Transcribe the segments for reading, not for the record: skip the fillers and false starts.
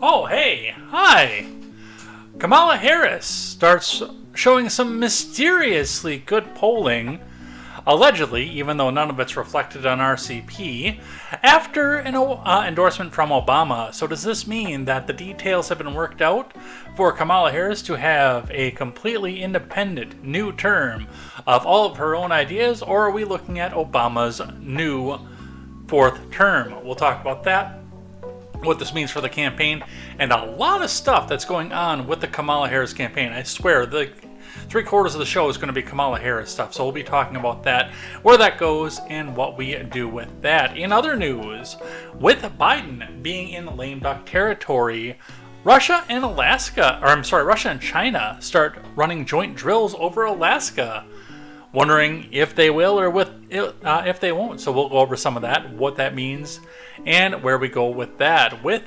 Oh, hey, hi. Kamala Harris starts showing some mysteriously good polling, allegedly, even though none of it's reflected on RCP, after an endorsement from Obama. So does this mean that the details have been worked out for Kamala Harris to have a completely independent new term of all of her own ideas, or are we looking at Obama's new fourth term? We'll talk about that, what this means for the campaign, and a lot of stuff that's going on with the Kamala Harris campaign. I swear, the 3/4 of the show is going to be Kamala Harris stuff, so we'll be talking about that, where that goes, and what we do with that. In other news, with Biden being in lame duck territory, Russia and China start running joint drills over Alaska. Wondering if they will or if they won't. So we'll go over some of that, what that means, and where we go with that. With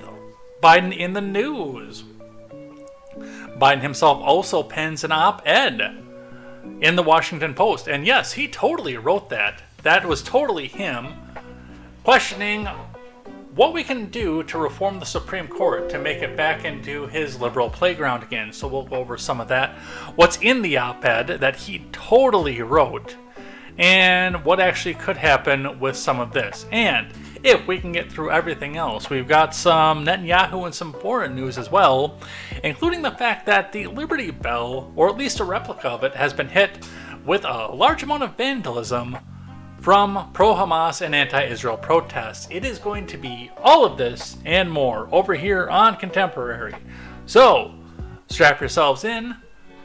Biden in the news, Biden himself also pens an op-ed in the Washington Post. And yes, he totally wrote that. That was totally him questioning what we can do to reform the Supreme Court to make it back into his liberal playground again. So we'll go over some of that. What's in the op-ed that he totally wrote, and what actually could happen with some of this. And if we can get through everything else, we've got some Netanyahu and some foreign news as well, including the fact that the Liberty Bell, or at least a replica of it, has been hit with a large amount of vandalism from pro-Hamas and anti-Israel protests. It is going to be all of this and more over here on Contemporary. So, strap yourselves in,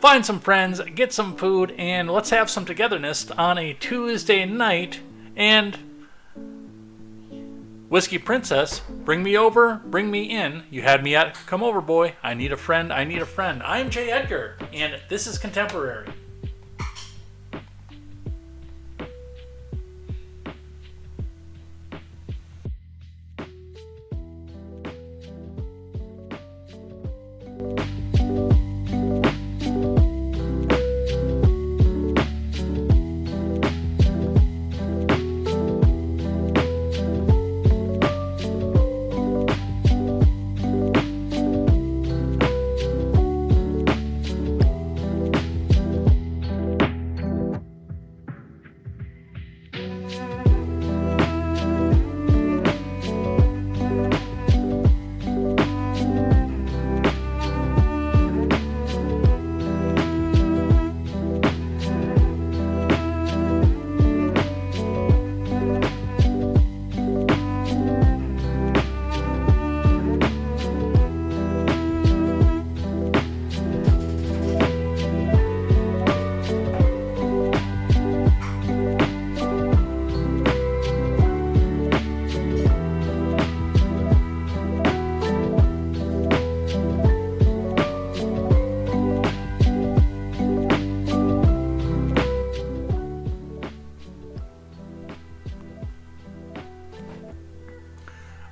find some friends, get some food, and let's have some togetherness on a Tuesday night. And Whiskey Princess, bring me over, bring me in. You had me at come over, boy. I need a friend, I need a friend. I'm J. Edgar, and this is Contemporary.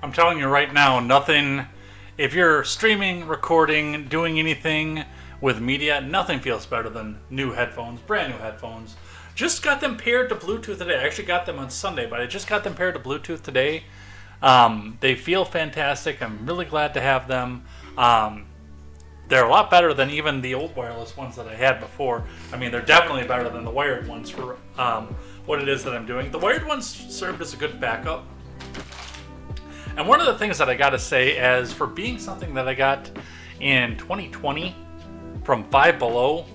I'm telling you right now, nothing, if you're streaming, recording, doing anything with media, nothing feels better than new headphones, brand new headphones. Just got them paired to Bluetooth today. I actually got them on Sunday, but I just got them paired to Bluetooth today. They feel fantastic. I'm really glad to have them. They're a lot better than even the old wireless ones that I had before. I mean, they're definitely better than the wired ones for what it is that I'm doing. The wired ones served as a good backup. And one of the things that I gotta say, as for being something that I got in 2020 from Five Below,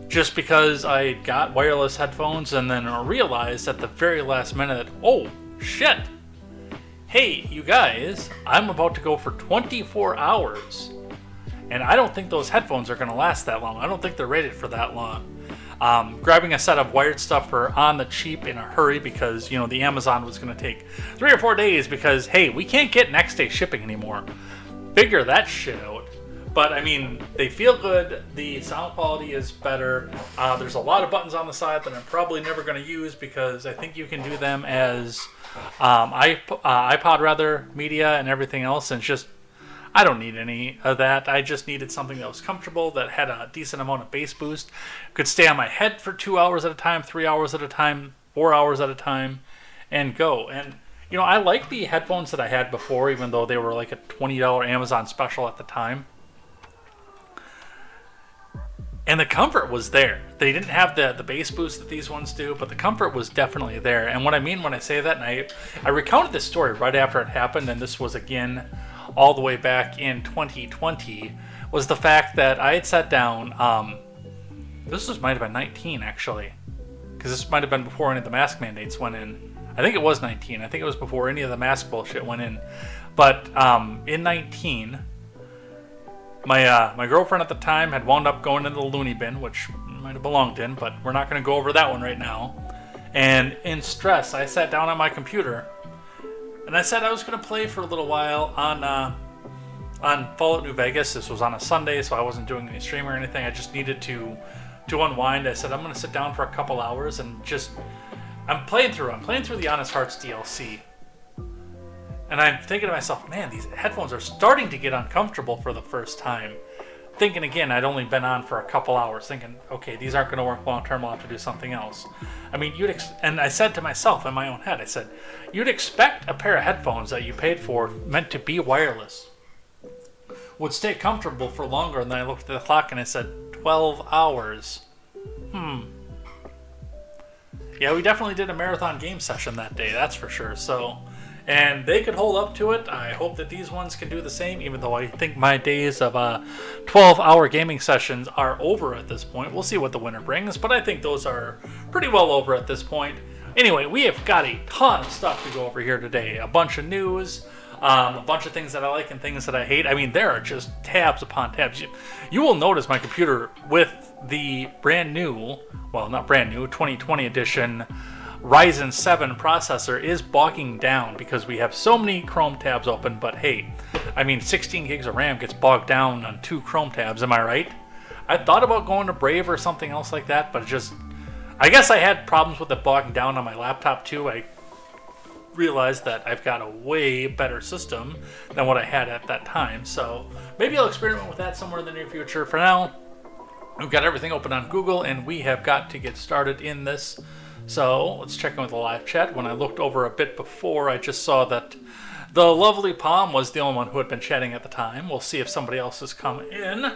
just because I got wireless headphones and then realized at the very last minute, oh shit, hey you guys, I'm about to go for 24 hours. And I don't think those headphones are gonna last that long. I don't think they're rated for that long. Grabbing a set of wired stuff for on the cheap in a hurry because, you know, the Amazon was going to take 3 or 4 days because, hey, we can't get next day shipping anymore. Figure that shit out. But, I mean, they feel good. The sound quality is better. There's a lot of buttons on the side that I'm probably never going to use because I think you can do them as iPod media and everything else. And it's just, I don't need any of that. I just needed something that was comfortable, that had a decent amount of bass boost, could stay on my head for 2 hours at a time, 3 hours at a time, 4 hours at a time, and go. And I like the headphones that I had before, even though they were like a $20 Amazon special at the time. And the comfort was there. They didn't have the bass boost that these ones do, but the comfort was definitely there. And what I mean when I say that, and I recounted this story right after it happened, and this was again all the way back in 2020, was the fact that I had sat down, might have been 19 actually, because this might have been before any of the mask mandates went in. I think it was 19. I think it was before any of the mask bullshit went in. But in 19, my girlfriend at the time had wound up going into the loony bin, which might have belonged in, but we're not going to go over that one right now. And in stress, I sat down on my computer, and I said I was going to play for a little while on Fallout New Vegas. This was on a Sunday, so I wasn't doing any streaming or anything. I just needed to unwind. I said I'm going to sit down for a couple hours and just... I'm playing through the Honest Hearts DLC. And I'm thinking to myself, man, these headphones are starting to get uncomfortable for the first time. Thinking again, I'd only been on for a couple hours, thinking, okay, these aren't going to work long term, I'll have to do something else. I mean, and I said to myself in my own head, I said, you'd expect a pair of headphones that you paid for, meant to be wireless, would stay comfortable for longer. And then I looked at the clock and I said, 12 hours. Yeah, we definitely did a marathon game session that day, that's for sure. So, and they could hold up to it. I hope that these ones can do the same, even though I think my days of 12-hour gaming sessions are over at this point. We'll see what the winter brings, but I think those are pretty well over at this point. Anyway, we have got a ton of stuff to go over here today. A bunch of news, a bunch of things that I like and things that I hate. I mean, there are just tabs upon tabs. You will notice my computer with the brand new, well, not brand new, 2020 edition Ryzen 7 processor is bogging down because we have so many Chrome tabs open. But hey, I mean, 16 gigs of RAM gets bogged down on 2 Chrome tabs, am I right? I thought about going to Brave or something else like that, but I guess I had problems with it bogging down on my laptop too. I realized that I've got a way better system than what I had at that time, so maybe I'll experiment with that somewhere in the near future. For now, we've got everything open on Google, and we have got to get started in this. So let's check in with the live chat. When I looked over a bit before, I just saw that the lovely Palm was the only one who had been chatting at the time. We'll see if somebody else has come in.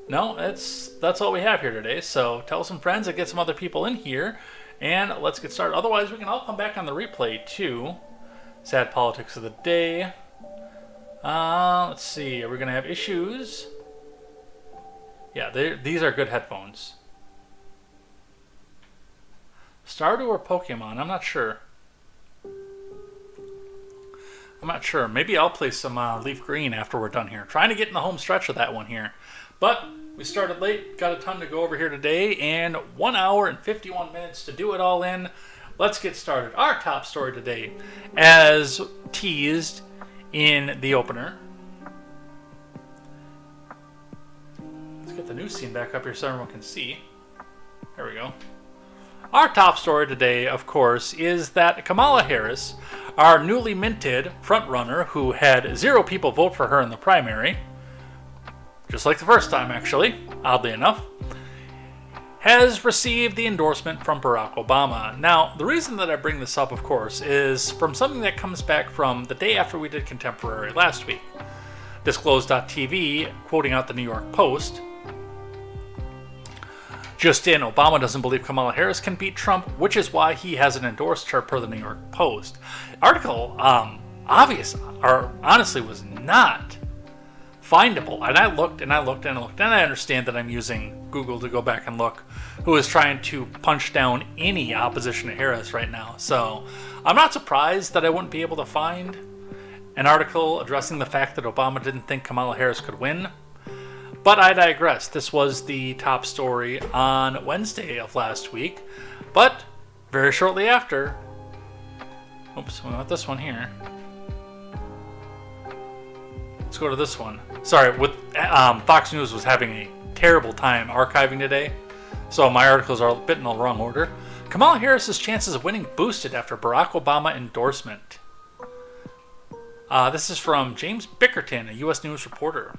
No, that's all we have here today. So tell some friends and get some other people in here, and let's get started. Otherwise, we can all come back on the replay too. Sad politics of the day. Let's see. Are we going to have issues? Yeah, these are good headphones. Stardew or Pokemon? I'm not sure. Maybe I'll play some Leaf Green after we're done here. Trying to get in the home stretch of that one here. But we started late, got a ton to go over here today, and 1 hour and 51 minutes to do it all in. Let's get started. Our top story today, as teased in the opener. Let's get the news scene back up here so everyone can see. There we go. Our top story today, of course, is that Kamala Harris, our newly minted frontrunner who had 0 people vote for her in the primary, just like the first time actually, oddly enough, has received the endorsement from Barack Obama. Now, the reason that I bring this up, of course, is from something that comes back from the day after we did Contemporary last week. Disclose.tv, quoting out the New York Post, just in, Obama doesn't believe Kamala Harris can beat Trump, which is why he hasn't endorsed her, per the New York Post. Article, honestly was not findable. And I looked and I looked and I looked, and I understand that I'm using Google to go back and look, who is trying to punch down any opposition to Harris right now. So I'm not surprised that I wouldn't be able to find an article addressing the fact that Obama didn't think Kamala Harris could win. But I digress. This was the top story on Wednesday of last week. But very shortly after, oops, we want this one here. Let's go to this one. Sorry, Fox News was having a terrible time archiving today, so my articles are a bit in the wrong order. Kamala Harris's chances of winning boosted after Barack Obama endorsement. This is from James Bickerton, a U.S. News reporter.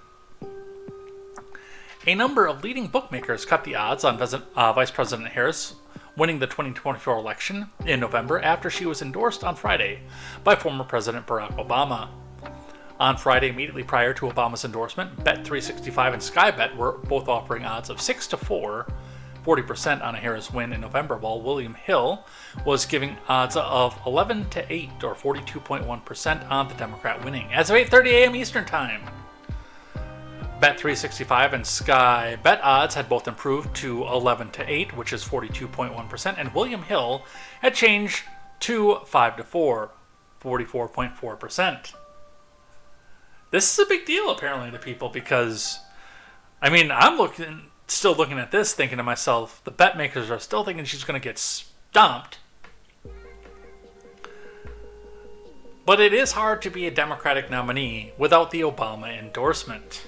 A number of leading bookmakers cut the odds on Vice President Harris winning the 2024 election in November after she was endorsed on Friday by former President Barack Obama. On Friday, immediately prior to Obama's endorsement, Bet365 and Sky Bet were both offering odds of 6-4, 40% on a Harris win in November, while William Hill was giving odds of 11-8 or 42.1% on the Democrat winning as of 8:30 a.m. Eastern Time. Bet365 and Sky Bet odds had both improved to 11-8, which is 42.1%, and William Hill had changed to 5-4, 44.4%. This is a big deal apparently to people because, I mean, I'm still looking at this thinking to myself, the bet makers are still thinking she's going to get stomped. But it is hard to be a Democratic nominee without the Obama endorsement.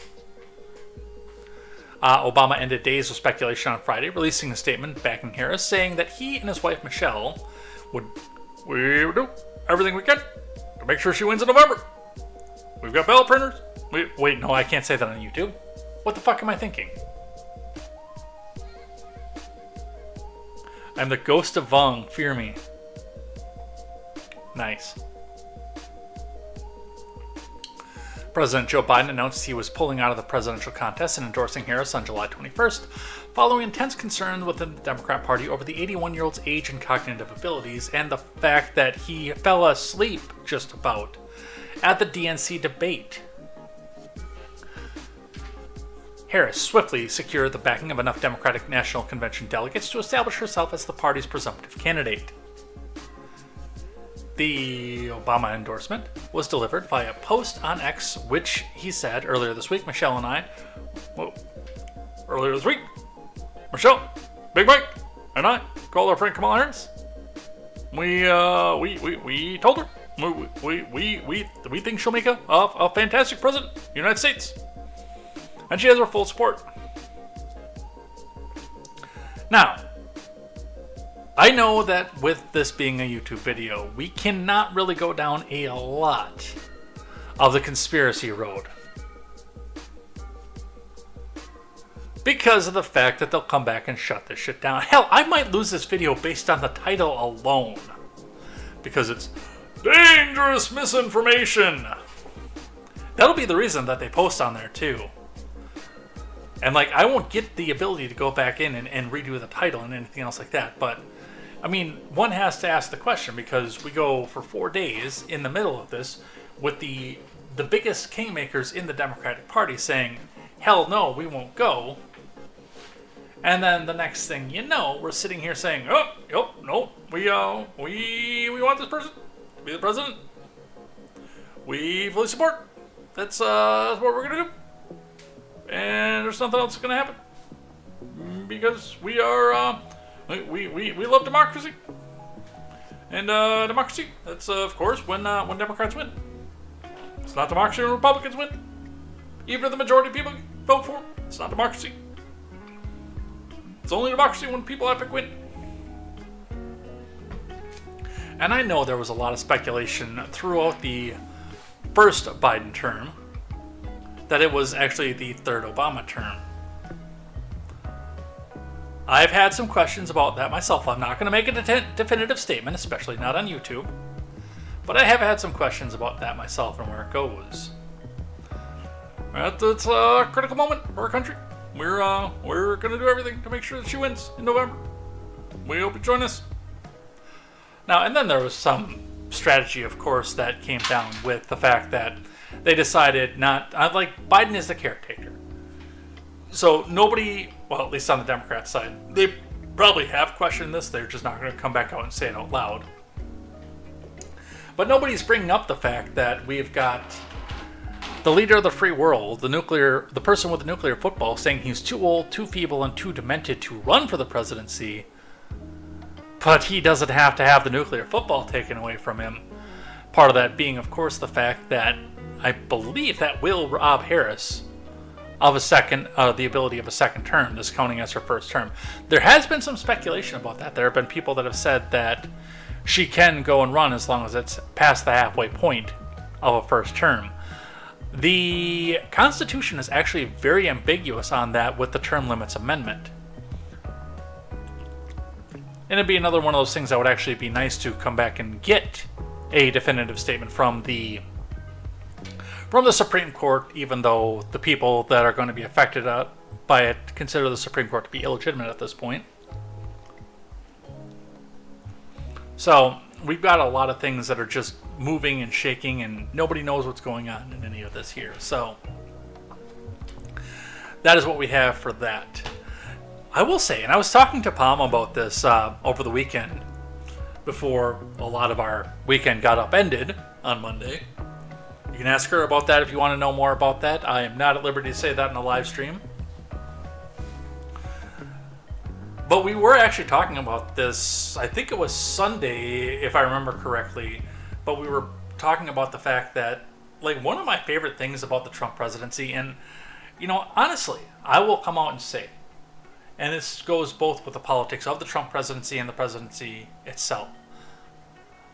Obama ended days of speculation on Friday, releasing a statement backing Harris, saying that he and his wife Michelle would do everything we can to make sure she wins in November. We've got ballot printers. Wait, no, I can't say that on YouTube. What the fuck am I thinking? I'm the ghost of Vong, fear me. Nice. President Joe Biden announced he was pulling out of the presidential contest and endorsing Harris on July 21st, following intense concern within the Democrat Party over the 81-year-old's age and cognitive abilities and the fact that he fell asleep just about at the DNC debate. Harris swiftly secured the backing of enough Democratic National Convention delegates to establish herself as the party's presumptive candidate. The Obama endorsement was delivered via post on X, which he said earlier this week, Michelle, Big Mike, and I called our friend Kamala Harris. We told her we think she'll make a fantastic president of the United States, and she has our full support. Now, I know that with this being a YouTube video, we cannot really go down a lot of the conspiracy road because of the fact that they'll come back and shut this shit down. Hell, I might lose this video based on the title alone because it's dangerous misinformation. That'll be the reason that they post on there too. And I won't get the ability to go back in and redo the title and anything else like that, but I mean, one has to ask the question because we go for 4 days in the middle of this with the biggest kingmakers in the Democratic Party saying, hell no, we won't go. And then the next thing you know, we're sitting here saying, no, we want this person to be the president. We fully support. That's what we're going to do. And there's nothing else going to happen. Because we are... We love democracy, and democracy. That's of course when Democrats win. It's not democracy when Republicans win. Even if the majority of people vote for them, it's not democracy. It's only democracy when people epic win. And I know there was a lot of speculation throughout the first Biden term that it was actually the third Obama term. I've had some questions about that myself. I'm not going to make a definitive statement, especially not on YouTube. But I have had some questions about that myself and where it goes. It's a critical moment for our country. We're going to do everything to make sure that she wins in November. We hope you join us. Now, and then there was some strategy, of course, that came down with the fact that they decided not... Biden is the caretaker. So nobody... Well, at least on the Democrat side, they probably have questioned this. They're just not going to come back out and say it out loud. But nobody's bringing up the fact that we've got the leader of the free world, the person with the nuclear football, saying he's too old, too feeble, and too demented to run for the presidency. But he doesn't have to have the nuclear football taken away from him. Part of that being, of course, the fact that I believe that will rob Harris of the ability of a second term, this counting as her first term. There has been some speculation about that. There have been people that have said that she can go and run as long as it's past the halfway point of a first term. The Constitution is actually very ambiguous on that with the term limits amendment. And it'd be another one of those things that would actually be nice to come back and get a definitive statement from the Supreme Court, even though the people that are going to be affected by it consider the Supreme Court to be illegitimate at this point. So we've got a lot of things that are just moving and shaking, and nobody knows what's going on in any of this here. So that is what we have for that. I will say, and I was talking to Palm about this over the weekend, before a lot of our weekend got upended on Monday. You can ask her about that if you want to know more about that. I am not at liberty to say that in a live stream. But we were actually talking about this, I think it was Sunday, if I remember correctly. But we were talking about the fact that, like, one of my favorite things about the Trump presidency, and, you know, honestly, I will come out and say, and this goes both with the politics of the Trump presidency and the presidency itself.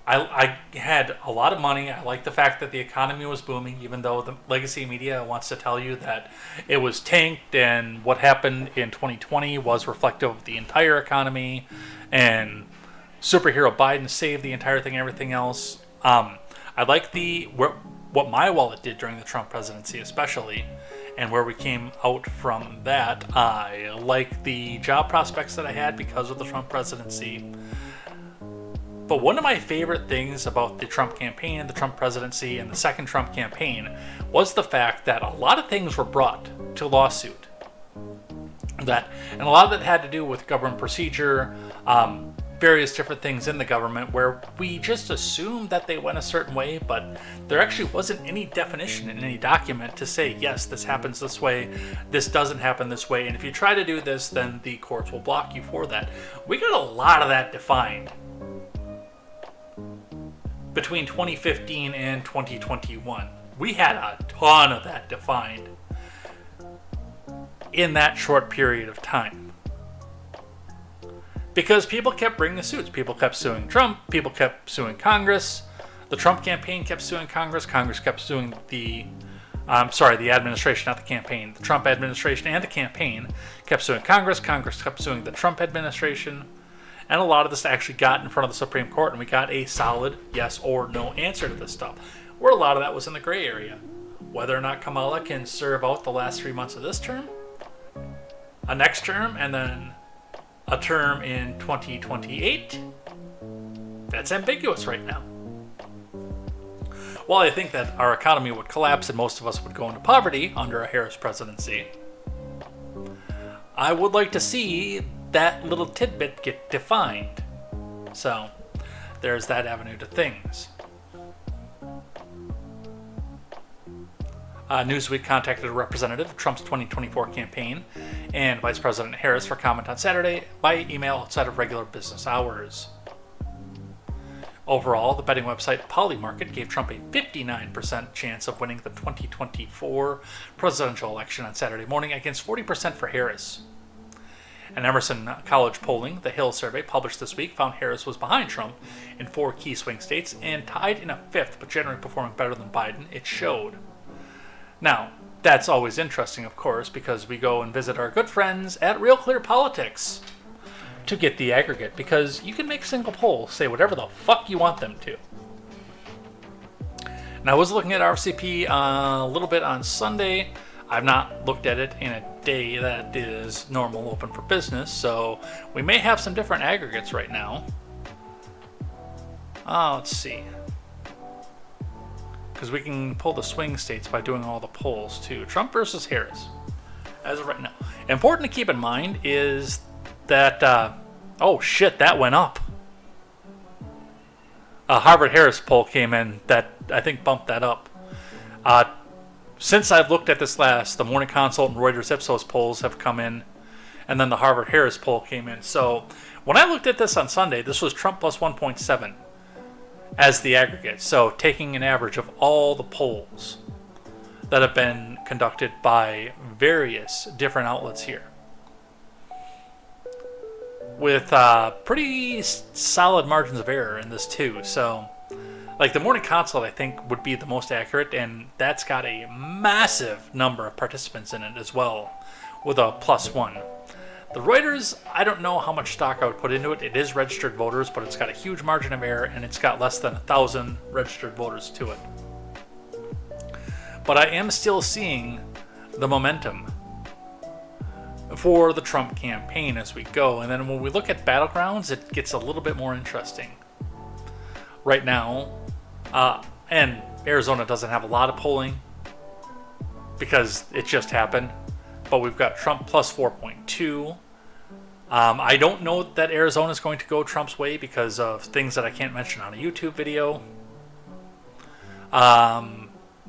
I had a lot of money. I like the fact that the economy was booming, even though the legacy media wants to tell you that it was tanked and what happened in 2020 was reflective of the entire economy and superhero Biden saved the entire thing and everything else. I like what my wallet did during the Trump presidency especially, and where we came out from that. I like the job prospects that I had because of the Trump presidency. But one of my favorite things about the Trump campaign, the Trump presidency, and the second Trump campaign was the fact that a lot of things were brought to lawsuit. And a lot of it had to do with government procedure, various different things in the government where we just assumed that they went a certain way, but there actually wasn't any definition in any document to say, yes, this happens this way, this doesn't happen this way, and if you try to do this, then the courts will block you for that. We got a lot of that defined between 2015 and 2021. We had a ton of that defined in that short period of time. Because people kept bringing the suits. People kept suing Trump. People kept suing Congress. The Trump campaign kept suing Congress. Congress kept suing the administration, not the campaign. The Trump administration and the campaign kept suing Congress. Congress kept suing the Trump administration. And a lot of this actually got in front of the Supreme Court, and we got a solid yes or no answer to this stuff, where a lot of that was in the gray area. Whether or not Kamala can serve out the last 3 months of this term, a next term, and then a term in 2028, that's ambiguous right now. While I think that our economy would collapse and most of us would go into poverty under a Harris presidency, I would like to see that little tidbit get defined. So there's that avenue to things. Newsweek contacted a representative of Trump's 2024 campaign and Vice President Harris for comment on Saturday by email outside of regular business hours. Overall, the betting website Polymarket gave Trump a 59% chance of winning the 2024 presidential election on Saturday morning against 40% for Harris. An Emerson College polling, the Hill survey published this week, found Harris was behind Trump in 4 key swing states and tied in a 5th, but generally performing better than Biden, it showed. Now, that's always interesting, of course, because we go and visit our good friends at Real Clear Politics to get the aggregate, because you can make single polls say whatever the fuck you want them to. And I was looking at RCP a little bit on Sunday. I've not looked at it in a day that is normal open for business, so we may have some different aggregates right now. Let's see. Because we can pull the swing states by doing all the polls too. Trump versus Harris, as of right now. Important to keep in mind is that, oh shit, that went up. A Harvard-Harris poll came in that I think bumped that up. Since I've looked at this last, the Morning Consult and Reuters Ipsos polls have come in, and then the Harvard-Harris poll came in. So when I looked at this on Sunday, this was Trump plus 1.7 as the aggregate. So taking an average of all the polls that have been conducted by various different outlets here, with pretty solid margins of error in this too. So like the Morning Consult, I think, would be the most accurate, and that's got a massive number of participants in it as well, with a +1. The Reuters, I don't know how much stock I would put into it. It is registered voters, but it's got a huge margin of error, and it's got less than 1,000 registered voters to it. But I am still seeing the momentum for the Trump campaign as we go. And then when we look at battlegrounds, it gets a little bit more interesting. Right now, and Arizona doesn't have a lot of polling because it just happened, but we've got Trump plus 4.2. I don't know that Arizona is going to go Trump's way because of things that I can't mention on a YouTube video.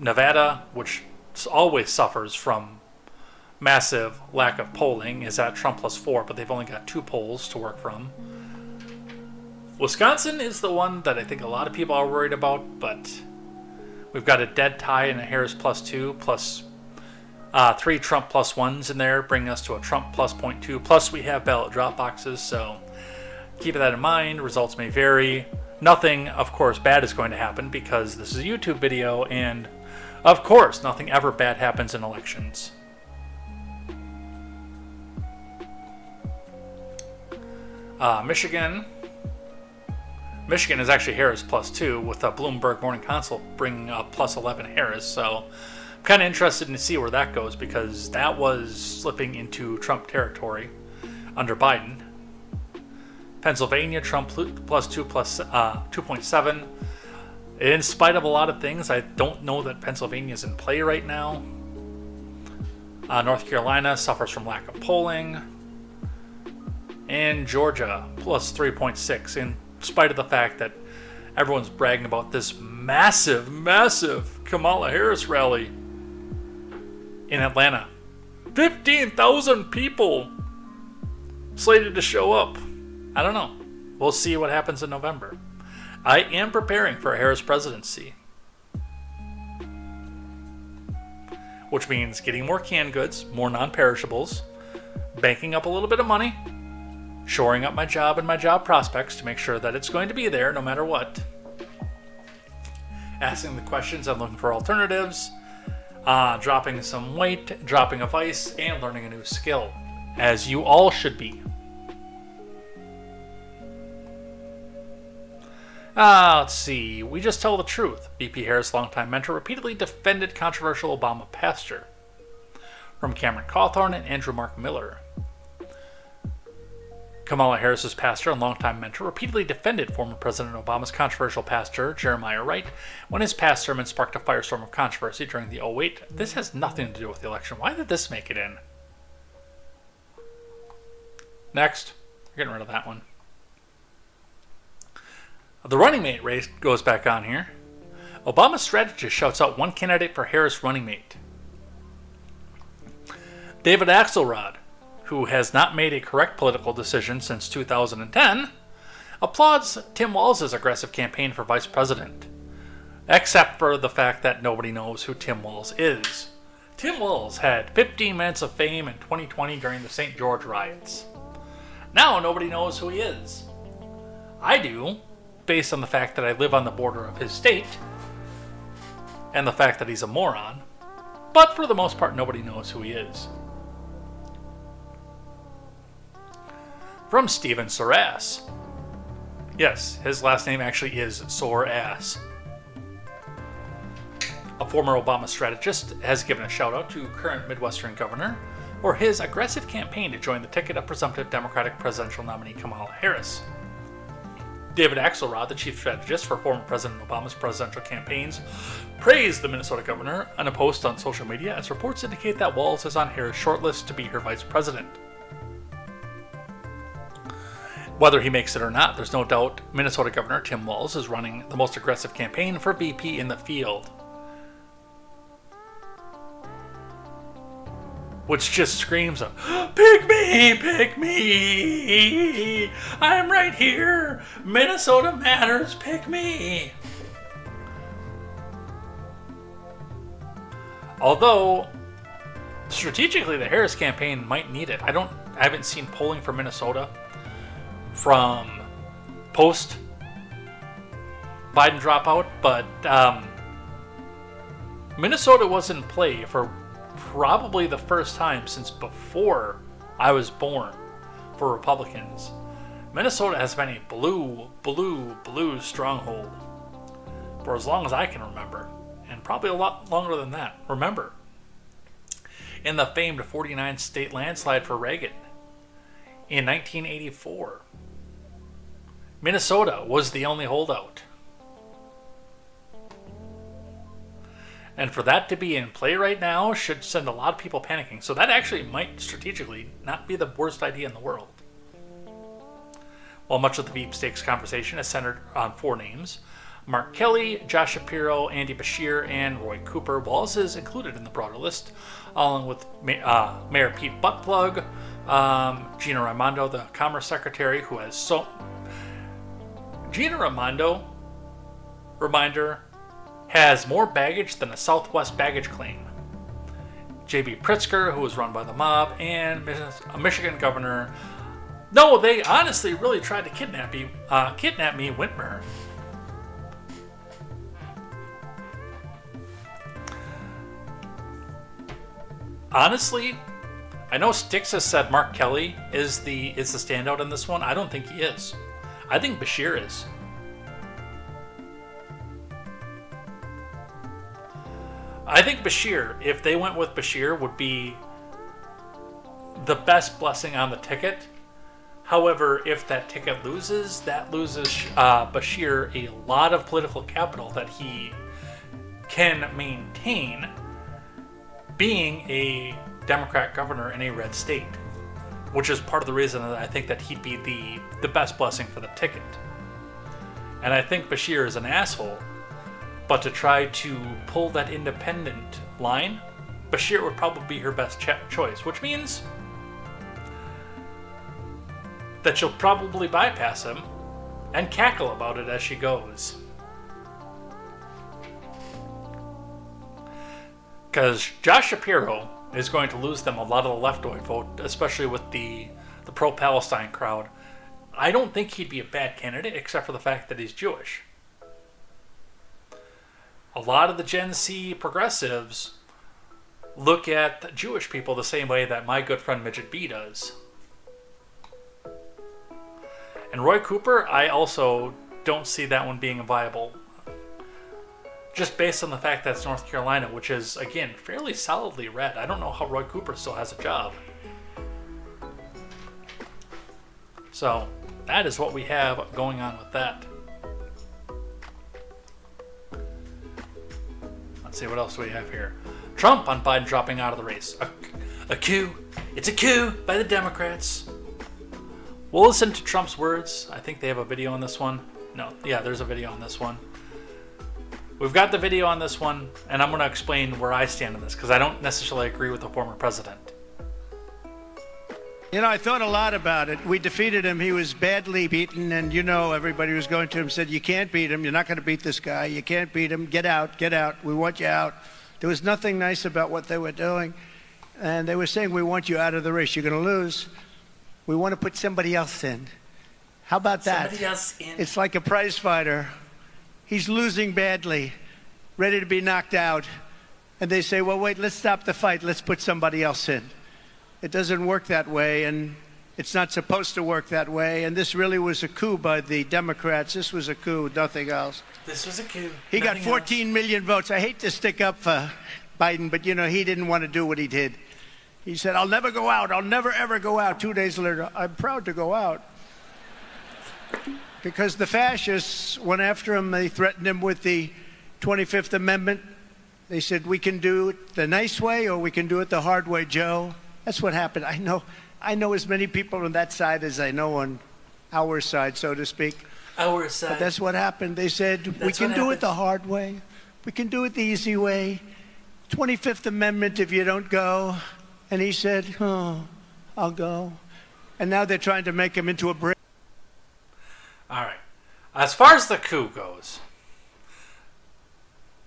Nevada, which always suffers from massive lack of polling, is at Trump plus 4, but they've only got 2 polls to work from. Wisconsin is the one that I think a lot of people are worried about, but we've got a dead tie and a Harris plus 2, plus 3 Trump plus 1s in there, bringing us to a Trump plus 0.2. Plus we have ballot drop boxes, so keep that in mind. Results may vary. Nothing, of course, bad is going to happen because this is a YouTube video, and of course, nothing ever bad happens in elections. Michigan is actually Harris plus 2, with a Bloomberg Morning Consult bringing up plus 11 Harris. So I'm kind of interested to see where that goes because that was slipping into Trump territory under Biden. Pennsylvania, Trump plus 2 plus 2.7. In spite of a lot of things, I don't know that Pennsylvania is in play right now. North Carolina suffers from lack of polling. And Georgia, plus 3.6, in spite of the fact that everyone's bragging about this massive, massive Kamala Harris rally in Atlanta. 15,000 people slated to show up. I don't know. We'll see what happens in November. I am preparing for a Harris presidency, which means getting more canned goods, more non-perishables, banking up a little bit of money, shoring up my job and my job prospects to make sure that it's going to be there no matter what. Asking the questions and looking for alternatives. Dropping some weight, dropping a vice, and learning a new skill. As you all should be. Let's see. We just tell the truth. VP Harris' longtime mentor repeatedly defended controversial Obama pastor. From Cameron Cawthorn and Andrew Mark Miller. Kamala Harris's pastor and longtime mentor repeatedly defended former President Obama's controversial pastor, Jeremiah Wright, when his past sermon sparked a firestorm of controversy during the 2008. This has nothing to do with the election. Why did this make it in? Next. We're getting rid of that one. The running mate race goes back on here. Obama's strategist shouts out one candidate for Harris running mate. David Axelrod, who has not made a correct political decision since 2010, applauds Tim Walz's aggressive campaign for vice president, except for the fact that nobody knows who Tim Walz is. Tim Walz had 15 minutes of fame in 2020 during the St. George riots. Now nobody knows who he is. I do, based on the fact that I live on the border of his state, and the fact that he's a moron, but for the most part nobody knows who he is. From Stephen Sorass. Yes, his last name actually is Sorass. A former Obama strategist has given a shout out to current Midwestern governor for his aggressive campaign to join the ticket of presumptive Democratic presidential nominee Kamala Harris. David Axelrod, the chief strategist for former President Obama's presidential campaigns, praised the Minnesota governor in a post on social media as reports indicate that Walz is on Harris' shortlist to be her vice president. Whether he makes it or not, there's no doubt Minnesota Governor Tim Walz is running the most aggressive campaign for VP in the field. Which just screams of, pick me, I'm right here, Minnesota matters, pick me. Although, strategically the Harris campaign might need it. I haven't seen polling for Minnesota from post Biden dropout, but Minnesota was in play for probably the first time since before I was born. for Republicans. Minnesota has been a blue stronghold for as long as I can remember, and probably a lot longer than that. Remember, in the famed 49 state landslide for Reagan in 1984, Minnesota was the only holdout. And for that to be in play right now should send a lot of people panicking. So that actually might strategically not be the worst idea in the world. While much of the Veep Stakes conversation is centered on 4 names, Mark Kelly, Josh Shapiro, Andy Beshear, and Roy Cooper, Wallace is included in the broader list, along with Mayor Pete Buttplug, Gina Raimondo, the Commerce Secretary, who has Gina Raimondo, reminder, has more baggage than a Southwest baggage claim. J.B. Pritzker, who was run by the mob, and a Michigan governor. No, they honestly really tried to kidnap me, Whitmer. Honestly, I know Styx has said Mark Kelly is the standout in this one. I don't think he is. I think Beshear is. I think Beshear, if they went with Beshear, would be the best blessing on the ticket. However, if that ticket loses, that loses Beshear a lot of political capital that he can maintain being a Democrat governor in a red state, which is part of the reason that I think that he'd be the best blessing for the ticket. And I think Beshear is an asshole. But to try to pull that independent line, Beshear would probably be her best choice, which means that she'll probably bypass him and cackle about it as she goes. Because Josh Shapiro is going to lose them a lot of the leftoid vote, especially with the pro-Palestine crowd. I don't think he'd be a bad candidate, except for the fact that he's Jewish. A lot of the Gen Z progressives look at Jewish people the same way that my good friend Midget B does. And Roy Cooper, I also don't see that one being viable. Just based on the fact that it's North Carolina, which is, again, fairly solidly red. I don't know how Roy Cooper still has a job. So, that is what we have going on with that. Let's see, what else do we have here? Trump on Biden dropping out of the race. A coup. It's a coup by the Democrats. We'll listen to Trump's words. I think they have a video on this one. No, yeah, there's a video on this one. We've got the video on this one, and I'm going to explain where I stand on this, because I don't necessarily agree with the former president. You know, I thought a lot about it. We defeated him. He was badly beaten, and everybody was going to him, said, you can't beat him. You're not going to beat this guy. You can't beat him. Get out. Get out. We want you out. There was nothing nice about what they were doing. And they were saying, we want you out of the race. You're going to lose. We want to put somebody else in. How about that? Somebody else in. It's like a prize fighter. He's losing badly, ready to be knocked out. And they say, well, wait, let's stop the fight. Let's put somebody else in. It doesn't work that way, and it's not supposed to work that way. And this really was a coup by the Democrats. This was a coup, nothing else. This was a coup. He got 14 million votes. I hate to stick up for Biden, but, he didn't want to do what he did. He said, I'll never go out. I'll never, ever go out. 2 days later, I'm proud to go out. Because the fascists went after him. They threatened him with the 25th Amendment. They said, we can do it the nice way or we can do it the hard way, Joe. That's what happened. I know as many people on that side as I know on our side, so to speak. Our side. But that's what happened. They said, we can do it the hard way. We can do it the easy way. 25th Amendment if you don't go. And he said, oh, I'll go. And now they're trying to make him into a brick. All right. As far as the coup goes,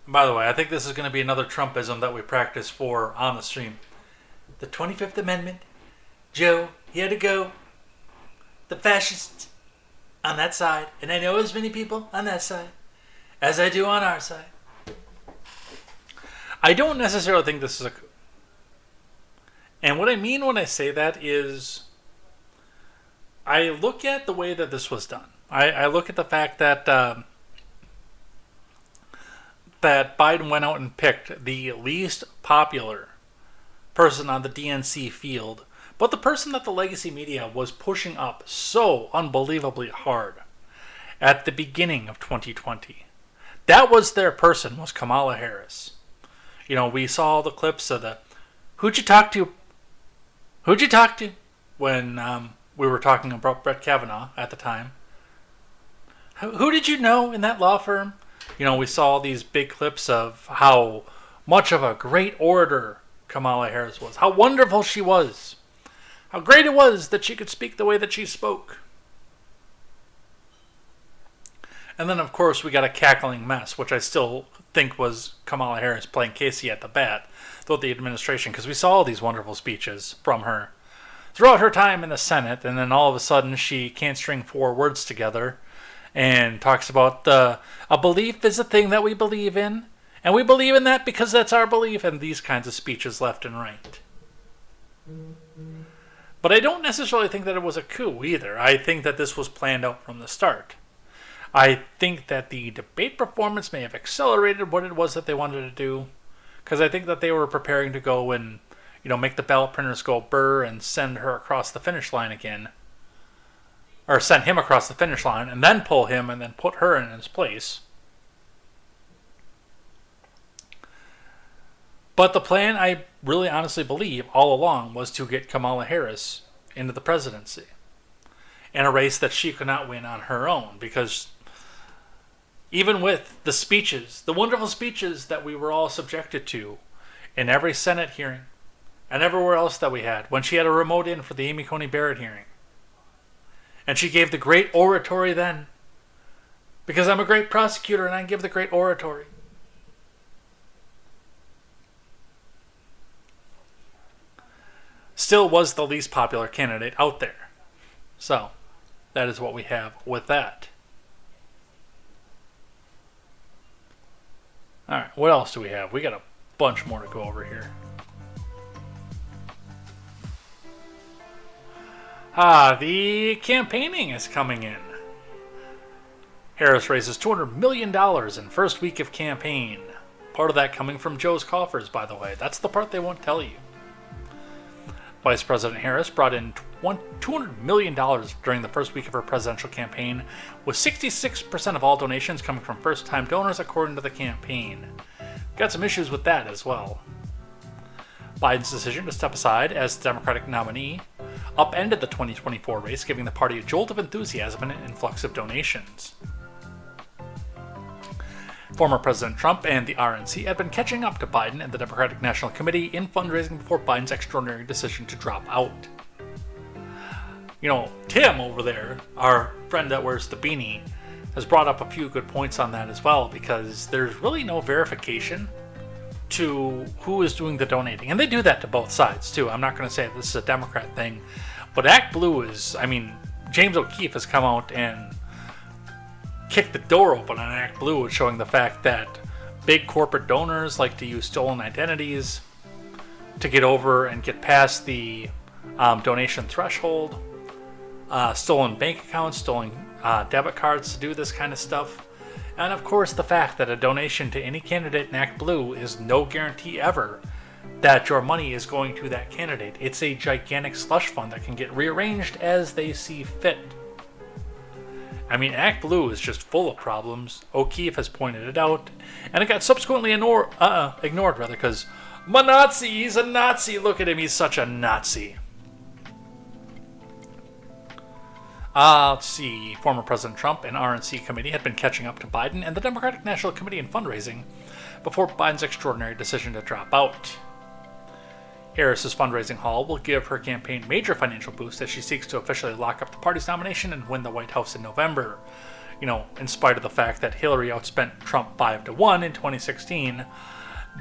by the way, I think this is going to be another Trumpism that we practice for on the stream. The 25th Amendment, Joe, he had to go. The fascists on that side, and I know as many people on that side as I do on our side. I don't necessarily think this is a coup. And what I mean when I say that is I look at the way that this was done. I look at the fact that that Biden went out and picked the least popular person on the DNC field, but the person that the legacy media was pushing up so unbelievably hard at the beginning of 2020. That was their person, was Kamala Harris. You know, we saw the clips of the, who'd you talk to? Who'd you talk to? When we were talking about Brett Kavanaugh at the time. Who did you know in that law firm? You know, we saw these big clips of how much of a great orator Kamala Harris was. How wonderful she was. How great it was that she could speak the way that she spoke. And then, of course, we got a cackling mess, which I still think was Kamala Harris playing Casey at the bat throughout the administration, because we saw all these wonderful speeches from her throughout her time in the Senate, and then all of a sudden she can't string 4 words together and talks about a belief is a thing that we believe in, and we believe in that because that's our belief, and these kinds of speeches left and right. But I don't necessarily think that it was a coup either. I think that this was planned out from the start. I think that the debate performance may have accelerated what it was that they wanted to do, because I think that they were preparing to go and, you know, make the ballot printers go burr and send her across the finish line again. Or send him across the finish line and then pull him and then put her in his place. But the plan, I really honestly believe, all along was to get Kamala Harris into the presidency in a race that she could not win on her own, because even with the speeches, the wonderful speeches that we were all subjected to in every Senate hearing and everywhere else that we had, when she had a remote in for the Amy Coney Barrett hearing, and she gave the great oratory then, because I'm a great prosecutor and I give the great oratory. Still was the least popular candidate out there. So, that is what we have with that. Alright, what else do we have? We got a bunch more to go over here. The campaigning is coming in. Harris raises $200 million in first week of campaign. Part of that coming from Joe's coffers, by the way. That's the part they won't tell you. Vice President Harris brought in $200 million during the first week of her presidential campaign, with 66% of all donations coming from first-time donors, according to the campaign. Got some issues with that as well. Biden's decision to step aside as the Democratic nominee upended the 2024 race, giving the party a jolt of enthusiasm and an influx of donations. Former President Trump and the RNC had been catching up to Biden and the Democratic National Committee in fundraising before Biden's extraordinary decision to drop out. You know, Tim over there, our friend that wears the beanie, has brought up a few good points on that as well, because there's really no verification to who is doing the donating. And they do that to both sides, too. I'm not going to say this is a Democrat thing, but Act Blue is, I mean, James O'Keefe has come out and kicked the door open on Act Blue, showing the fact that big corporate donors like to use stolen identities to get over and get past the donation threshold, stolen bank accounts, stolen debit cards to do this kind of stuff. And of course, the fact that a donation to any candidate in Act Blue is no guarantee ever that your money is going to that candidate. It's a gigantic slush fund that can get rearranged as they see fit. I mean, Act Blue is just full of problems. O'Keefe has pointed it out, and it got subsequently ignored, because my Nazi, he's a Nazi. Look at him, he's such a Nazi. Let's see. Former President Trump and RNC committee had been catching up to Biden and the Democratic National Committee in fundraising before Biden's extraordinary decision to drop out. Harris's fundraising haul will give her campaign major financial boost as she seeks to officially lock up the party's nomination and win the White House in November. You know, in spite of the fact that Hillary outspent Trump 5-1 in 2016,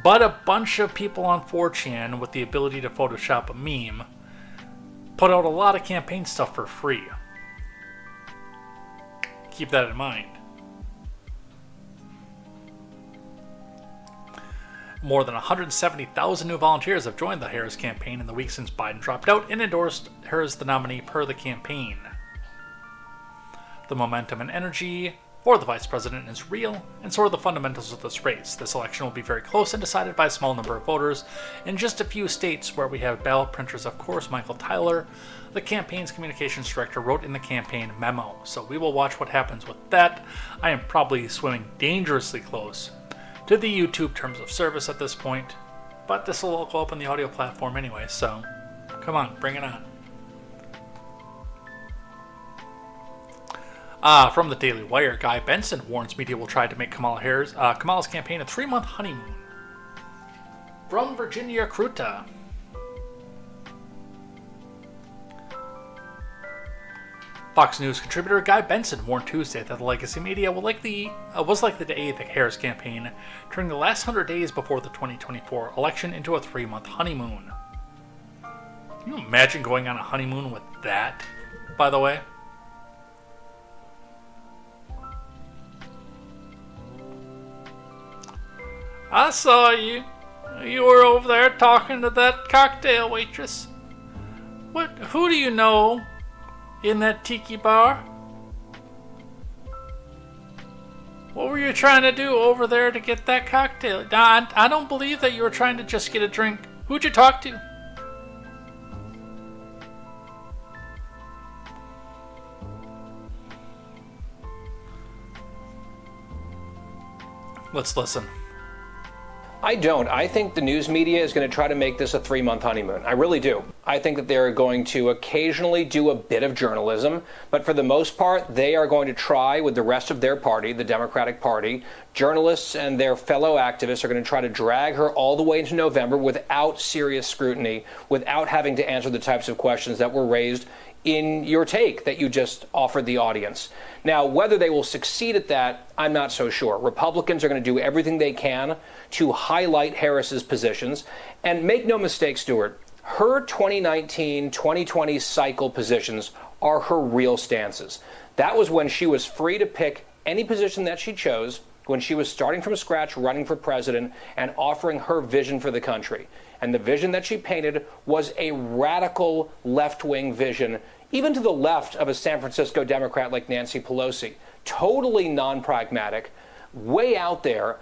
but a bunch of people on 4chan with the ability to Photoshop a meme put out a lot of campaign stuff for free. Keep that in mind. More than 170,000 new volunteers have joined the Harris campaign in the week since Biden dropped out and endorsed her as the nominee per the campaign. The momentum and energy for the vice president is real, and so are the fundamentals of this race. This election will be very close and decided by a small number of voters in just a few states where we have ballot printers. Of course, Michael Tyler, the campaign's communications director, wrote in the campaign memo. So we will watch what happens with that. I am probably swimming dangerously close to the YouTube terms of service at this point, but this will go up on the audio platform anyway, so come on, bring it on. From the Daily Wire, Guy Benson warns media will try to make Kamala's campaign a 3-month honeymoon. From Virginia Kruta. Fox News contributor Guy Benson warned Tuesday that the legacy media was likely to aid the Harris campaign during the last 100 days before the 2024 election into a 3-month honeymoon. Can you imagine going on a honeymoon with that, by the way? I saw you. You were over there talking to that cocktail waitress. Who do you know in that tiki bar? What were you trying to do over there to get that cocktail? I don't believe that you were trying to just get a drink. Who'd you talk to? Let's listen. I don't. I think the news media is going to try to make this a 3-month honeymoon. I really do. I think that they're going to occasionally do a bit of journalism, but for the most part, they are going to try with the rest of their party, the Democratic Party. Journalists and their fellow activists are going to try to drag her all the way into November without serious scrutiny, without having to answer the types of questions that were raised in your take that you just offered the audience. Now, whether they will succeed at that, I'm not so sure. Republicans are going to do everything they can to highlight Harris's positions. And make no mistake, Stuart, her 2019-2020 cycle positions are her real stances. That was when she was free to pick any position that she chose, when she was starting from scratch, running for president, and offering her vision for the country. And the vision that she painted was a radical left-wing vision, even to the left of a San Francisco Democrat like Nancy Pelosi. Totally non-pragmatic, way out there,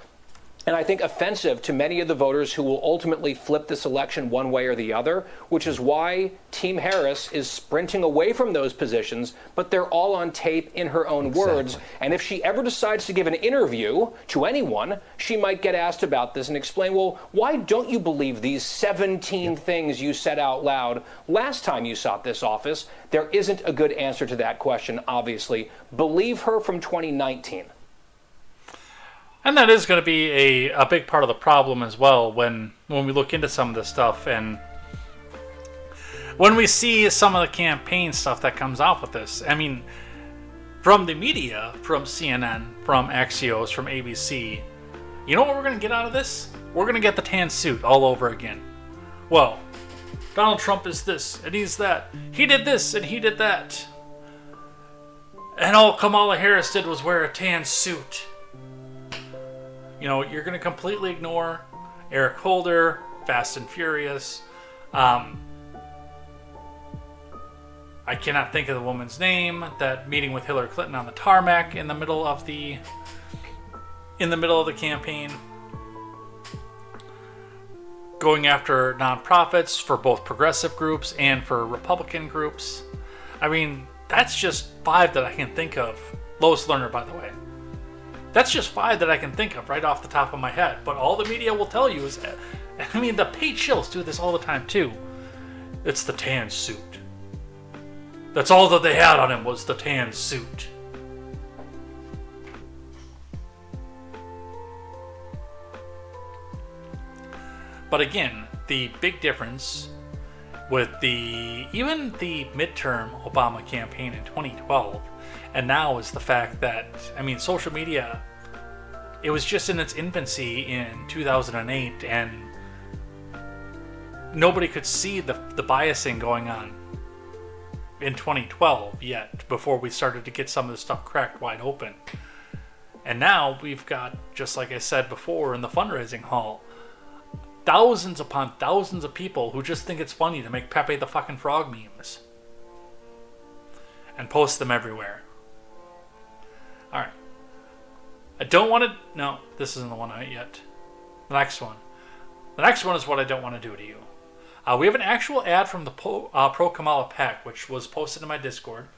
and I think offensive to many of the voters who will ultimately flip this election one way or the other, which is why Team Harris is sprinting away from those positions, but they're all on tape in her own words. And if she ever decides to give an interview to anyone, she might get asked about this and explain, well, why don't you believe these 17 things you said out loud last time you sought this office? There isn't a good answer to that question, obviously. Believe her from 2019. And that is going to be a big part of the problem as well when we look into some of this stuff and when we see some of the campaign stuff that comes out with this. I mean, from the media, from CNN, from Axios, from ABC, you know what we're going to get out of this? We're going to get the tan suit all over again. Well, Donald Trump is this and he's that. He did this and he did that. And all Kamala Harris did was wear a tan suit. You know, you're going to completely ignore Eric Holder, Fast and Furious. I cannot think of the woman's name. That meeting with Hillary Clinton on the tarmac in the middle of the campaign. Going after nonprofits for both progressive groups and for Republican groups. I mean, that's just 5 that I can think of. Lois Lerner, by the way. That's just 5 that I can think of right off the top of my head. But all the media will tell you is, I mean, the paid shills do this all the time too. It's the tan suit. That's all that they had on him was the tan suit. But again, the big difference with even the midterm Obama campaign in 2012 and now is the fact that, I mean, social media, it was just in its infancy in 2008 and nobody could see the biasing going on in 2012 yet before we started to get some of this stuff cracked wide open. And now we've got, just like I said before in the fundraising hall, thousands upon thousands of people who just think it's funny to make Pepe the fucking Frog memes and post them everywhere. don't want to... No, this isn't the one yet. The next one. The next one is what I don't want to do to you. We have an actual ad from the Pro Kamala PAC, which was posted in my Discord.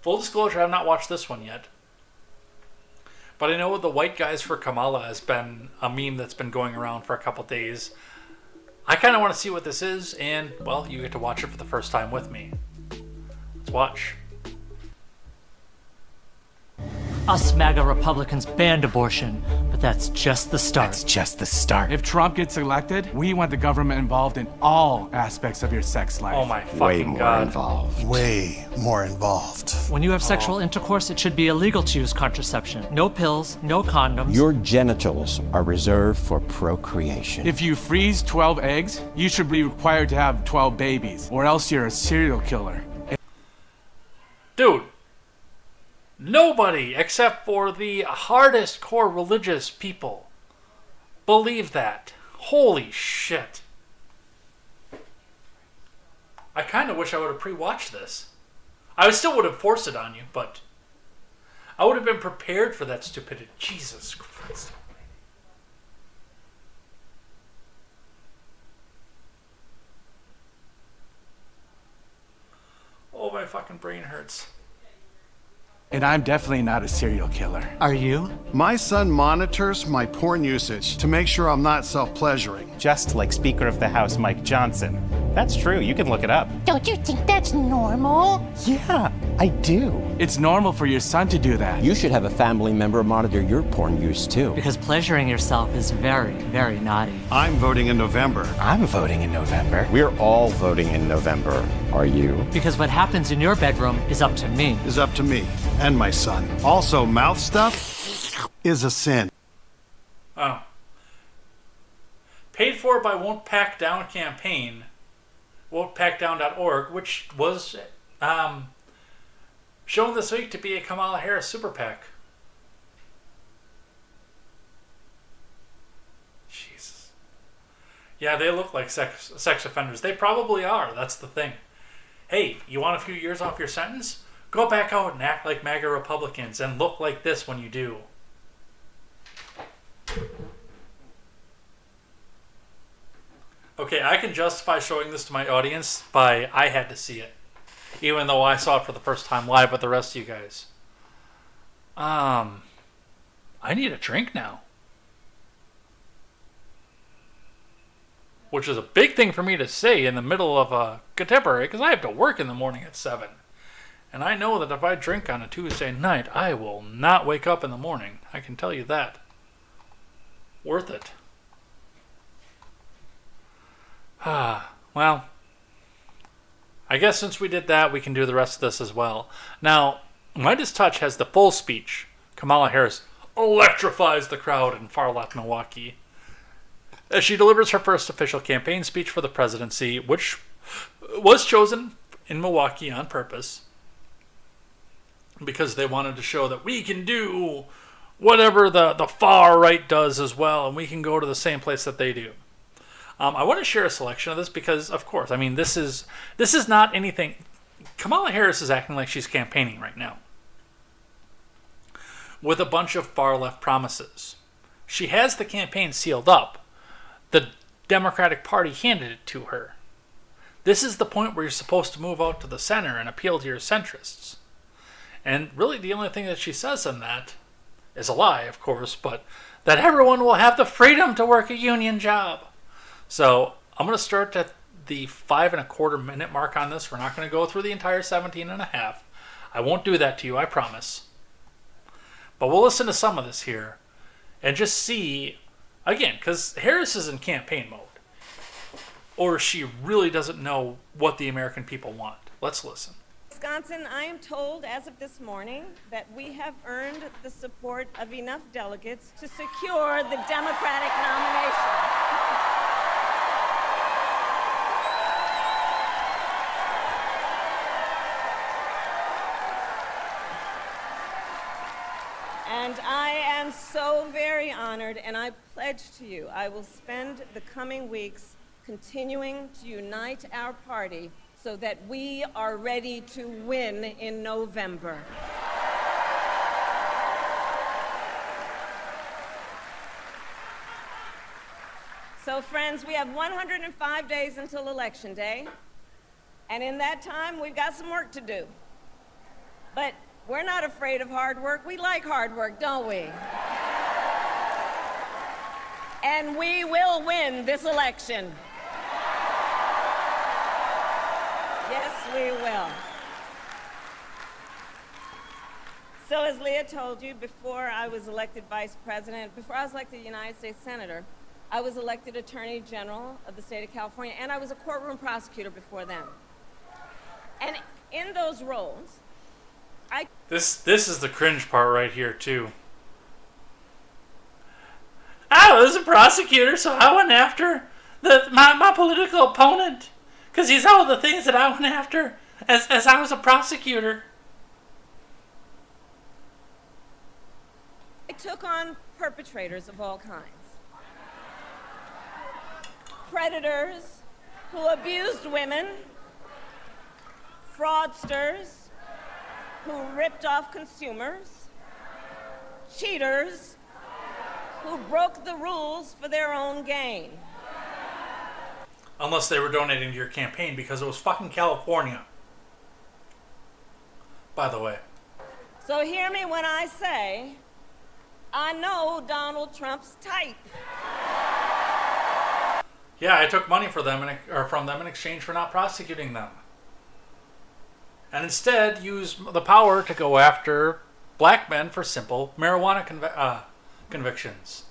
Full disclosure, I have not watched this one yet. But I know the White Guys for Kamala has been a meme that's been going around for a couple days. I kind of want to see what this is, and, well, you get to watch it for the first time with me. Let's watch. Us MAGA Republicans banned abortion, but that's just the start. That's just the start. If Trump gets elected, we want the government involved in all aspects of your sex life. Oh my Way fucking more god. involved. Way more involved. When you have sexual intercourse, it should be illegal to use contraception. No pills, no condoms. Your genitals are reserved for procreation. If you freeze 12 eggs, you should be required to have 12 babies, or else you're a serial killer. Dude. Nobody, except for the hardest core religious people, believe that. Holy shit. I kind of wish I would have pre-watched this. I still would have forced it on you, but I would have been prepared for that stupidity. Jesus Christ. Oh, my fucking brain hurts. And I'm definitely not a serial killer. Are you? My son monitors my porn usage to make sure I'm not self-pleasuring. Just like Speaker of the House Mike Johnson. That's true, you can look it up. Don't you think that's normal? Yeah, I do. It's normal for your son to do that. You should have a family member monitor your porn use too. Because pleasuring yourself is very, very naughty. I'm voting in November. I'm voting in November. We're all voting in November. Are you? Because what happens in your bedroom is up to me. Is up to me and my son. Also, mouth stuff is a sin. Oh. Paid for by Won't Pack Down campaign, won'tpackdown.org, which was shown this week to be a Kamala Harris super PAC. Jesus. Yeah, they look like sex offenders. They probably are. That's the thing. Hey, you want a few years off your sentence? Go back out and act like MAGA Republicans and look like this when you do. Okay, I can justify showing this to my audience by I had to see it. Even though I saw it for the first time live with the rest of you guys. I need a drink now. Which is a big thing for me to say in the middle of a contemporary, because I have to work in the morning at 7. And I know that if I drink on a Tuesday night, I will not wake up in the morning. I can tell you that. Worth it. Well, I guess since we did that, we can do the rest of this as well. Now, Midas Touch has the full speech. Kamala Harris electrifies the crowd in far left Milwaukee as she delivers her first official campaign speech for the presidency, which was chosen in Milwaukee on purpose because they wanted to show that we can do whatever the far right does as well, and we can go to the same place that they do. I want to share a selection of this because, of course, I mean, this is not anything. Kamala Harris is acting like she's campaigning right now with a bunch of far left promises. She has the campaign sealed up. The Democratic Party handed it to her. This is the point where you're supposed to move out to the center and appeal to your centrists. And really the only thing that she says in that is a lie, of course, but that everyone will have the freedom to work a union job. So I'm going to start at the 5.25 minute mark on this. We're not going to go through the entire 17.5. I won't do that to you, I promise. But we'll listen to some of this here and just see, again, because Harris is in campaign mode. Or she really doesn't know what the American people want. Let's listen. Wisconsin, I am told as of this morning that we have earned the support of enough delegates to secure the Democratic nomination. And I am so very honored, and I pledge to you I will spend the coming weeks continuing to unite our party so that we are ready to win in November. So, friends, we have 105 days until Election Day. And in that time, we've got some work to do. But we're not afraid of hard work. We like hard work, don't we? And we will win this election. Yes, we will. So as Leah told you, before I was elected vice president, before I was elected United States Senator, I was elected Attorney General of the state of California, and I was a courtroom prosecutor before then. And in those roles, This is the cringe part right here, too. I was a prosecutor, so I went after my political opponent. Because he's all the things that I went after as I was a prosecutor. I took on perpetrators of all kinds. Predators who abused women, fraudsters who ripped off consumers, cheaters who broke the rules for their own gain. Unless they were donating to your campaign, because it was fucking California. By the way. So hear me when I say, I know Donald Trump's type. Yeah, I took money from them in exchange for not prosecuting them. And instead used the power to go after black men for simple marijuana convictions.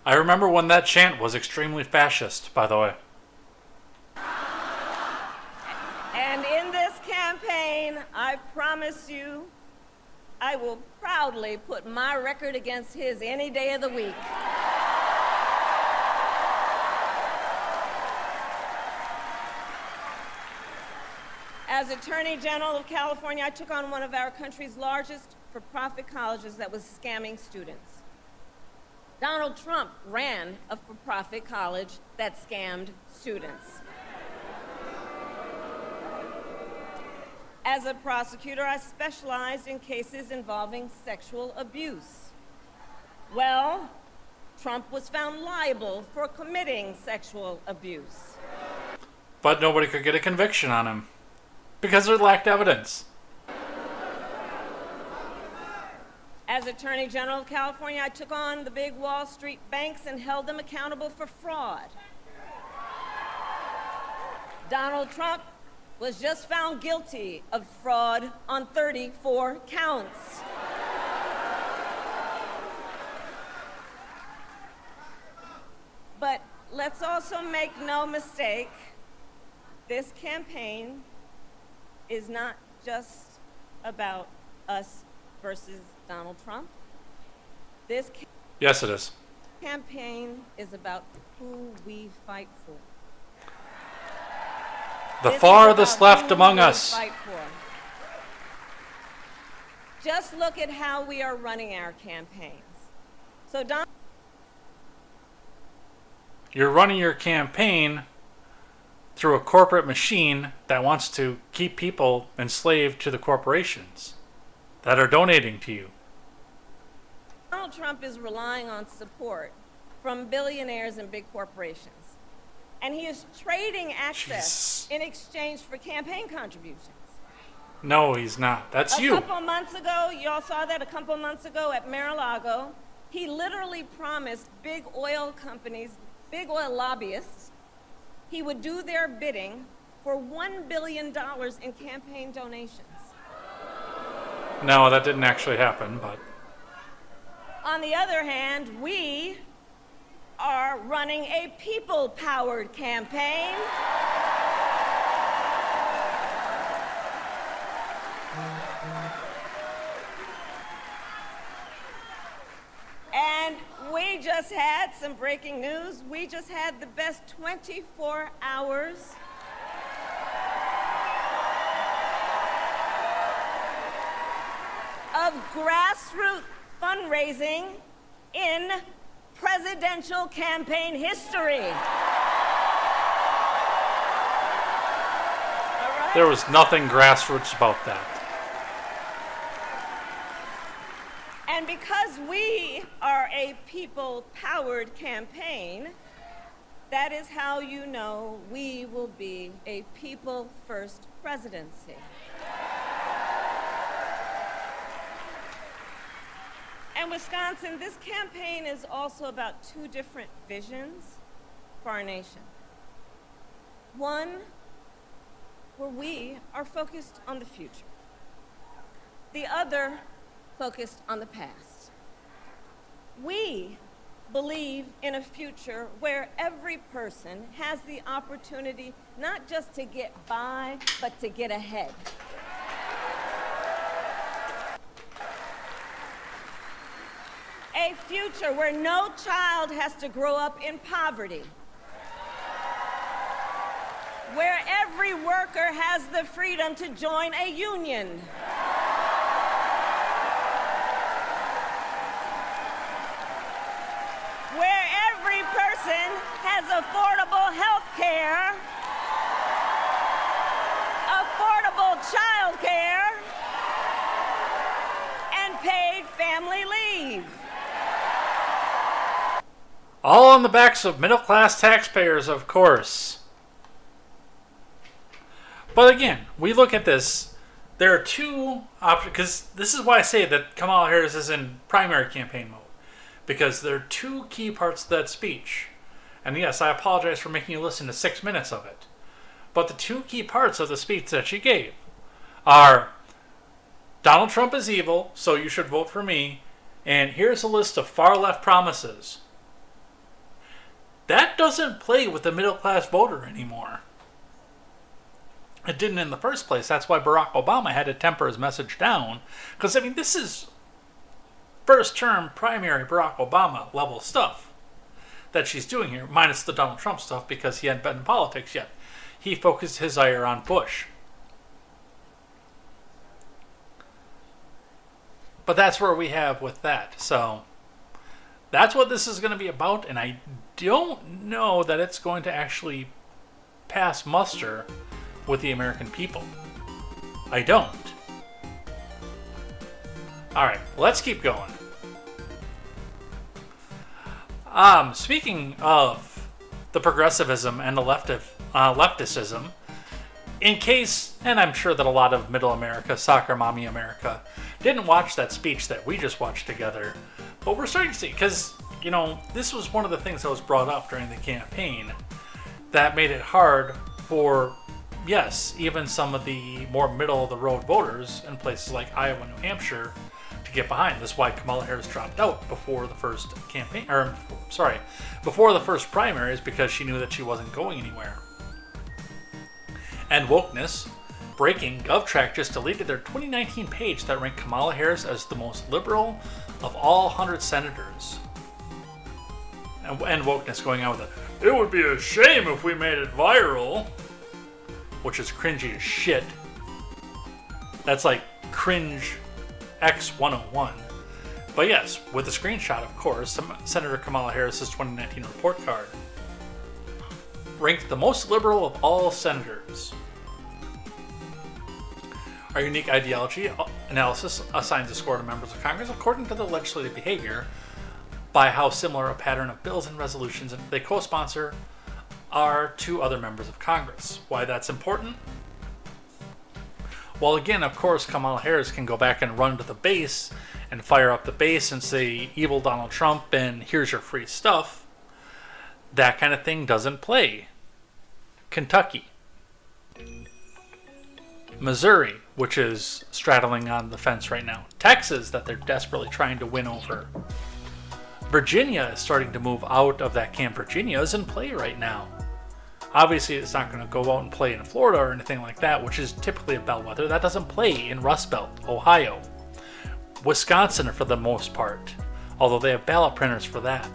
I remember when that chant was extremely fascist, by the way. And in this campaign, I promise you, I will proudly put my record against his any day of the week. As Attorney General of California, I took on one of our country's largest for-profit colleges that was scamming students. Donald Trump ran a for-profit college that scammed students. As a prosecutor, I specialized in cases involving sexual abuse. Well, Trump was found liable for committing sexual abuse. But nobody could get a conviction on him because there lacked evidence. As Attorney General of California, I took on the big Wall Street banks and held them accountable for fraud. Donald Trump was just found guilty of fraud on 34 counts. But let's also make no mistake, this campaign is not just about us versus Donald Trump. Yes, it is. Campaign is about who we fight for. The farthest left among us. Fight for. Just look at how we are running our campaigns. So you're running your campaign through a corporate machine that wants to keep people enslaved to the corporations that are donating to you. Donald Trump is relying on support from billionaires and big corporations. And he is trading access in exchange for campaign contributions. No, he's not. That's you. A couple months ago, y'all saw that a couple months ago at Mar-a-Lago, he literally promised big oil companies, big oil lobbyists, he would do their bidding for $1 billion in campaign donations. No, that didn't actually happen, but... On the other hand, we are running a people-powered campaign. And we just had some breaking news. We just had the best 24 hours grassroots fundraising in presidential campaign history. There was nothing grassroots about that. And because we are a people-powered campaign, that is how you know we will be a people-first presidency. And Wisconsin, this campaign is also about two different visions for our nation. One, where we are focused on the future. The other, focused on the past. We believe in a future where every person has the opportunity not just to get by, but to get ahead. A future where no child has to grow up in poverty. Where every worker has the freedom to join a union. Where every person has affordable health care, affordable child care, and paid family leave. All on the backs of middle-class taxpayers, of course. But again, we look at this. There are two options, because this is why I say that Kamala Harris is in primary campaign mode. Because there are two key parts of that speech. And yes, I apologize for making you listen to 6 minutes of it. But the two key parts of the speech that she gave are Donald Trump is evil, so you should vote for me. And here's a list of far-left promises. That doesn't play with the middle-class voter anymore. It didn't in the first place. That's why Barack Obama had to temper his message down. Because, I mean, this is first-term primary Barack Obama level stuff that she's doing here, minus the Donald Trump stuff because he hadn't been in politics yet. He focused his ire on Bush. But that's where we have with that. So that's what this is going to be about, and I don't know that it's going to actually pass muster with the American people. I don't. Alright, let's keep going. Speaking of the progressivism and the lefticism, in case, and I'm sure that a lot of middle America, soccer mommy America, didn't watch that speech that we just watched together, but we're starting to see, because, you know, this was one of the things that was brought up during the campaign that made it hard for, yes, even some of the more middle-of-the-road voters in places like Iowa, New Hampshire, to get behind. This is why Kamala Harris dropped out before the first campaign, before the first primaries, because she knew that she wasn't going anywhere. And wokeness, breaking, GovTrack just deleted their 2019 page that ranked Kamala Harris as the most liberal of all 100 senators. And wokeness going out with it. It would be a shame if we made it viral. Which is cringy as shit. That's like cringe X101. But yes, with a screenshot, of course, Senator Kamala Harris's 2019 report card. Ranked the most liberal of all senators. Our unique ideology analysis assigns a score to members of Congress according to the legislative behavior by how similar a pattern of bills and resolutions they co-sponsor are to other members of Congress. Why that's important? Well, again, of course, Kamala Harris can go back and run to the base and fire up the base and say, evil Donald Trump, and here's your free stuff. That kind of thing doesn't play. Kentucky. Missouri, which is straddling on the fence right now. Texas, that they're desperately trying to win over. Virginia is starting to move out of that camp. Virginia is in play right now. Obviously, it's not going to go out and play in Florida or anything like that, which is typically a bellwether. That doesn't play in Rust Belt, Ohio. Wisconsin, for the most part, although they have ballot printers for that.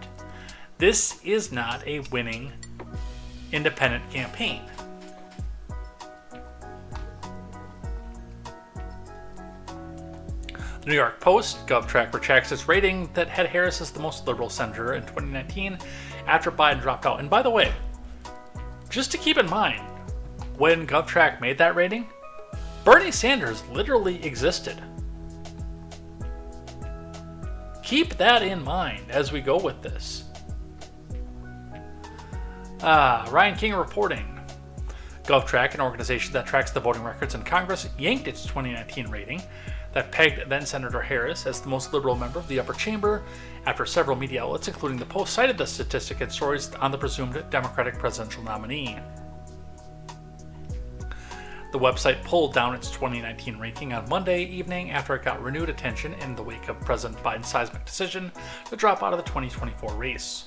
This is not a winning independent campaign. The New York Post, GovTrack retracts its rating that had Harris as the most liberal senator in 2019 after Biden dropped out. And by the way, just to keep in mind, when GovTrack made that rating, Bernie Sanders literally existed. Keep that in mind as we go with this. Ryan King reporting. GovTrack, an organization that tracks the voting records in Congress, yanked its 2019 rating that pegged then-Senator Harris as the most liberal member of the upper chamber after several media outlets, including the Post, cited the statistic in stories on the presumed Democratic presidential nominee. The website pulled down its 2019 ranking on Monday evening after it got renewed attention in the wake of President Biden's seismic decision to drop out of the 2024 race.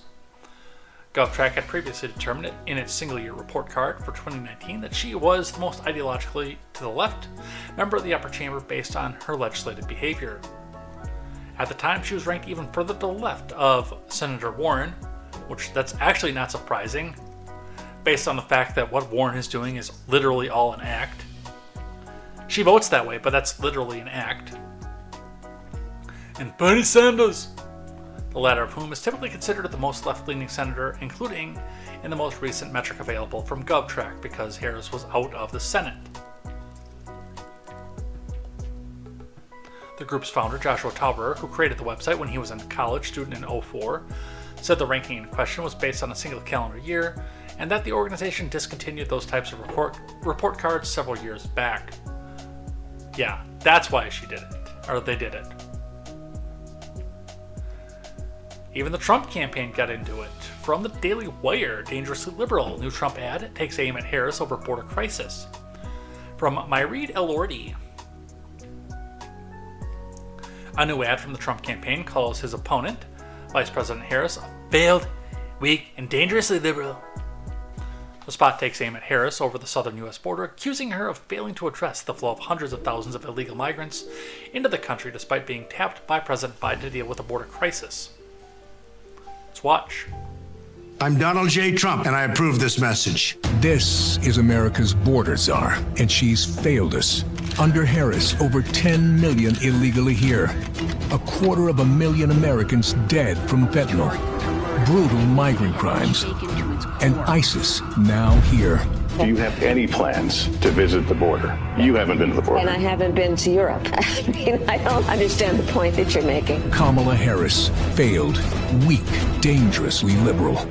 GovTrack had previously determined it in its single-year report card for 2019 that she was the most ideologically to the left member of the upper chamber based on her legislative behavior. At the time, she was ranked even further to the left of Senator Warren, which that's actually not surprising, based on the fact that what Warren is doing is literally all an act. She votes that way, but that's literally an act. And Bernie Sanders, the latter of whom is typically considered the most left-leaning senator, including in the most recent metric available from GovTrack, because Harris was out of the Senate. The group's founder, Joshua Tauber, who created the website when he was a college student in 2004, said the ranking in question was based on a single calendar year, and that the organization discontinued those types of report cards several years back. Yeah, that's why she did it, or they did it. Even the Trump campaign got into it. From the Daily Wire, dangerously liberal, new Trump ad takes aim at Harris over border crisis. From Myreed Elordi, a new ad from the Trump campaign calls his opponent, Vice President Harris, a failed, weak, and dangerously liberal. The spot takes aim at Harris over the southern U.S. border, accusing her of failing to address the flow of hundreds of thousands of illegal migrants into the country despite being tapped by President Biden to deal with a border crisis. Let's watch. I'm Donald J. Trump, and I approve this message. This is America's border czar, and she's failed us. Under Harris, over 10 million illegally here. 250,000 Americans dead from fentanyl. Brutal migrant crimes. And ISIS now here. Do you have any plans to visit the border? You haven't been to the border. And I haven't been to Europe. I mean, I don't understand the point that you're making. Kamala Harris, failed, weak, dangerously liberal.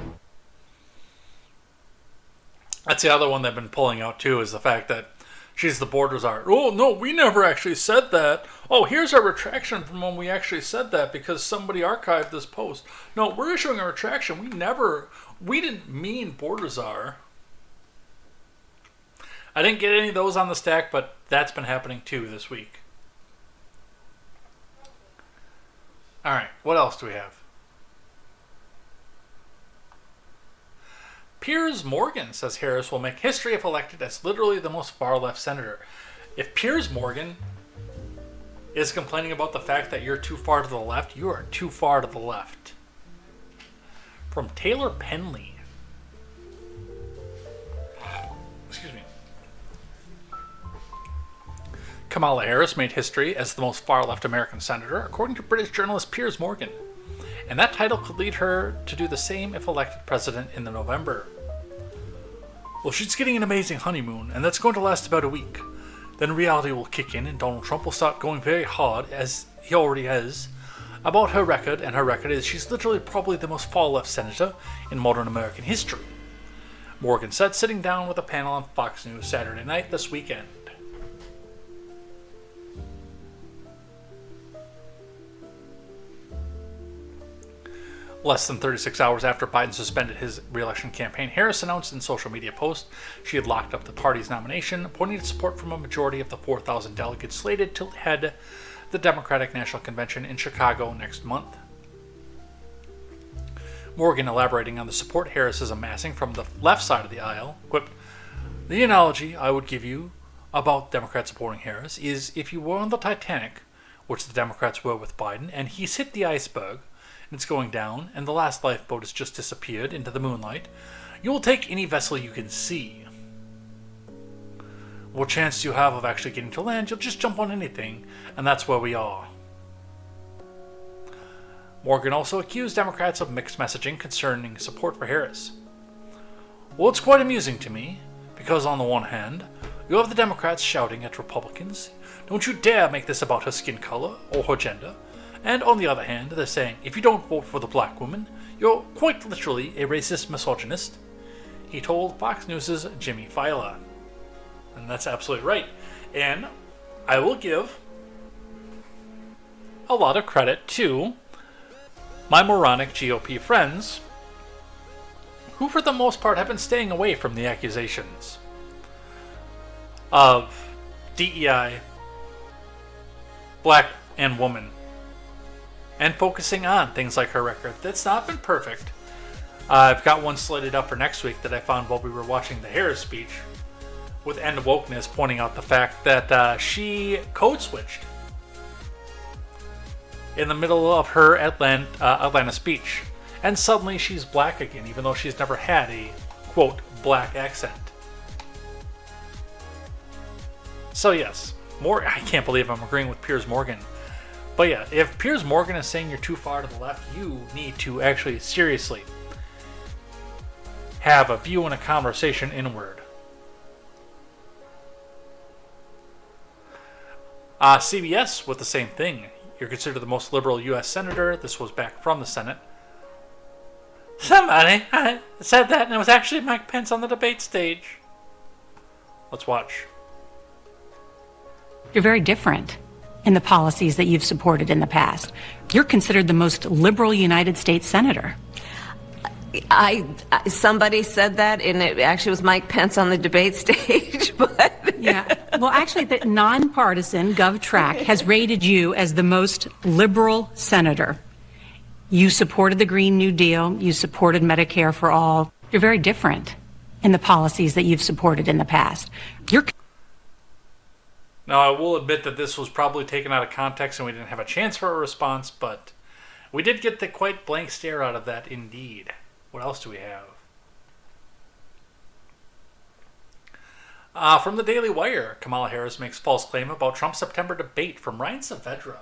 That's the other one they've been pulling out too, is the fact that she's the border czar. Oh, no, we never actually said that. Oh, here's our retraction from when we actually said that because somebody archived this post. No, we're issuing a retraction. We didn't mean border czar. I didn't get any of those on the stack, but that's been happening too this week. All right, what else do we have? Piers Morgan says Harris will make history if elected as literally the most far-left senator. If Piers Morgan is complaining about the fact that you're too far to the left, you are too far to the left. From Taylor Penley. Excuse me. Kamala Harris made history as the most far-left American senator, according to British journalist Piers Morgan. And that title could lead her to do the same if elected president in November. Well, she's getting an amazing honeymoon, and that's going to last about a week. Then reality will kick in, and Donald Trump will start going very hard, as he already has, about her record, and her record is she's literally probably the most far-left senator in modern American history. Morgan said, sitting down with a panel on Fox News Saturday night this weekend. Less than 36 hours after Biden suspended his re-election campaign, Harris announced in social media post she had locked up the party's nomination, pointing to support from a majority of the 4,000 delegates slated to head the Democratic National Convention in Chicago next month. Morgan, elaborating on the support Harris is amassing from the left side of the aisle, quipped, "The analogy I would give you about Democrats supporting Harris is if you were on the Titanic, which the Democrats were with Biden, and he's hit the iceberg, and it's going down, and the last lifeboat has just disappeared into the moonlight, you will take any vessel you can see. What chance do you have of actually getting to land? You'll just jump on anything, and that's where we are." Morgan also accused Democrats of mixed messaging concerning support for Harris. Well, it's quite amusing to me, because on the one hand, you have the Democrats shouting at Republicans, "Don't you dare make this about her skin color or her gender," and on the other hand, they're saying, "If you don't vote for the black woman, you're quite literally a racist misogynist," he told Fox News' Jimmy Fallon. And that's absolutely right. And I will give a lot of credit to my moronic GOP friends, who for the most part have been staying away from the accusations of DEI, black and woman, and focusing on things like her record. That's not been perfect. I've got one slated up for next week that I found while we were watching the Harris speech, with End Wokeness pointing out the fact that she code switched in the middle of her Atlanta speech, and suddenly she's black again, even though she's never had a, quote, black accent. So yes, I can't believe I'm agreeing with Piers Morgan. But yeah, if Piers Morgan is saying you're too far to the left, you need to actually seriously have a view and a conversation inward. CBS with the same thing. You're considered the most liberal U.S. senator. This was back from the Senate. Somebody said that, and it was actually Mike Pence on the debate stage. Let's watch. You're very different in the policies that you've supported in the past. You're considered the most liberal United States senator. Somebody said that, and it actually was Mike Pence on the debate stage. But yeah, well, actually, the nonpartisan GovTrack has rated you as the most liberal senator. You supported the Green New Deal. You supported Medicare for all. You're very different in the policies that you've supported in the past. Now, I will admit that this was probably taken out of context and we didn't have a chance for a response, but we did get the quite blank stare out of that indeed. What else do we have? From the Daily Wire, Kamala Harris makes false claim about Trump's September debate, from Ryan Saavedra.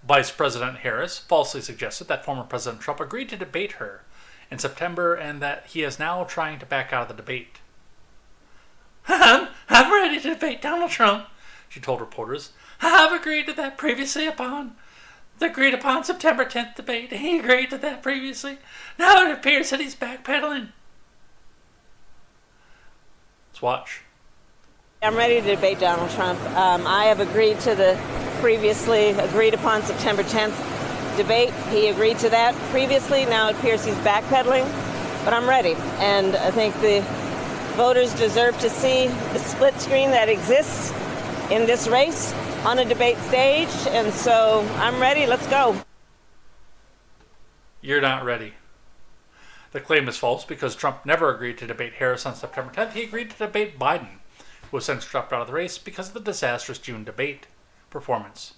Vice President Harris falsely suggested that former President Trump agreed to debate her in September and that he is now trying to back out of the debate. I'm ready to debate Donald Trump, she told reporters. I've agreed to that previously upon the agreed upon September 10th debate. He agreed to that previously. Now it appears that he's backpedaling. Let's watch. I'm ready to debate Donald Trump. I have agreed to the previously agreed upon September 10th debate. He agreed to that previously. Now it appears he's backpedaling, but I'm ready. And I think the voters deserve to see the split screen that exists in this race on a debate stage. And so I'm ready. Let's go. You're not ready. The claim is false because Trump never agreed to debate Harris on September 10th. He agreed to debate Biden, who was since dropped out of the race because of the disastrous June debate performance.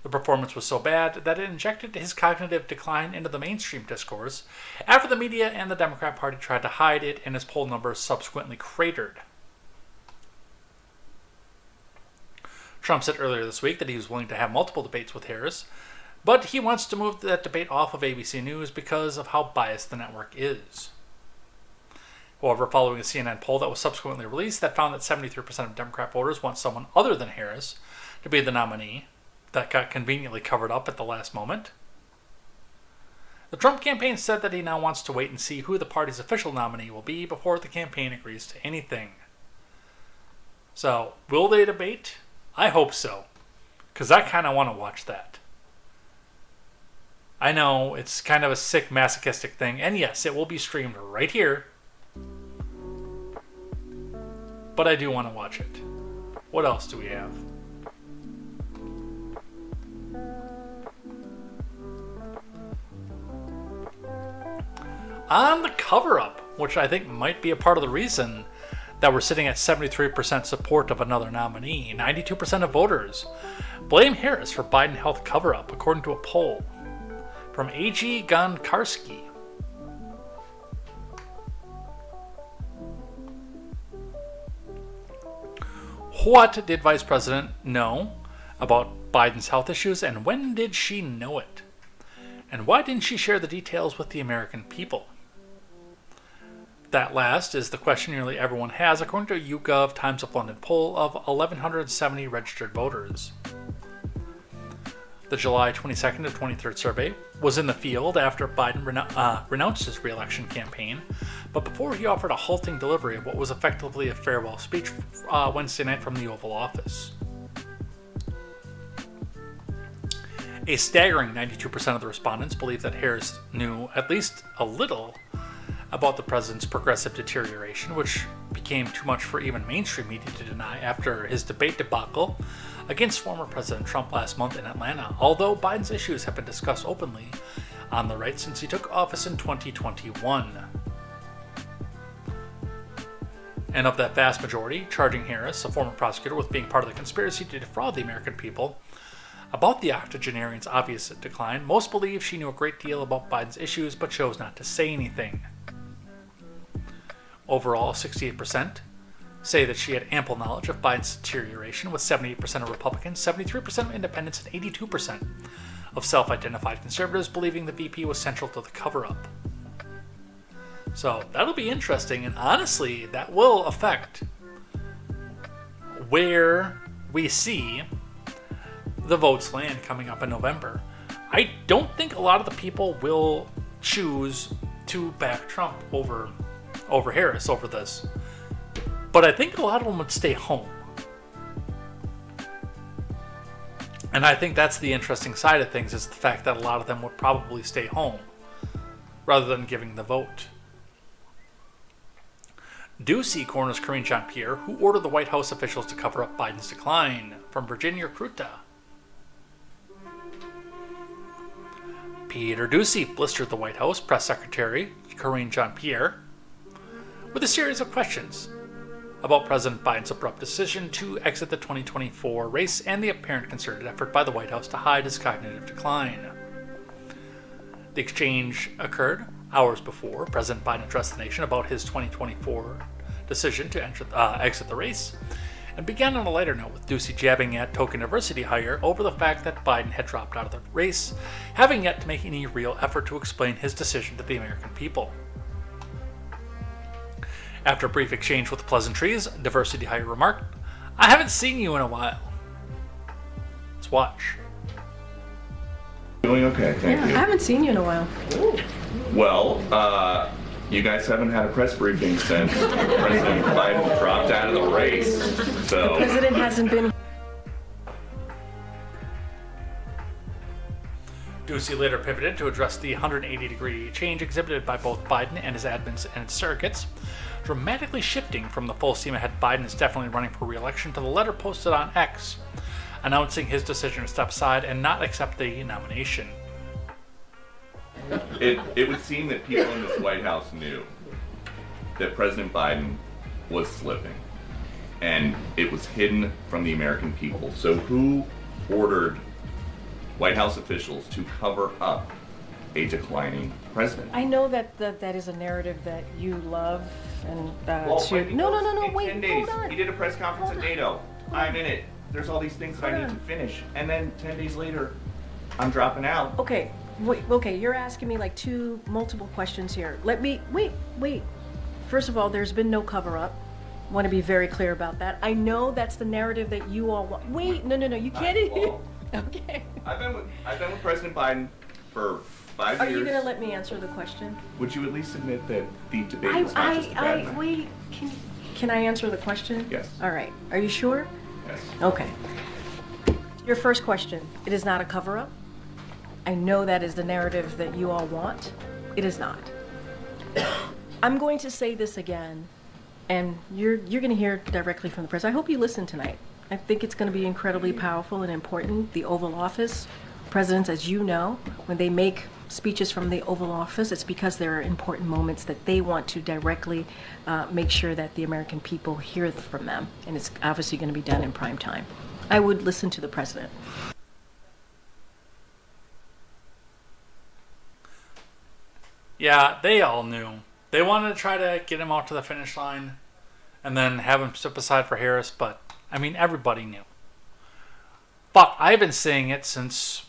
The performance was so bad that it injected his cognitive decline into the mainstream discourse after the media and the Democrat Party tried to hide it and his poll numbers subsequently cratered. Trump said earlier this week that he was willing to have multiple debates with Harris, but he wants to move that debate off of ABC News because of how biased the network is. However, following a CNN poll that was subsequently released that found that 73% of Democrat voters want someone other than Harris to be the nominee, that got conveniently covered up at the last moment. The Trump campaign said that he now wants to wait and see who the party's official nominee will be before the campaign agrees to anything. So, will they debate? I hope so, because I kind of want to watch that. I know it's kind of a sick, masochistic thing, and yes, it will be streamed right here, but I do want to watch it. What else do we have? On the cover-up, which I think might be a part of the reason that we're sitting at 73% support of another nominee, 92% of voters blame Harris for Biden health cover-up, according to a poll from A.G. Gonkarski. What did Vice President know about Biden's health issues, and when did she know it? And why didn't she share the details with the American people? That last is the question nearly everyone has, according to a YouGov Times of London poll of 1,170 registered voters. The July 22nd to 23rd survey was in the field after Biden renounced his re-election campaign, but before he offered a halting delivery of what was effectively a farewell speech Wednesday night from the Oval Office. A staggering 92% of the respondents believe that Harris knew at least a little about the president's progressive deterioration, which became too much for even mainstream media to deny after his debate debacle against former President Trump last month in Atlanta, although Biden's issues have been discussed openly on the right since he took office in 2021. And of that vast majority, charging Harris, a former prosecutor, with being part of the conspiracy to defraud the American people about the octogenarian's obvious decline, most believe she knew a great deal about Biden's issues but chose not to say anything. Overall, 68% say that she had ample knowledge of Biden's deterioration, with 78% of Republicans, 73% of independents, and 82% of self-identified conservatives believing the VP was central to the cover-up. So that'll be interesting, and honestly, that will affect where we see the votes land coming up in November. I don't think a lot of the people will choose to back Trump over Harris over this, but I think a lot of them would stay home. And I think that's the interesting side of things, is the fact that a lot of them would probably stay home rather than giving the vote. Ducey corners Karine Jean-Pierre, who ordered the White House officials to cover up Biden's decline, from Virginia Kruta. Peter Ducey blistered the White House press secretary, Karine Jean-Pierre, with a series of questions about President Biden's abrupt decision to exit the 2024 race and the apparent concerted effort by the White House to hide his cognitive decline. The exchange occurred hours before President Biden addressed the nation about his 2024 decision to exit the race, and began on a lighter note, with Ducey jabbing at token diversity hire over the fact that Biden had dropped out of the race, having yet to make any real effort to explain his decision to the American people. After a brief exchange with pleasantries, diversity hire remarked, "I haven't seen you in a while." Let's watch. Doing okay, thank you. I haven't seen you in a while. Well, you guys haven't had a press briefing since President Biden dropped out of the race, so... The president hasn't been... Ducey later pivoted to address the 180-degree change exhibited by both Biden and his admins and surrogates, dramatically shifting from the full steam ahead Biden is definitely running for re-election to the letter posted on X, announcing his decision to step aside and not accept the nomination. It would seem that people in this White House knew that President Biden was slipping, and it was hidden from the American people. So who ordered White House officials to cover up a declining president? I know that that is a narrative that you love, and wait, wait, 10 days. hold on. He did a press conference at NATO. I'm in it. There's all these things that I need to finish, and then 10 days later, I'm dropping out. Okay, okay, you're asking me like multiple questions here. Let me, wait. First of all, there's been no cover-up. I want to be very clear about that. I know that's the narrative that you all want. Wait, no, you can't. Okay. I've been with President Biden for 5 years. Are you going to let me answer the question? Would you at least admit that the debate was not just a bad night? Wait, can I answer the question? Yes. All right. Are you sure? Yes. Okay. Your first question, it is not a cover-up. I know that is the narrative that you all want. It is not. I'm going to say this again, and you're going to hear directly from the president. I hope you listen tonight. I think it's going to be incredibly powerful and important. The Oval Office, presidents, as you know, when they make speeches from the Oval Office, it's because there are important moments that they want to directly make sure that the American people hear from them, and it's obviously going to be done in prime time. I would listen to the president. Yeah, they all knew. They wanted to try to get him out to the finish line and then have him step aside for Harris, but I mean, everybody knew. Fuck, I've been saying it since,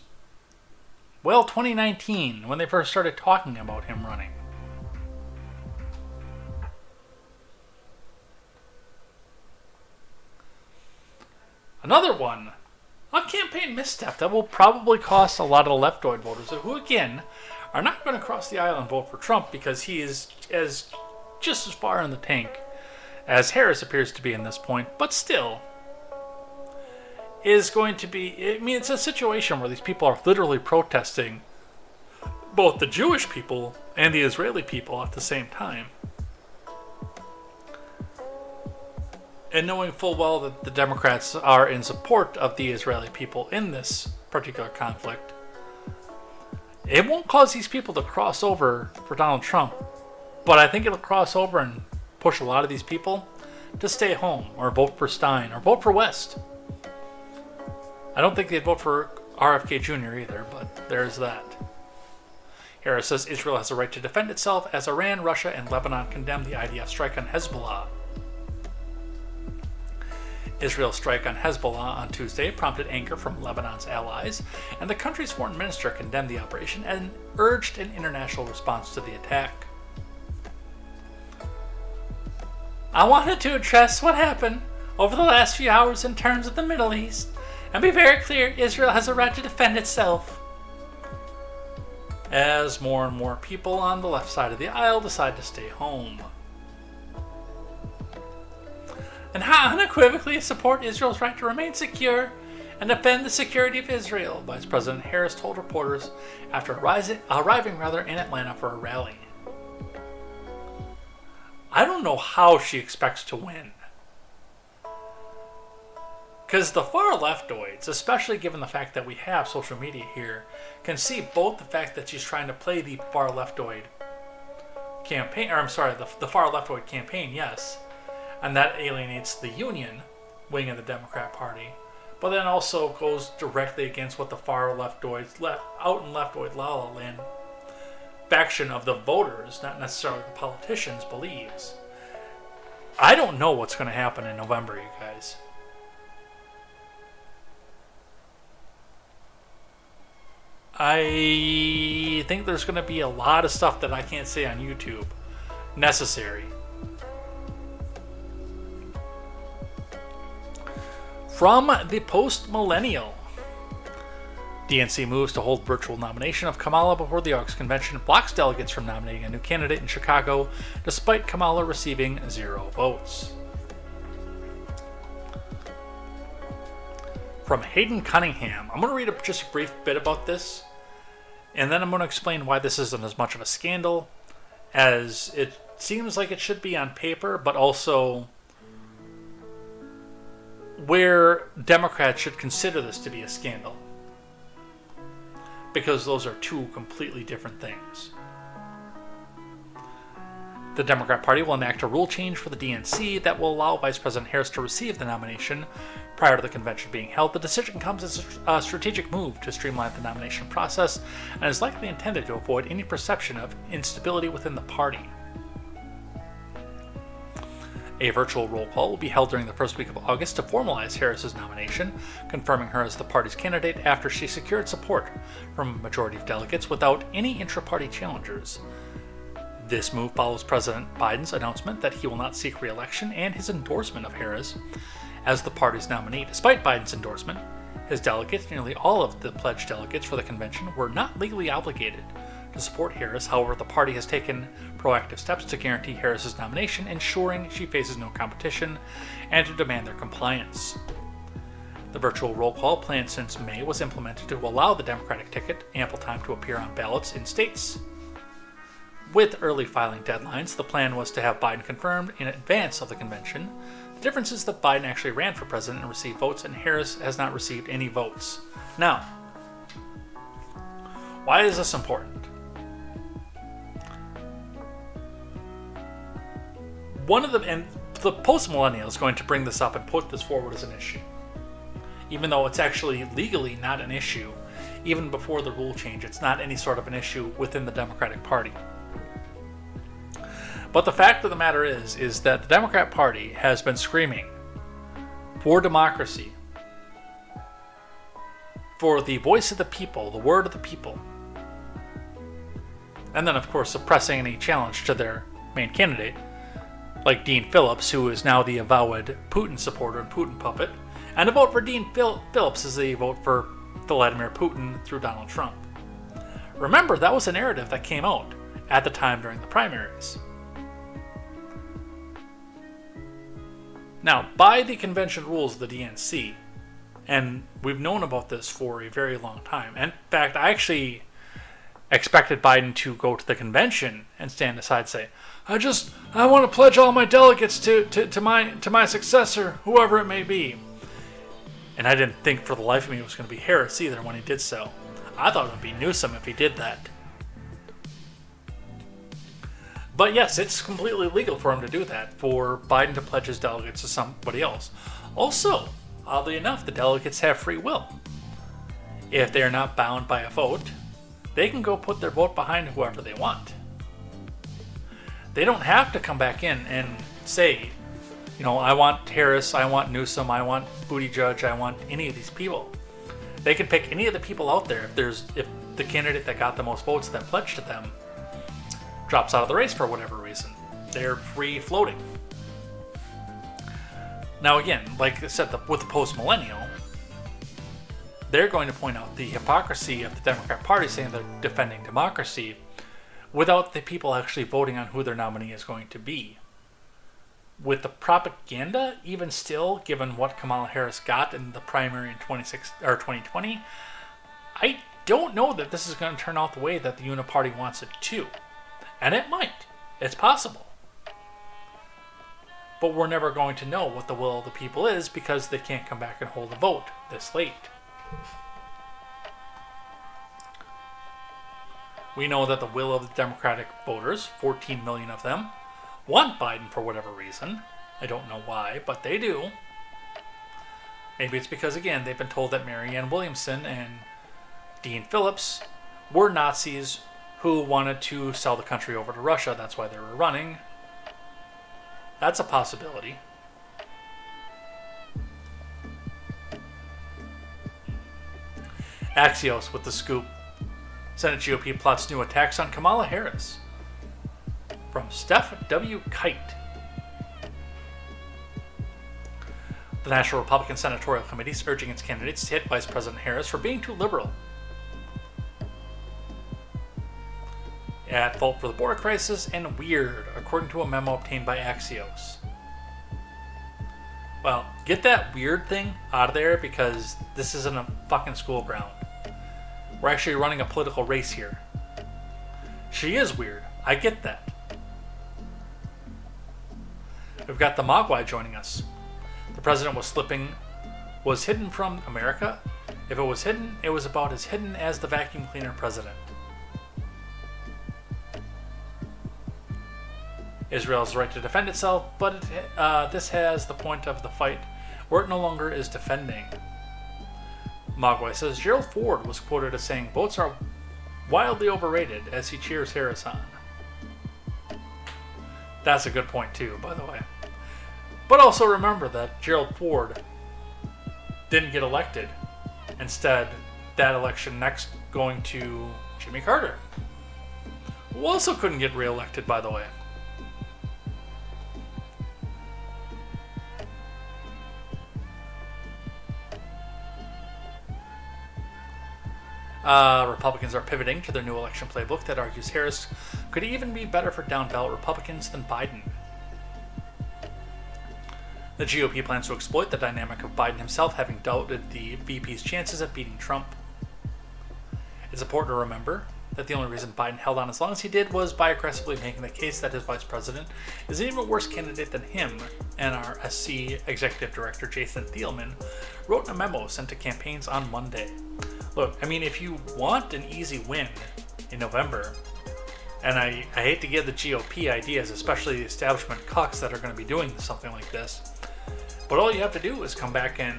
well, 2019, when they first started talking about him running. Another one, a campaign misstep that will probably cost a lot of the leftoid voters, who again are not going to cross the aisle and vote for Trump because he is just as far in the tank as Harris appears to be in this point, but still is going to be, I mean, it's a situation where these people are literally protesting both the Jewish people and the Israeli people at the same time. And knowing full well that the Democrats are in support of the Israeli people in this particular conflict, it won't cause these people to cross over for Donald Trump, but I think it'll cross over and push a lot of these people to stay home or vote for Stein or vote for West. I don't think they'd vote for RFK Jr. either, but there's that. Harris says Israel has a right to defend itself as Iran, Russia, and Lebanon condemn the IDF strike on Hezbollah. Israel's strike on Hezbollah on Tuesday prompted anger from Lebanon's allies, and the country's foreign minister condemned the operation and urged an international response to the attack. I wanted to address what happened over the last few hours in terms of the Middle East, and be very clear, Israel has a right to defend itself. As more and more people on the left side of the aisle decide to stay home. And unequivocally support Israel's right to remain secure and defend the security of Israel, Vice President Harris told reporters after arriving in Atlanta for a rally. I don't know how she expects to win. Because the far leftoids, especially given the fact that we have social media here, can see both the fact that she's trying to play the far leftoid campaign, or I'm sorry, the far leftoid campaign, yes, and that alienates the Union wing of the Democrat Party, but then also goes directly against what the far leftoid, out in leftoid La La Land faction of the voters, not necessarily the politicians, believes. I don't know what's going to happen in November, you guys. I think there's going to be a lot of stuff that I can't say on YouTube necessary. From the Post-Millennial, DNC moves to hold virtual nomination of Kamala before the August convention, blocks delegates from nominating a new candidate in Chicago, despite Kamala receiving 0 votes. From Hayden Cunningham, I'm going to read just a brief bit about this, and then I'm going to explain why this isn't as much of a scandal as it seems like it should be on paper, but also where Democrats should consider this to be a scandal, because those are two completely different things. The Democrat Party will enact a rule change for the DNC that will allow Vice President Harris to receive the nomination prior to the convention being held. The decision comes as a strategic move to streamline the nomination process and is likely intended to avoid any perception of instability within the party. A virtual roll call will be held during the first week of August to formalize Harris's nomination, confirming her as the party's candidate after she secured support from a majority of delegates without any intra-party challengers. This move follows President Biden's announcement that he will not seek re-election and his endorsement of Harris as the party's nominee. Despite Biden's endorsement, his delegates, nearly all of the pledged delegates for the convention, were not legally obligated to support Harris. However, the party has taken proactive steps to guarantee Harris's nomination, ensuring she faces no competition, and to demand their compliance. The virtual roll call, planned since May, was implemented to allow the Democratic ticket ample time to appear on ballots in states. With early filing deadlines, the plan was to have Biden confirmed in advance of the convention. The difference is that Biden actually ran for president and received votes, and Harris has not received any votes. Now, why is this important? The post-millennial is going to bring this up and put this forward as an issue, even though it's actually legally not an issue. Even before the rule change, it's not any sort of an issue within the Democratic Party. But the fact of the matter is that the Democrat Party has been screaming for democracy, for the voice of the people, the word of the people. And then, of course, suppressing any challenge to their main candidate, like Dean Phillips, who is now the avowed Putin supporter and Putin puppet. And a vote for Dean Phillips is a vote for Vladimir Putin through Donald Trump. Remember, that was a narrative that came out at the time during the primaries. Now, by the convention rules of the DNC, and we've known about this for a very long time. In fact, I actually expected Biden to go to the convention and stand aside and say, I want to pledge all my delegates to my successor, whoever it may be. And I didn't think for the life of me it was going to be Harris either when he did so. I thought it would be Newsom if he did that. But yes, it's completely legal for him to do that, for Biden to pledge his delegates to somebody else. Also, oddly enough, the delegates have free will. If they're not bound by a vote, they can go put their vote behind whoever they want. They don't have to come back in and say, I want Harris, I want Newsom, I want Buttigieg, I want any of these people. They can pick any of the people out there if the candidate that got the most votes that pledged to them drops out of the race for whatever reason. They're free floating. Now again, like I said, with the post-millennial, they're going to point out the hypocrisy of the Democrat Party saying they're defending democracy without the people actually voting on who their nominee is going to be. With the propaganda, even still, given what Kamala Harris got in the primary in 2020, I don't know that this is going to turn out the way that the Uniparty wants it to. And it might. It's possible. But we're never going to know what the will of the people is because they can't come back and hold a vote this late. We know that the will of the Democratic voters, 14 million of them, want Biden for whatever reason. I don't know why, but they do. Maybe it's because, again, they've been told that Marianne Williamson and Dean Phillips were Nazis who wanted to sell the country over to Russia. That's why they were running. That's a possibility. Axios with the scoop. Senate GOP plots new attacks on Kamala Harris. From Steph W. Kite. The National Republican Senatorial Committee is urging its candidates to hit Vice President Harris for being too liberal. At fault for the border crisis and weird, according to a memo obtained by Axios. Well, get that weird thing out of there because this isn't a fucking school ground. We're actually running a political race here. She is weird. I get that. We've got the Mogwai joining us. The president was hidden from America. If it was hidden, it was about as hidden as the vacuum cleaner president. Israel's right to defend itself, but this has the point of the fight where it no longer is defending. Mogwai says Gerald Ford was quoted as saying votes are wildly overrated as he cheers Harris on. That's a good point too, by the way. But also remember that Gerald Ford didn't get elected. Instead, that election next going to Jimmy Carter, who also couldn't get reelected, by the way. Republicans are pivoting to their new election playbook that argues Harris could even be better for down-ballot Republicans than Biden. The GOP plans to exploit the dynamic of Biden himself having doubted the VP's chances at beating Trump. It's important to remember that the only reason Biden held on as long as he did was by aggressively making the case that his vice president is an even worse candidate than him, and our SC Executive Director Jason Thielman wrote in a memo sent to campaigns on Monday. Look, I mean, if you want an easy win in November, and I hate to give the GOP ideas, especially the establishment cucks that are going to be doing something like this, but all you have to do is come back and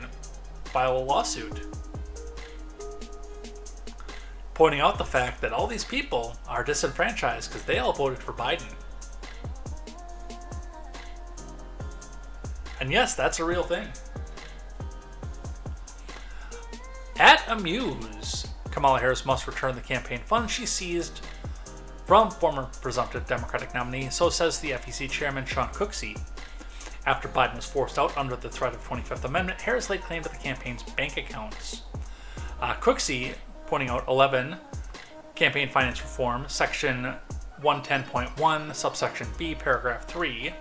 file a lawsuit pointing out the fact that all these people are disenfranchised because they all voted for Biden. And yes, that's a real thing. Amuse. Kamala Harris must return the campaign funds she seized from former presumptive Democratic nominee, so says the FEC chairman Sean Cooksey. After Biden was forced out under the threat of 25th Amendment, Harris laid claim to the campaign's bank accounts. Cooksey pointing out 11 Campaign Finance Reform, Section 110.1, subsection B, paragraph 3.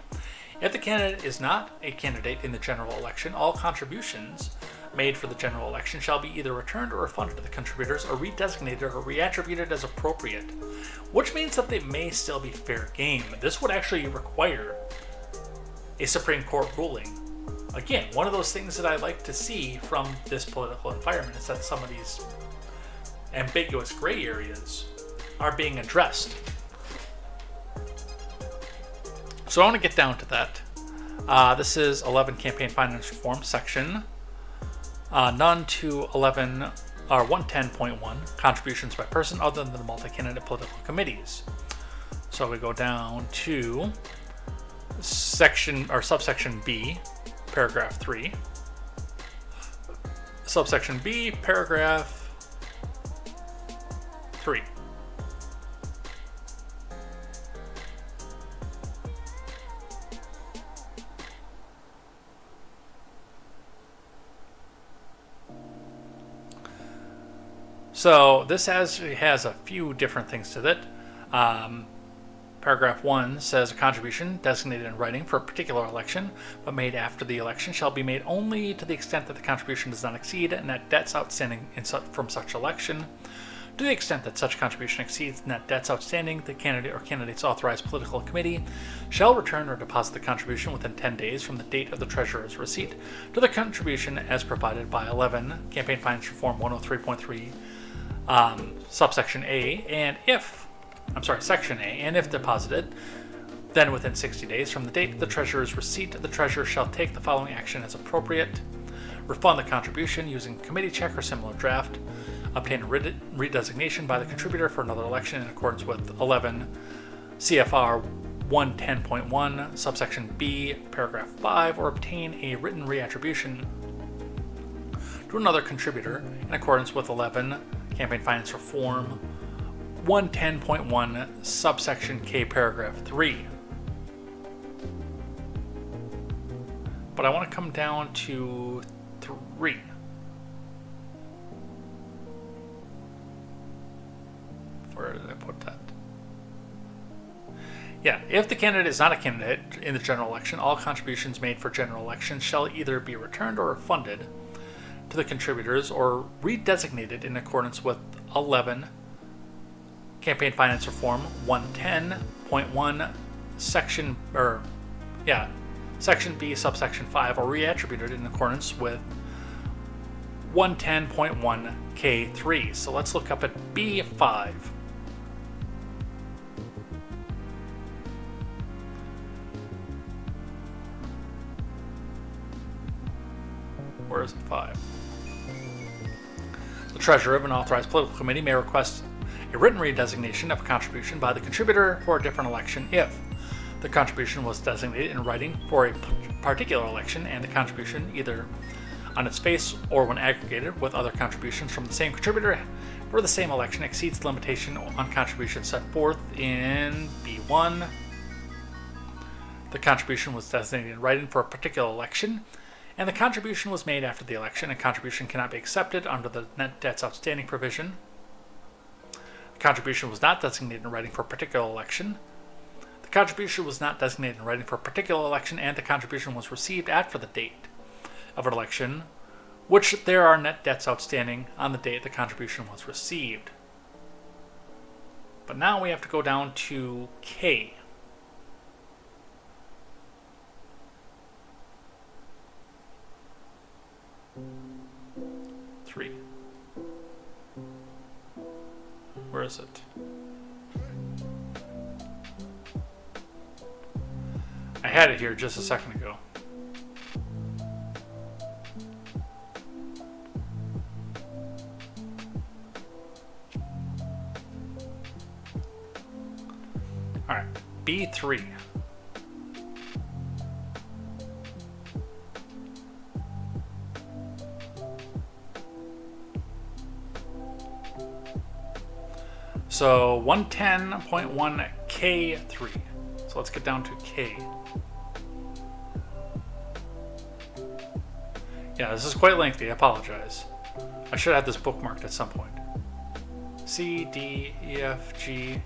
If the candidate is not a candidate in the general election, all contributions made for the general election shall be either returned or refunded to the contributors or redesignated or reattributed as appropriate, which means that they may still be fair game. This would actually require a Supreme Court ruling. Again, one of those things that I like to see from this political environment is that some of these ambiguous gray areas are being addressed. So I want to get down to that. This is 11 Campaign Finance Reform, section none to 11 or 110.1, contributions by person other than the multi-candidate political committees. So we go down to section or subsection B, paragraph 3. Subsection B, paragraph 3. So this has a few different things to it. Paragraph 1 says a contribution designated in writing for a particular election but made after the election shall be made only to the extent that the contribution does not exceed net debts outstanding from such election. To the extent that such contribution exceeds net debts outstanding, the candidate or candidate's authorized political committee shall return or deposit the contribution within 10 days from the date of the treasurer's receipt to the contribution as provided by 11 Campaign Finance Reform 103.3 subsection A, and if section A, and if deposited, then within 60 days from the date of the treasurer's receipt, the treasurer shall take the following action as appropriate: refund the contribution using committee check or similar draft, obtain a redesignation by the contributor for another election in accordance with 11 CFR 110.1 subsection B, paragraph 5, or obtain a written reattribution to another contributor in accordance with 11 Campaign Finance Reform 110.1 subsection K, paragraph 3. But I want to come down to 3. Where did I put that? Yeah, if the candidate is not a candidate in the general election, all contributions made for general elections shall either be returned or refunded to the contributors or redesignated in accordance with 11 Campaign Finance Reform 110.1 section B subsection 5, or reattributed in accordance with 110.1 K3. So let's look up at B5. Where is it? 5. The treasurer of an authorized political committee may request a written redesignation of a contribution by the contributor for a different election if the contribution was designated in writing for a particular election and the contribution, either on its face or when aggregated with other contributions from the same contributor for the same election, exceeds the limitation on contributions set forth in B1. The contribution was designated in writing for a particular election and the contribution was made after the election, and contribution cannot be accepted under the net debts outstanding provision. The contribution was not designated in writing for a particular election. The contribution was not designated in writing for a particular election, and the contribution was received after the date of an election, which there are net debts outstanding on the date the contribution was received. But now we have to go down to K. Where is it? I had it here just a second ago. All right, B3. So 110.1 K3. So let's get down to K. Yeah, this is quite lengthy. I apologize. I should have this bookmarked at some point. C, D, E, F, G,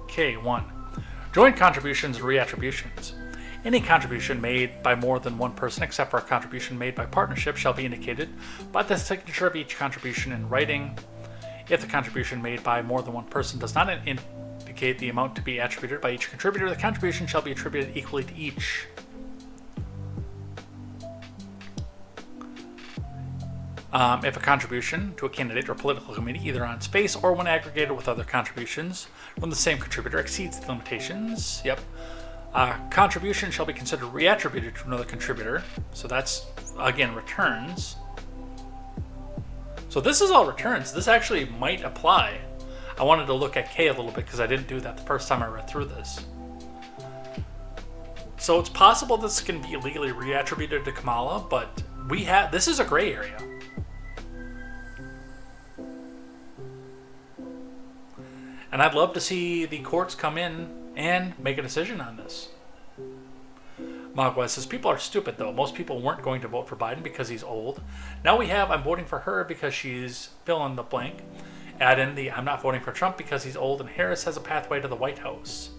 K1. Joint contributions and reattributions. Any contribution made by more than one person, except for a contribution made by partnership, shall be indicated by the signature of each contribution in writing. If the contribution made by more than one person does not indicate the amount to be attributed by each contributor, the contribution shall be attributed equally to each. If a contribution to a candidate or political committee, either on its face or when aggregated with other contributions from the same contributor, exceeds the limitations, contribution shall be considered reattributed to another contributor. So that's, again, returns. So this is all returns. This actually might apply. I wanted to look at K a little bit because I didn't do that the first time I read through this. So it's possible this can be legally reattributed to Kamala, but this is a gray area. And I'd love to see the courts come in and make a decision on this. Mogwai says, people are stupid though. Most people weren't going to vote for Biden because he's old. Now we have, I'm voting for her because she's fill in the blank. Add in the, I'm not voting for Trump because he's old and Harris has a pathway to the White House.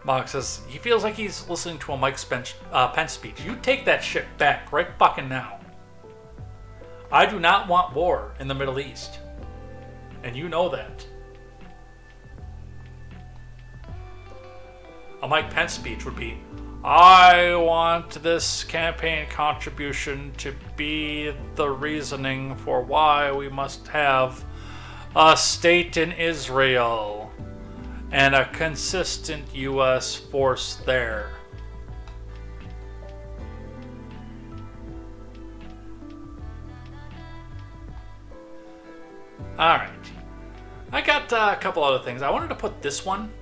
Mog says, he feels like he's listening to a Mike Pence speech. You take that shit back right fucking now. I do not want war in the Middle East. And you know that. A Mike Pence speech would be, I want this campaign contribution to be the reasoning for why we must have a state in Israel and a consistent U.S. force there. Alright. I got a couple other things. I wanted to put this one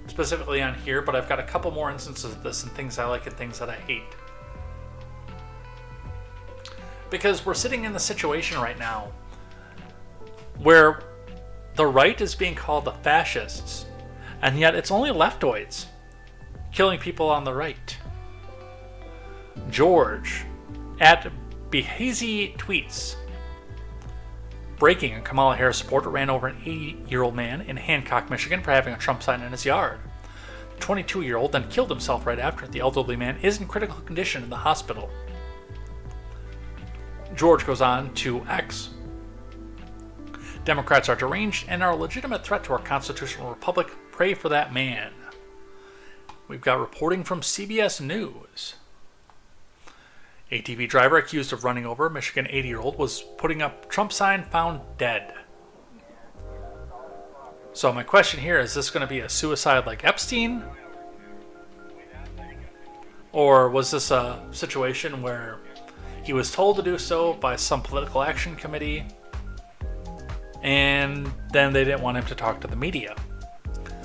specifically on here, but I've got a couple more instances of this and things I like and things that I hate. Because we're sitting in the situation right now where the right is being called the fascists, and yet it's only leftoids killing people on the right. George at Behazy tweets, breaking, a Kamala Harris supporter ran over an 80-year-old man in Hancock, Michigan for having a Trump sign in his yard. The 22-year-old then killed himself right after. The elderly man is in critical condition in the hospital. George goes on to X. Democrats are deranged and are a legitimate threat to our constitutional republic. Pray for that man. We've got reporting from CBS News. ATV driver accused of running over a Michigan 80-year-old was putting up Trump sign found dead. So my question here, is this going to be a suicide like Epstein? Or was this a situation where he was told to do so by some political action committee and then they didn't want him to talk to the media?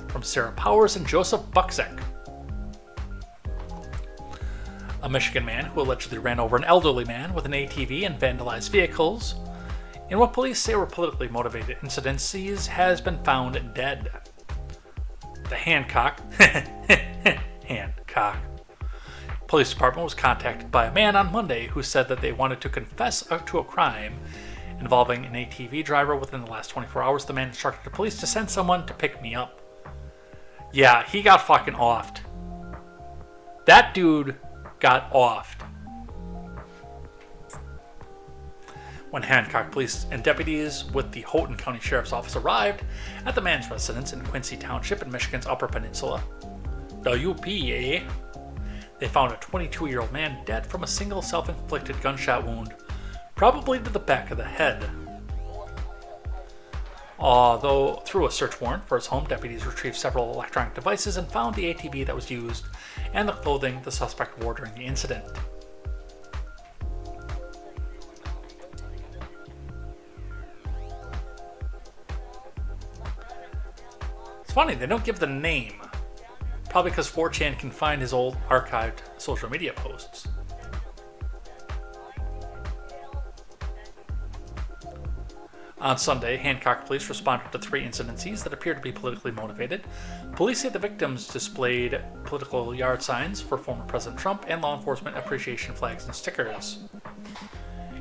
From Sarah Powers and Joseph Buczek. A Michigan man who allegedly ran over an elderly man with an ATV and vandalized vehicles in what police say were politically motivated incidences has been found dead. The Hancock Police Department was contacted by a man on Monday who said that they wanted to confess to a crime involving an ATV driver within the last 24 hours. The man instructed the police to send someone to pick me up. Yeah, he got fucking offed. That dude got offed. When Hancock police and deputies with the Houghton County Sheriff's Office arrived at the man's residence in Quincy Township in Michigan's Upper Peninsula, WPA, they found a 22-year-old man dead from a single self-inflicted gunshot wound, probably to the back of the head. Although through a search warrant for his home, deputies retrieved several electronic devices and found the ATV that was used and the clothing the suspect wore during the incident. It's funny, they don't give the name. Probably because 4chan can find his old archived social media posts. On Sunday, Hancock police responded to 3 incidences that appeared to be politically motivated. Police say the victims displayed political yard signs for former President Trump and law enforcement appreciation flags and stickers.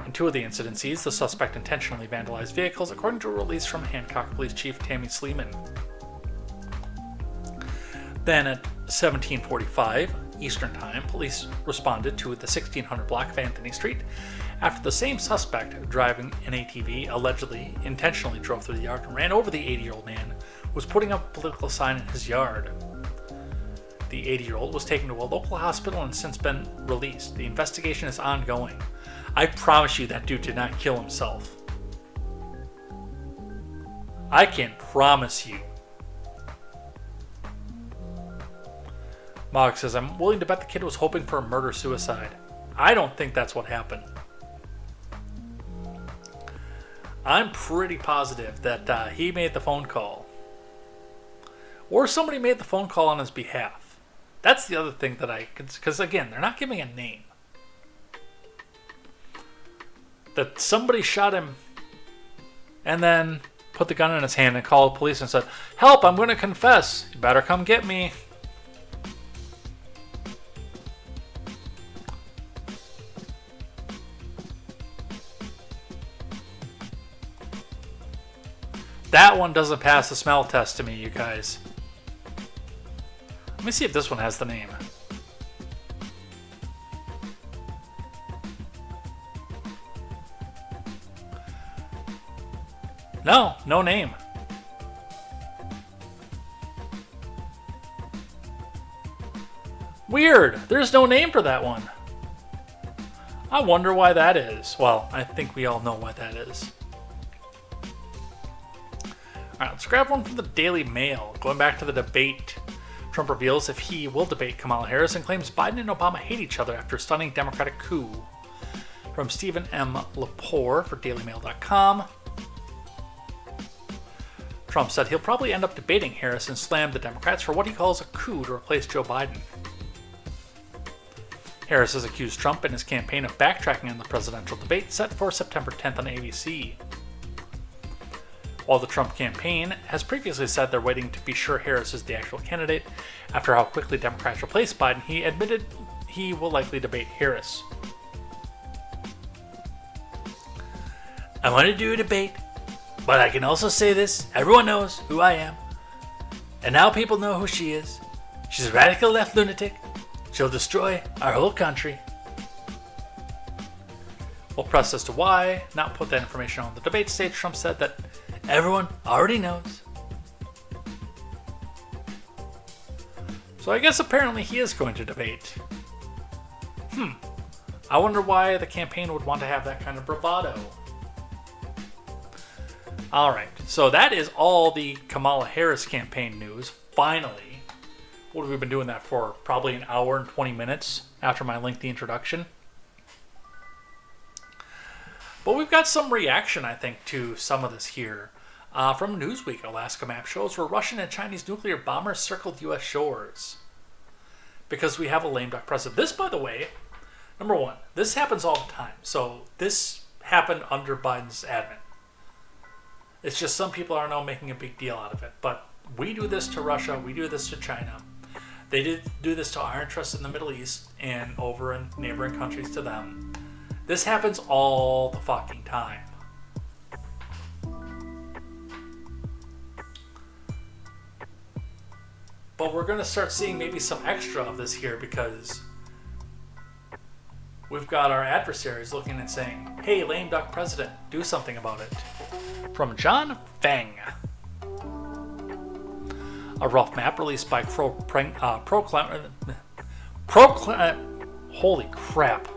In 2 of the incidences, the suspect intentionally vandalized vehicles, according to a release from Hancock Police Chief Tammy Sleeman. Then at 1745 Eastern Time, police responded to the 1600 block of Anthony Street after the same suspect, driving an ATV, allegedly intentionally drove through the yard and ran over the 80-year-old man who was putting up a political sign in his yard. The 80-year-old was taken to a local hospital and has since been released. The investigation is ongoing. I promise you that dude did not kill himself. I can promise you. Mogg says, I'm willing to bet the kid was hoping for a murder-suicide. I don't think that's what happened. I'm pretty positive that he made the phone call. Or somebody made the phone call on his behalf. That's the other thing that because again, they're not giving a name. That somebody shot him and then put the gun in his hand and called the police and said, help, I'm going to confess. You better come get me. That one doesn't pass the smell test to me, you guys. Let me see if this one has the name. No, no name. Weird. There's no name for that one. I wonder why that is. Well, I think we all know why that is. Alright, let's grab one from the Daily Mail. Going back to the debate, Trump reveals if he will debate Kamala Harris and claims Biden and Obama hate each other after a stunning Democratic coup. From Stephen M. Lepore for DailyMail.com. Trump said he'll probably end up debating Harris and slammed the Democrats for what he calls a coup to replace Joe Biden. Harris has accused Trump and his campaign of backtracking on the presidential debate set for September 10th on ABC. While the Trump campaign has previously said they're waiting to be sure Harris is the actual candidate, after how quickly Democrats replaced Biden, he admitted he will likely debate Harris. I want to do a debate, but I can also say this, everyone knows who I am. And now people know who she is. She's a radical left lunatic. She'll destroy our whole country. Well, pressed as to why not put that information on the debate stage, Trump said that everyone already knows. So I guess apparently he is going to debate. I wonder why the campaign would want to have that kind of bravado. Alright, so that is all the Kamala Harris campaign news. Finally. What have we been doing that for? Probably an hour and 20 minutes after my lengthy introduction. But we've got some reaction, I think, to some of this here. From Newsweek, Alaska map shows where Russian and Chinese nuclear bombers circled U.S. shores. Because we have a lame duck president. This, by the way, number one, this happens all the time. So this happened under Biden's admin. It's just some people are now making a big deal out of it. But we do this to Russia. We do this to China. They did do this to our interests in the Middle East and over in neighboring countries to them. This happens all the fucking time. But we're going to start seeing maybe some extra of this here because we've got our adversaries looking and saying, hey, lame duck president, do something about it. From John Feng. A rough map released by holy crap.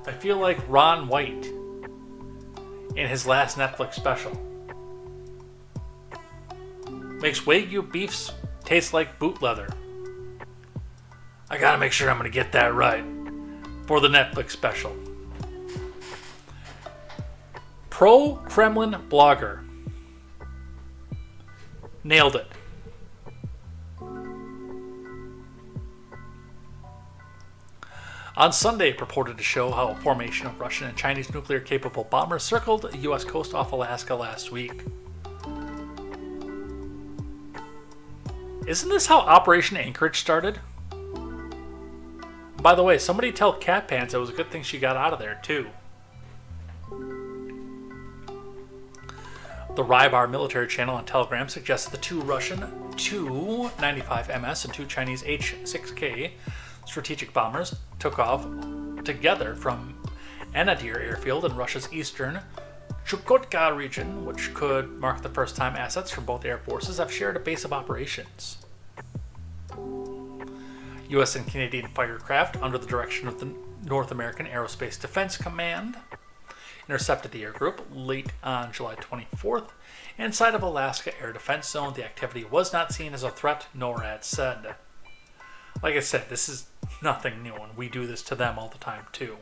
I feel like Ron White in his last Netflix special. Makes Wagyu beefs taste like boot leather. I gotta make sure I'm gonna get that right for the Netflix special. Pro-Kremlin blogger. Nailed it. on Sunday purported to show how a formation of Russian and Chinese nuclear-capable bombers circled the U.S. coast off Alaska last week. Isn't this how Operation Anchorage started? By the way, somebody tell Cat Pants it was a good thing she got out of there, too. The Rybar military channel on Telegram suggests the two Russian Tu-95MS and two Chinese H-6K strategic bombers took off together from Anadyr airfield in Russia's eastern Chukotka region, which could mark the first time assets from both air forces have shared a base of operations. U.S. and Canadian fighter craft under the direction of the North American Aerospace Defense Command intercepted the air group late on July 24th inside of Alaska Air Defense Zone. The activity was not seen as a threat, NORAD said. Like I said, this is nothing new, and we do this to them all the time too.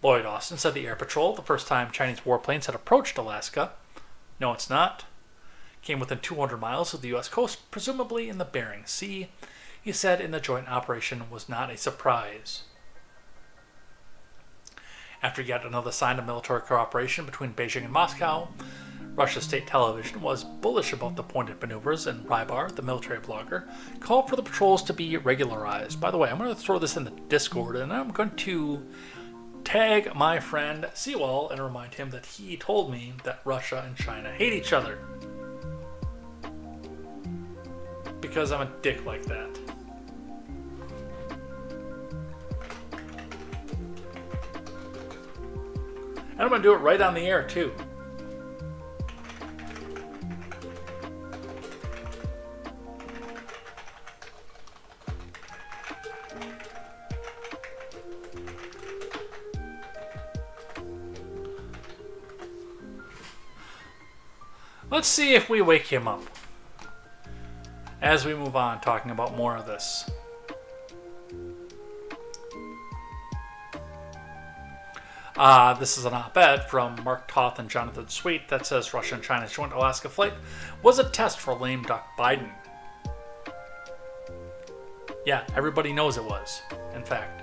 Lloyd Austin said the Air Patrol, the first time Chinese warplanes had approached Alaska, no it's not, came within 200 miles of the U.S. coast, presumably in the Bering Sea. He said in the joint operation was not a surprise. After yet another sign of military cooperation between Beijing and Moscow, Russia's state television was bullish about the pointed maneuvers, and Rybar, the military blogger, called for the patrols to be regularized. By the way, I'm going to throw this in the Discord, and I'm going to tag my friend Seawall and remind him that he told me that Russia and China hate each other. Because I'm a dick like that. And I'm going to do it right on the air, too. Let's see if we wake him up as we move on talking about more of this. This is an op-ed from Mark Toth and Jonathan Sweet that says Russia and China's joint Alaska flight was a test for lame duck Biden. Yeah, everybody knows it was, in fact.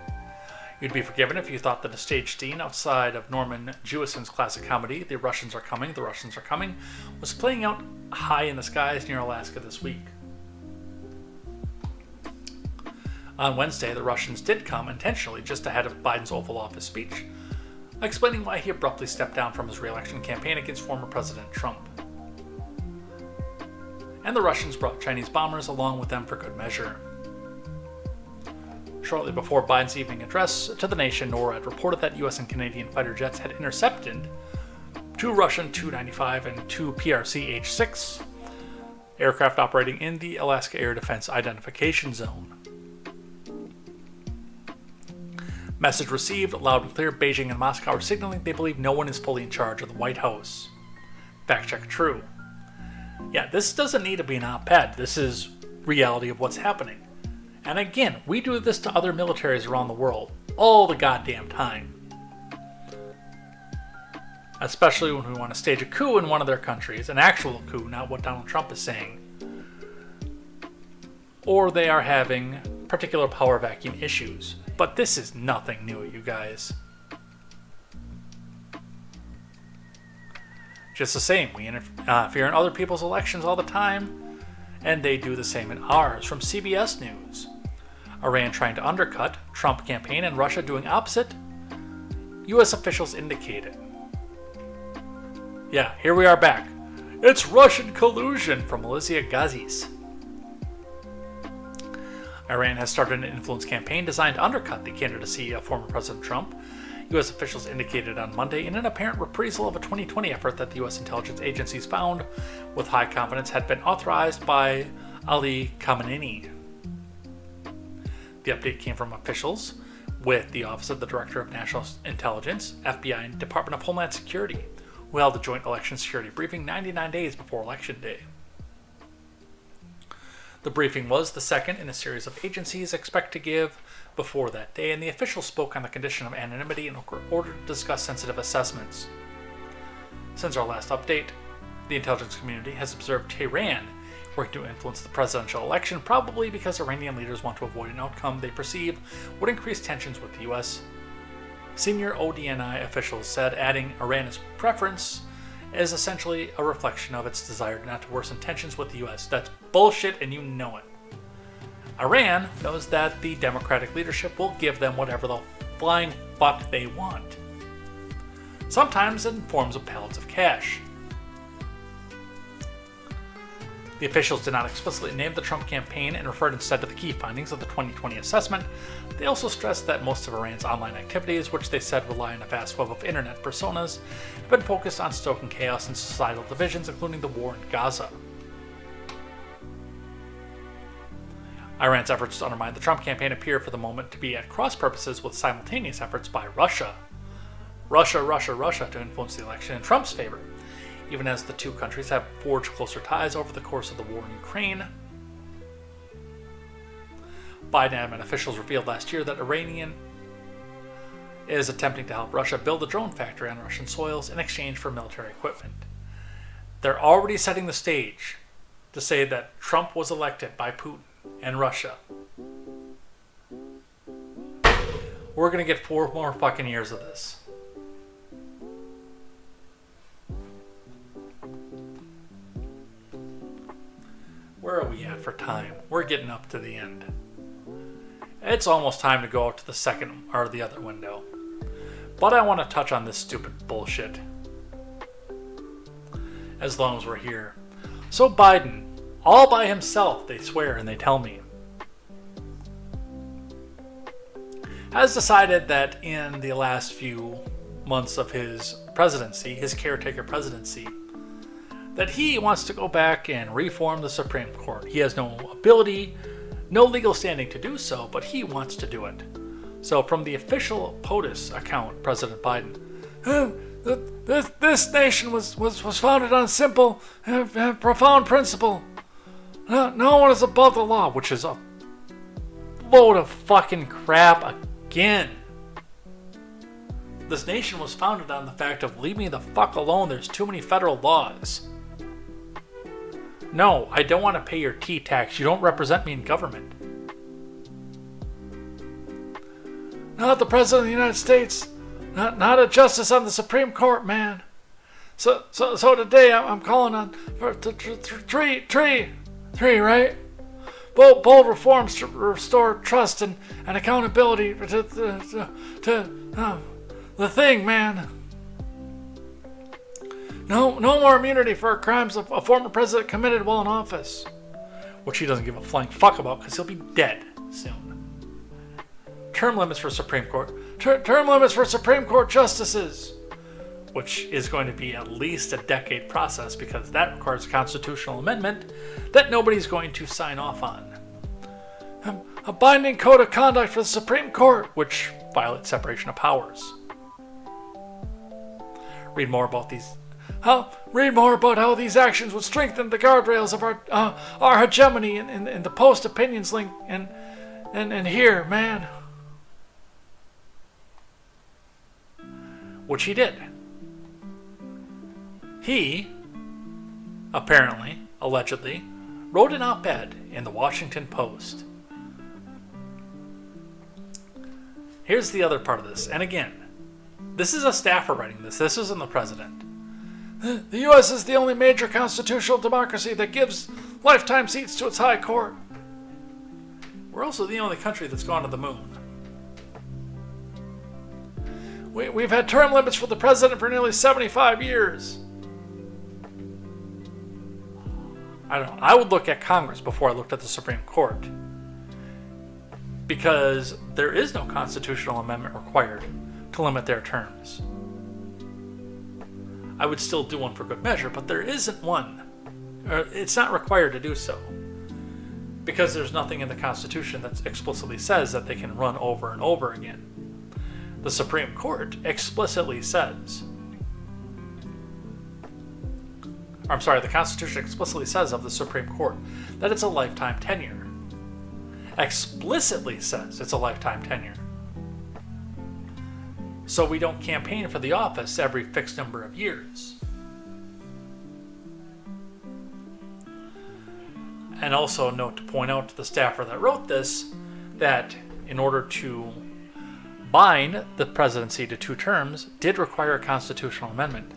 You'd be forgiven if you thought that a stage scene outside of Norman Jewison's classic comedy, The Russians Are Coming, The Russians Are Coming, was playing out high in the skies near Alaska this week. On Wednesday, the Russians did come intentionally just ahead of Biden's Oval Office speech, explaining why he abruptly stepped down from his re-election campaign against former President Trump. And the Russians brought Chinese bombers along with them for good measure. Shortly before Biden's evening address to the nation, NORAD reported that U.S. and Canadian fighter jets had intercepted two Russian Tu-95 and two PRC H-6 aircraft operating in the Alaska Air Defense Identification Zone. Message received, loud and clear. Beijing and Moscow are signaling they believe no one is fully in charge of the White House. Fact check true. Yeah, this doesn't need to be an op-ed. This is reality of what's happening. And again, we do this to other militaries around the world all the goddamn time. Especially when we want to stage a coup in one of their countries, an actual coup, not what Donald Trump is saying. Or they are having particular power vacuum issues. But this is nothing new, you guys. Just the same, we interfere in other people's elections all the time, and they do the same in ours. From CBS News, Iran trying to undercut Trump campaign and Russia doing opposite, U.S. officials indicated. Yeah, here we are back. It's Russian collusion from Alicia Gazis. Iran has started an influence campaign designed to undercut the candidacy of former President Trump, U.S. officials indicated on Monday in an apparent reprisal of a 2020 effort that the U.S. intelligence agencies found with high confidence had been authorized by Ali Khamenei. The update came from officials with the Office of the Director of National Intelligence, FBI, and Department of Homeland Security, who held a joint election security briefing 99 days before Election Day. The briefing was the second in a series of agencies expect to give before that day, and the officials spoke on the condition of anonymity in order to discuss sensitive assessments. Since our last update, the intelligence community has observed Tehran working to influence the presidential election, probably because Iranian leaders want to avoid an outcome they perceive would increase tensions with the U.S. Senior ODNI officials said, adding Iran's preference is essentially a reflection of its desire not to worsen tensions with the U.S. That's bullshit, and you know it. Iran knows that the democratic leadership will give them whatever the flying fuck they want, sometimes in forms of pallets of cash. The officials did not explicitly name the Trump campaign and referred instead to the key findings of the 2020 assessment. They also stressed that most of Iran's online activities, which they said rely on a vast web of internet personas, have been focused on stoking chaos and societal divisions, including the war in Gaza. Iran's efforts to undermine the Trump campaign appear for the moment to be at cross purposes with simultaneous efforts by Russia to influence the election in Trump's favor, even as the two countries have forged closer ties over the course of the war in Ukraine. Biden and officials revealed last year that Iranian is attempting to help Russia build a drone factory on Russian soils in exchange for military equipment. They're already setting the stage to say that Trump was elected by Putin and Russia. We're going to get 4 more fucking years of this. Where are we at for time? We're getting up to the end. It's almost time to go out to the second or the other window. But I want to touch on this stupid bullshit as long as we're here. So Biden, all by himself, they swear and they tell me, has decided that in the last few months of his presidency, his caretaker presidency, that he wants to go back and reform the Supreme Court. He has no ability, no legal standing to do so, but he wants to do it. So from the official POTUS account, President Biden, this nation was founded on a simple and profound principle. No one is above the law, which is a load of fucking crap again. This nation was founded on the fact of leave me the fuck alone, there's too many federal laws. No, I don't want to pay your T-tax. You don't represent me in government. Not the President of the United States. Not a justice on the Supreme Court, man. So today I'm calling on for three, right? Bold reforms to restore trust and accountability to the thing, man. No more immunity for crimes a former president committed while in office, which he doesn't give a flying fuck about because he'll be dead soon. Term limits for Supreme Court. Term limits for Supreme Court justices, which is going to be at least a decade process because that requires a constitutional amendment that nobody's going to sign off on. A binding code of conduct for the Supreme Court, which violates separation of powers. Read more about how these actions would strengthen the guardrails of our hegemony in the Post opinions link and here, man. Which he did. He, apparently, allegedly, wrote an op-ed in the Washington Post. Here's the other part of this, and again, this is a staffer writing this. This isn't the president. The U.S. is the only major constitutional democracy that gives lifetime seats to its high court. We're also the only country that's gone to the moon. We've had term limits for the president for nearly 75 years. I don't know. I would look at Congress before I looked at the Supreme Court. Because there is no constitutional amendment required to limit their terms. I would still do one for good measure, but there isn't one. Or it's not required to do so. Because there's nothing in the Constitution that explicitly says that they can run over and over again. The Supreme Court explicitly says, the Constitution explicitly says of the Supreme Court that it's a lifetime tenure. Explicitly says it's a lifetime tenure. So we don't campaign for the office every fixed number of years. And also a note to point out to the staffer that wrote this that in order to bind the presidency to 2 terms did require a constitutional amendment.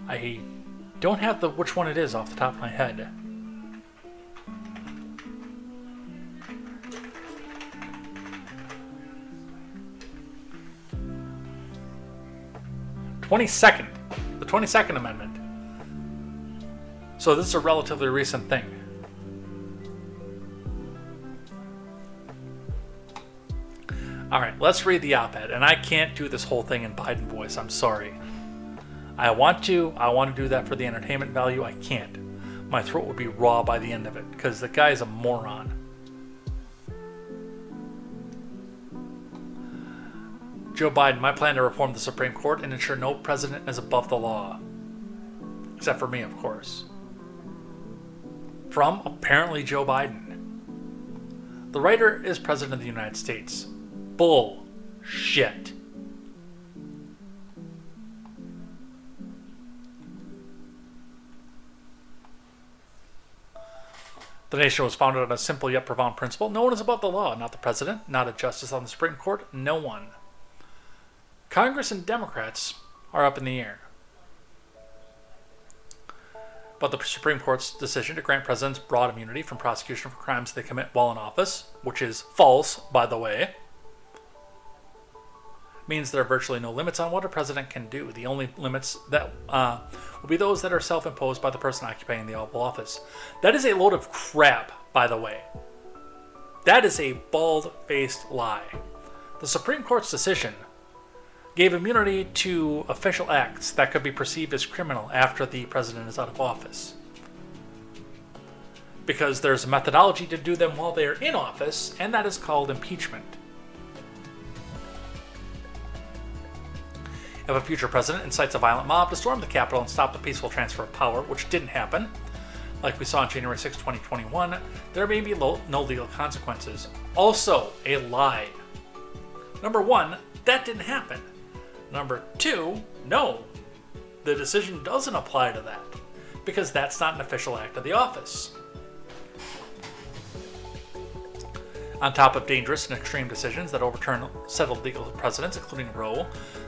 I don't have which one it is off the top of my head. The 22nd Amendment. So this is a relatively recent thing. Alright, let's read the op-ed. And I can't do this whole thing in Biden voice, I'm sorry. I want to do that for the entertainment value. I can't. My throat would be raw by the end of it, because the guy's a moron. Joe Biden, my plan to reform the Supreme Court and ensure no president is above the law. Except for me, of course. From, apparently, Joe Biden. The writer is President of the United States. Bullshit. The nation was founded on a simple yet profound principle. No one is above the law. Not the president, not a justice on the Supreme Court, no one. Congress and Democrats are up in the air. But the Supreme Court's decision to grant presidents broad immunity from prosecution for crimes they commit while in office, which is false, by the way, means there are virtually no limits on what a president can do. The only limits that will be those that are self-imposed by the person occupying the Oval Office. That is a load of crap, by the way. That is a bald-faced lie. The Supreme Court's decision gave immunity to official acts that could be perceived as criminal after the president is out of office. Because there's a methodology to do them while they are in office, and that is called impeachment. If a future president incites a violent mob to storm the Capitol and stop the peaceful transfer of power, which didn't happen, like we saw on January 6, 2021, there may be no legal consequences. Also, a lie. Number 1, that didn't happen. Number 2, no, the decision doesn't apply to that, because that's not an official act of the office. On top of dangerous and extreme decisions that overturn settled legal precedents, including Roe,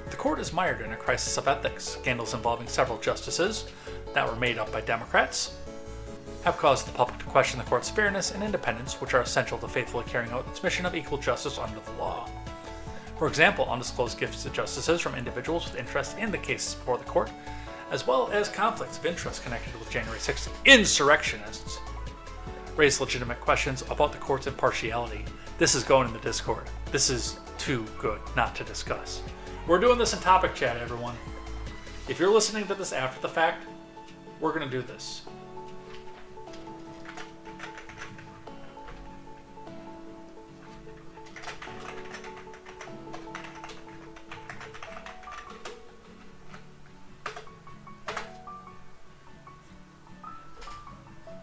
the court is mired in a crisis of ethics. Scandals involving several justices that were made up by Democrats have caused the public to question the court's fairness and independence, which are essential to faithfully carrying out its mission of equal justice under the law. For example, undisclosed gifts to justices from individuals with interest in the cases before the court, as well as conflicts of interest connected with January 6th insurrectionists, raise legitimate questions about the court's impartiality. This is going in the Discord. This is too good not to discuss. We're doing this in topic chat, everyone. If you're listening to this after the fact, we're going to do this.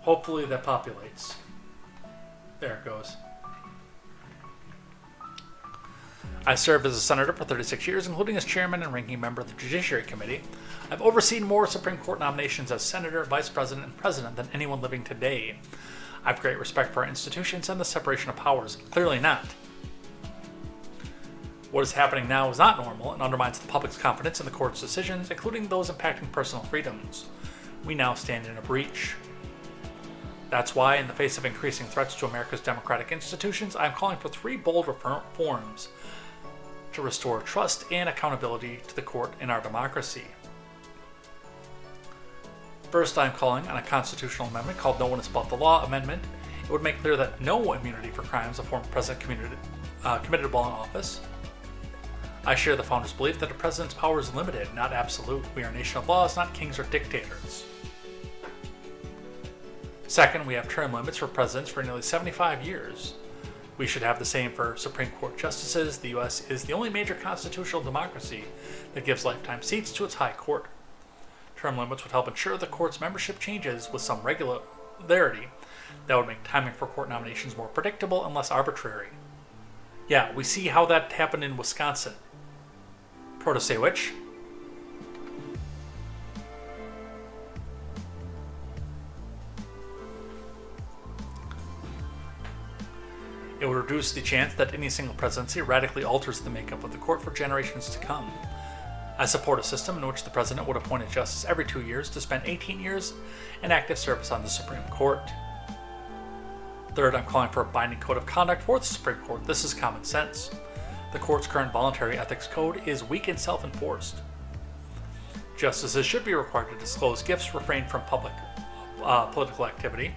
Hopefully that populates. There it goes. I served as a senator for 36 years, including as chairman and ranking member of the Judiciary Committee. I've overseen more Supreme Court nominations as senator, vice president, and president than anyone living today. I have great respect for our institutions and the separation of powers. Clearly not. What is happening now is not normal and undermines the public's confidence in the court's decisions, including those impacting personal freedoms. We now stand in a breach. That's why, in the face of increasing threats to America's democratic institutions, I'm calling for 3 bold reforms to restore trust and accountability to the court in our democracy. First, I'm calling on a constitutional amendment called No One is Above the Law Amendment. It would make clear that no immunity for crimes a former president committed while in office. I share the founders' belief that a president's power is limited, not absolute. We are a nation of laws, not kings or dictators. Second, we have term limits for presidents for nearly 75 years. We should have the same for Supreme Court justices. The U.S. is the only major constitutional democracy that gives lifetime seats to its high court. Term limits would help ensure the court's membership changes with some regularity. That would make timing for court nominations more predictable and less arbitrary. Yeah, we see how that happened in Wisconsin. Protasiewicz. It would reduce the chance that any single presidency radically alters the makeup of the court for generations to come. I support a system in which the president would appoint a justice every 2 years to spend 18 years in active service on the Supreme Court. Third, I'm calling for a binding code of conduct for the Supreme Court. This is common sense. The court's current voluntary ethics code is weak and self-enforced. Justices should be required to disclose gifts, refrain from public political activity.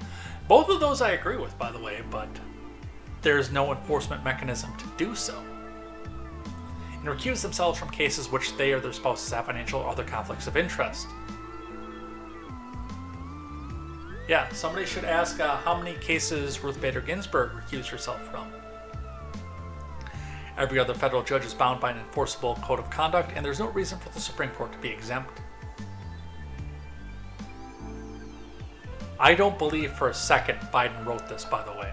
Both of those I agree with, by the way, but there's no enforcement mechanism to do so. And recuse themselves from cases which they or their spouses have financial or other conflicts of interest. Yeah, somebody should ask how many cases Ruth Bader Ginsburg recused herself from. Every other federal judge is bound by an enforceable code of conduct, and there's no reason for the Supreme Court to be exempt. I don't believe for a second Biden wrote this, by the way.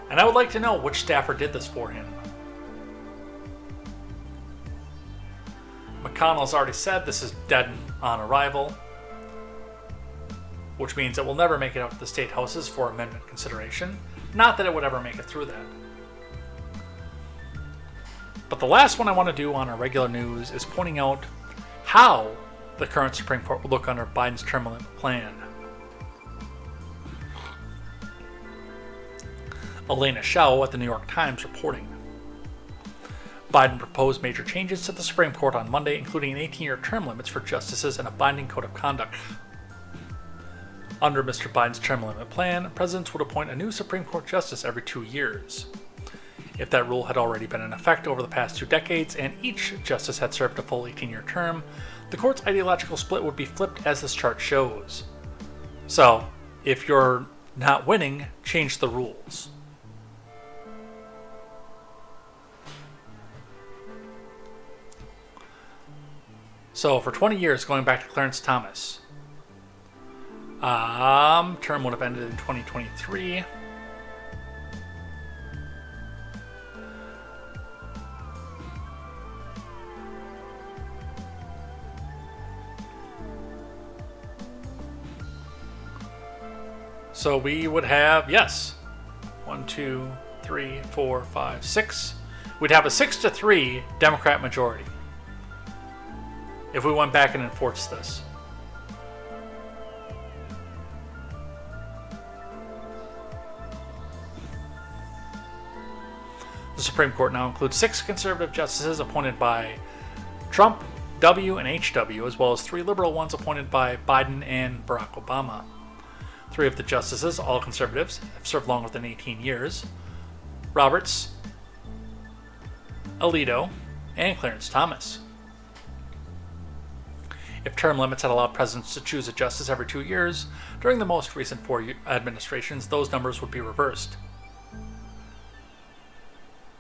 And I would like to know which staffer did this for him. McConnell's already said this is dead on arrival, which means it will never make it out to the state houses for amendment consideration. Not that it would ever make it through that. But the last one I want to do on our regular news is pointing out how the current Supreme Court will look under Biden's term limit plan. Elena Shao at the New York Times reporting. Biden proposed major changes to the Supreme Court on Monday, including an 18-year term limits for justices and a binding code of conduct. Under Mr. Biden's term limit plan, presidents would appoint a new Supreme Court justice every 2 years. If that rule had already been in effect over the past 2 decades and each justice had served a full 18-year term, the court's ideological split would be flipped as this chart shows. So, if you're not winning, change the rules. So, for 20 years, going back to Clarence Thomas, term would have ended in 2023. So we would have, yes, 1, 2, 3, 4, 5, 6. We'd have a 6-3 Democrat majority if we went back and enforced this. The Supreme Court now includes 6 conservative justices appointed by Trump, W, and HW, as well as 3 liberal ones appointed by Biden and Barack Obama. 3 of the justices, all conservatives, have served longer than 18 years. Roberts, Alito, and Clarence Thomas. If term limits had allowed presidents to choose a justice every 2 years, during the most recent 4 administrations, those numbers would be reversed.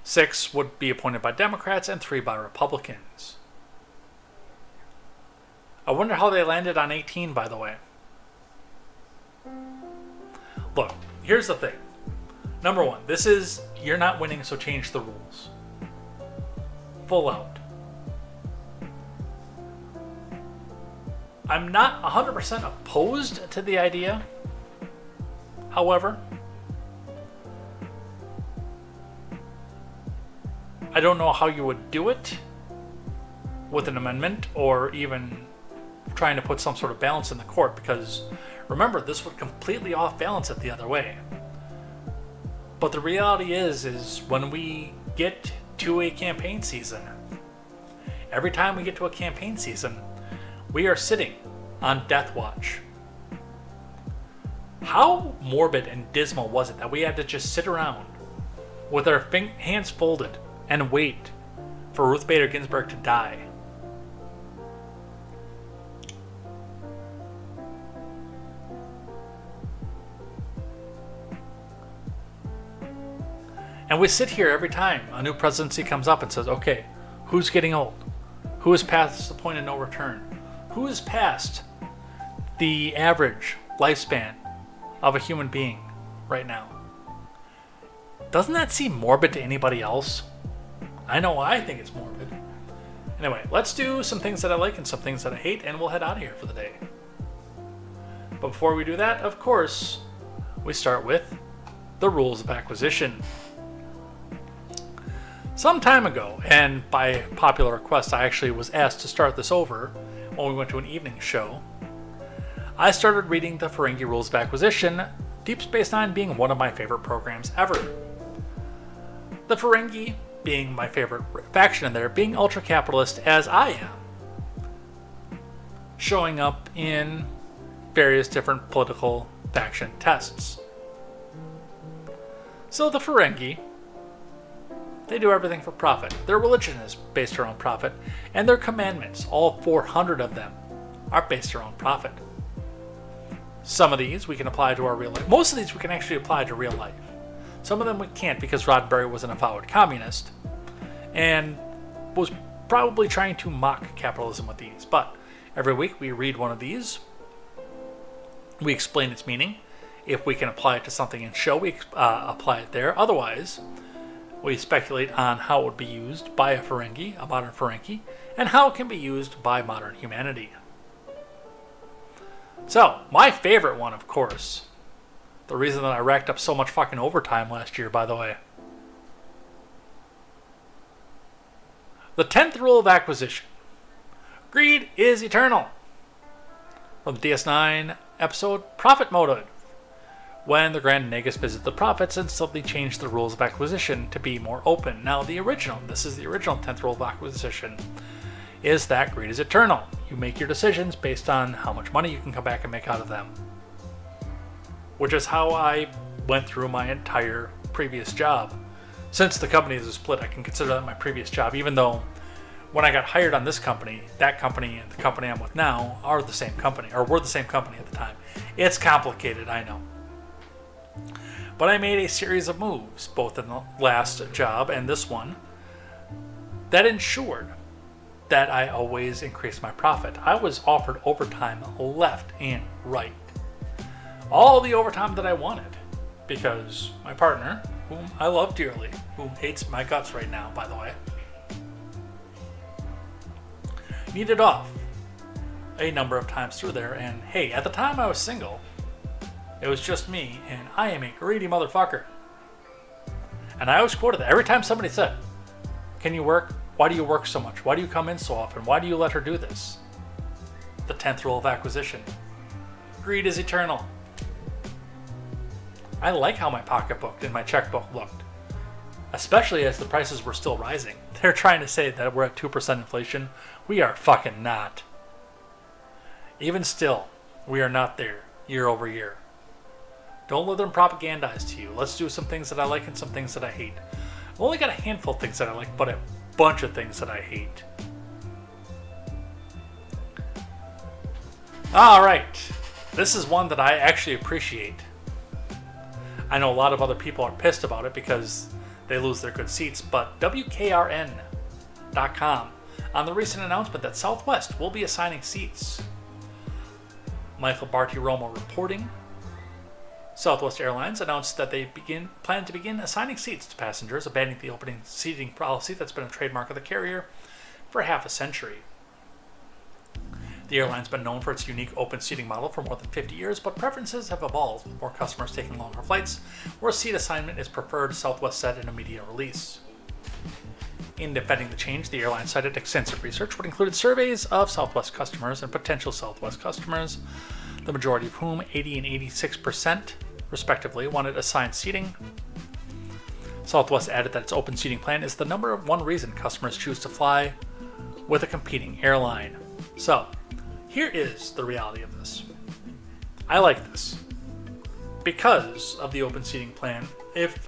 6 would be appointed by Democrats and 3 by Republicans. I wonder how they landed on 18, by the way. Look, here's the thing. Number 1, this is, you're not winning, so change the rules. Full out. I'm not 100% opposed to the idea. However, I don't know how you would do it with an amendment or even trying to put some sort of balance in the court, because remember, this would completely off balance it the other way. But the reality is when we get to a campaign season, every time we get to a campaign season, we are sitting on death watch. How morbid and dismal was it that we had to just sit around with our hands folded and wait for Ruth Bader Ginsburg to die? And we sit here every time a new presidency comes up and says, okay, who's getting old? Who is past the point of no return? Who is past the average lifespan of a human being right now? Doesn't that seem morbid to anybody else? I know I think it's morbid. Anyway, let's do some things that I like and some things that I hate, and we'll head out of here for the day. But before we do that, of course, we start with the rules of acquisition. Some time ago, and by popular request, I actually was asked to start this over when we went to an evening show. I started reading the Ferengi Rules of Acquisition, Deep Space Nine being one of my favorite programs ever. The Ferengi being my favorite faction in there, being ultra-capitalist as I am, showing up in various different political faction tests. So the Ferengi, they do everything for profit. Their religion is based around profit, and their commandments, all 400 of them, are based around profit. Some of these we can apply to our real life. Most of these we can actually apply to real life. Some of them we can't because Roddenberry was an avowed communist and was probably trying to mock capitalism with these. But every week we read one of these. We explain its meaning. If we can apply it to something in show, we apply it there. Otherwise, we speculate on how it would be used by a Ferengi, a modern Ferengi, and how it can be used by modern humanity. So, my favorite one, of course, the reason that I racked up so much fucking overtime last year, by the way. The 10th rule of acquisition. Greed is eternal. From the DS9 episode, Profit Motive. When the Grand Nagus visit the prophets and suddenly change the rules of acquisition to be more open. Now, this is the original 10th rule of acquisition, is that greed is eternal. You make your decisions based on how much money you can come back and make out of them. Which is how I went through my entire previous job. Since the company is split, I can consider that my previous job, even though when I got hired on this company, that company and the company I'm with now are the same company, or were the same company at the time. It's complicated, I know. But I made a series of moves, both in the last job and this one, that ensured that I always increased my profit. I was offered overtime left and right. All the overtime that I wanted, because my partner, whom I love dearly, who hates my guts right now, by the way, needed off a number of times through there. And hey, at the time I was single, it was just me, and I am a greedy motherfucker. And I always quoted that every time somebody said, "Can you work? Why do you work so much? Why do you come in so often? Why do you let her do this?" The 10th rule of acquisition. Greed is eternal. I like how my pocketbook and my checkbook looked, especially as the prices were still rising. They're trying to say that we're at 2% inflation. We are fucking not. Even still, we are not there year over year. Don't let them propagandize to you. Let's do some things that I like and some things that I hate. I've only got a handful of things that I like, but a bunch of things that I hate. Alright, this is one that I actually appreciate. I know a lot of other people are pissed about it because they lose their good seats, but WKRN.com on the recent announcement that Southwest will be assigning seats. Michael Bartiromo reporting. Southwest Airlines announced that they plan to begin assigning seats to passengers, abandoning the opening seating policy that's been a trademark of the carrier for half a century. The airline's been known for its unique open seating model for more than 50 years, but preferences have evolved, with more customers taking longer flights, where seat assignment is preferred, Southwest said in a media release. In defending the change, the airline cited extensive research, which included surveys of Southwest customers and potential Southwest customers, the majority of whom, 80 and 86%, respectively, wanted assigned seating. Southwest added that its open seating plan is the number one reason customers choose to fly with a competing airline. So, here is the reality of this. I like this. Because of the open seating plan,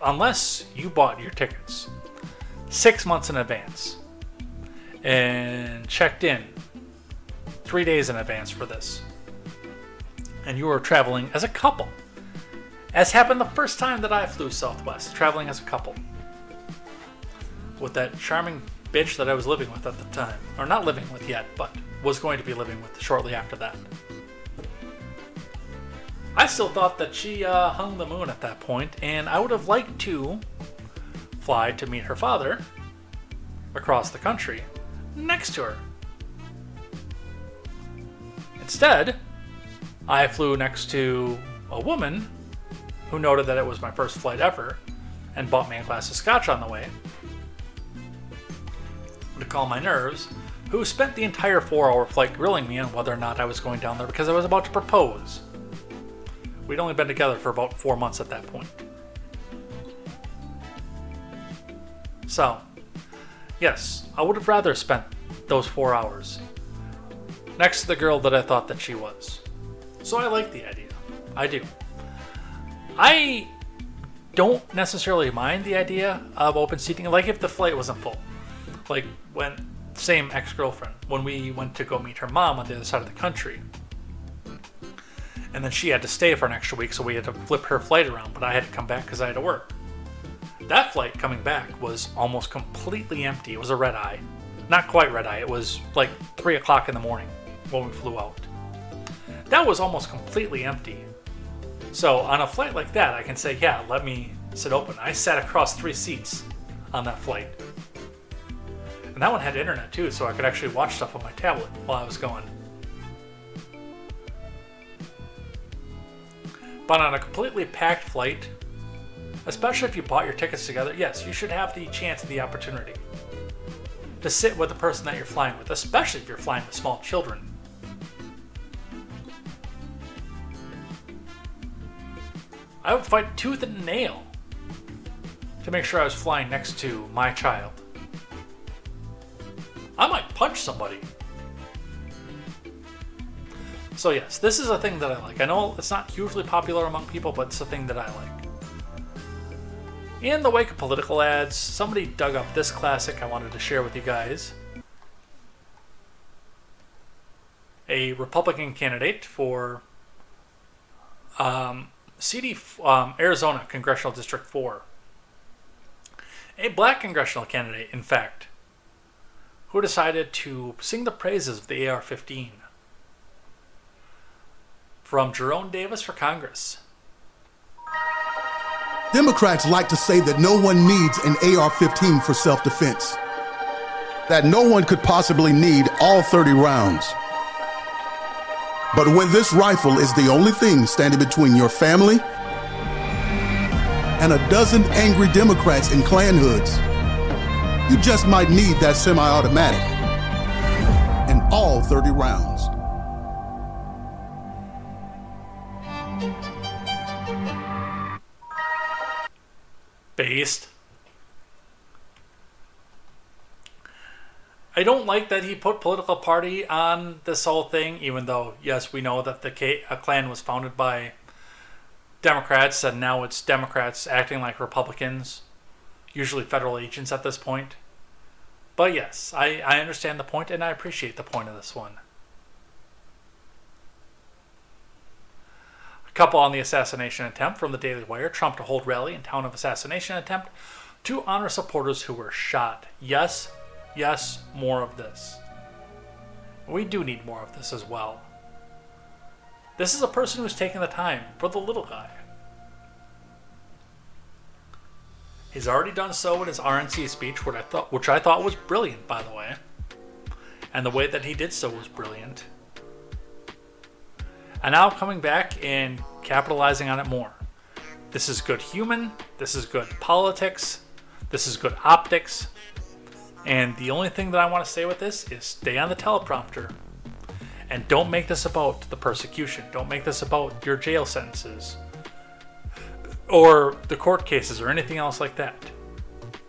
unless you bought your tickets 6 months in advance and checked in 3 days in advance for this, and you were traveling as a couple, as happened the first time that I flew Southwest, traveling as a couple with that charming bitch that I was living with at the time, or not living with yet, but was going to be living with shortly after that. I still thought that she hung the moon at that point, and I would have liked to fly to meet her father across the country next to her. Instead, I flew next to a woman who noted that it was my first flight ever and bought me a glass of scotch on the way, to calm my nerves, who spent the entire 4-hour flight grilling me on whether or not I was going down there because I was about to propose. We'd only been together for about 4 months at that point. So, yes, I would have rather spent those 4 hours next to the girl that I thought that she was. So I like the idea. I do. I don't necessarily mind the idea of open seating, like if the flight wasn't full. Like when, same ex-girlfriend, when we went to go meet her mom on the other side of the country. And then she had to stay for an extra week, so we had to flip her flight around, but I had to come back because I had to work. That flight coming back was almost completely empty. It was a red eye. Not quite red eye, it was like 3 o'clock in the morning when we flew out. That was almost completely empty. So on a flight like that, I can say, yeah, let me sit open. I sat across 3 seats on that flight. And that one had internet too, so I could actually watch stuff on my tablet while I was going. But on a completely packed flight, especially if you bought your tickets together, yes, you should have the chance and the opportunity to sit with the person that you're flying with, especially if you're flying with small children. I would fight tooth and nail to make sure I was flying next to my child. I might punch somebody. So yes, this is a thing that I like. I know it's not hugely popular among people, but it's a thing that I like. In the wake of political ads, somebody dug up this classic I wanted to share with you guys. A Republican candidate for Arizona Congressional District 4. A black congressional candidate, in fact, who decided to sing the praises of the AR-15. From Jerome Davis for Congress. Democrats like to say that no one needs an AR-15 for self-defense. That no one could possibly need all 30 rounds. But when this rifle is the only thing standing between your family and a dozen angry Democrats in Klan hoods, you just might need that semi-automatic and all 30 rounds. Based. I don't like that he put political party on this whole thing, even though, yes, we know that the Klan was founded by Democrats, and now it's Democrats acting like Republicans, usually federal agents at this point. But yes, I understand the point, and I appreciate the point of this one. A couple on the assassination attempt from the Daily Wire. Trump to hold rally in town of assassination attempt to honor supporters who were shot. Yes, yes, more of this. We do need more of this as well. This is a person who's taking the time for the little guy. He's already done so in his RNC speech, which I thought was brilliant, by the way. And the way that he did so was brilliant. And now coming back and capitalizing on it more. This is good human, this is good politics, this is good optics. And the only thing that I want to say with this is stay on the teleprompter. And don't make this about the persecution. Don't make this about your jail sentences or the court cases or anything else like that.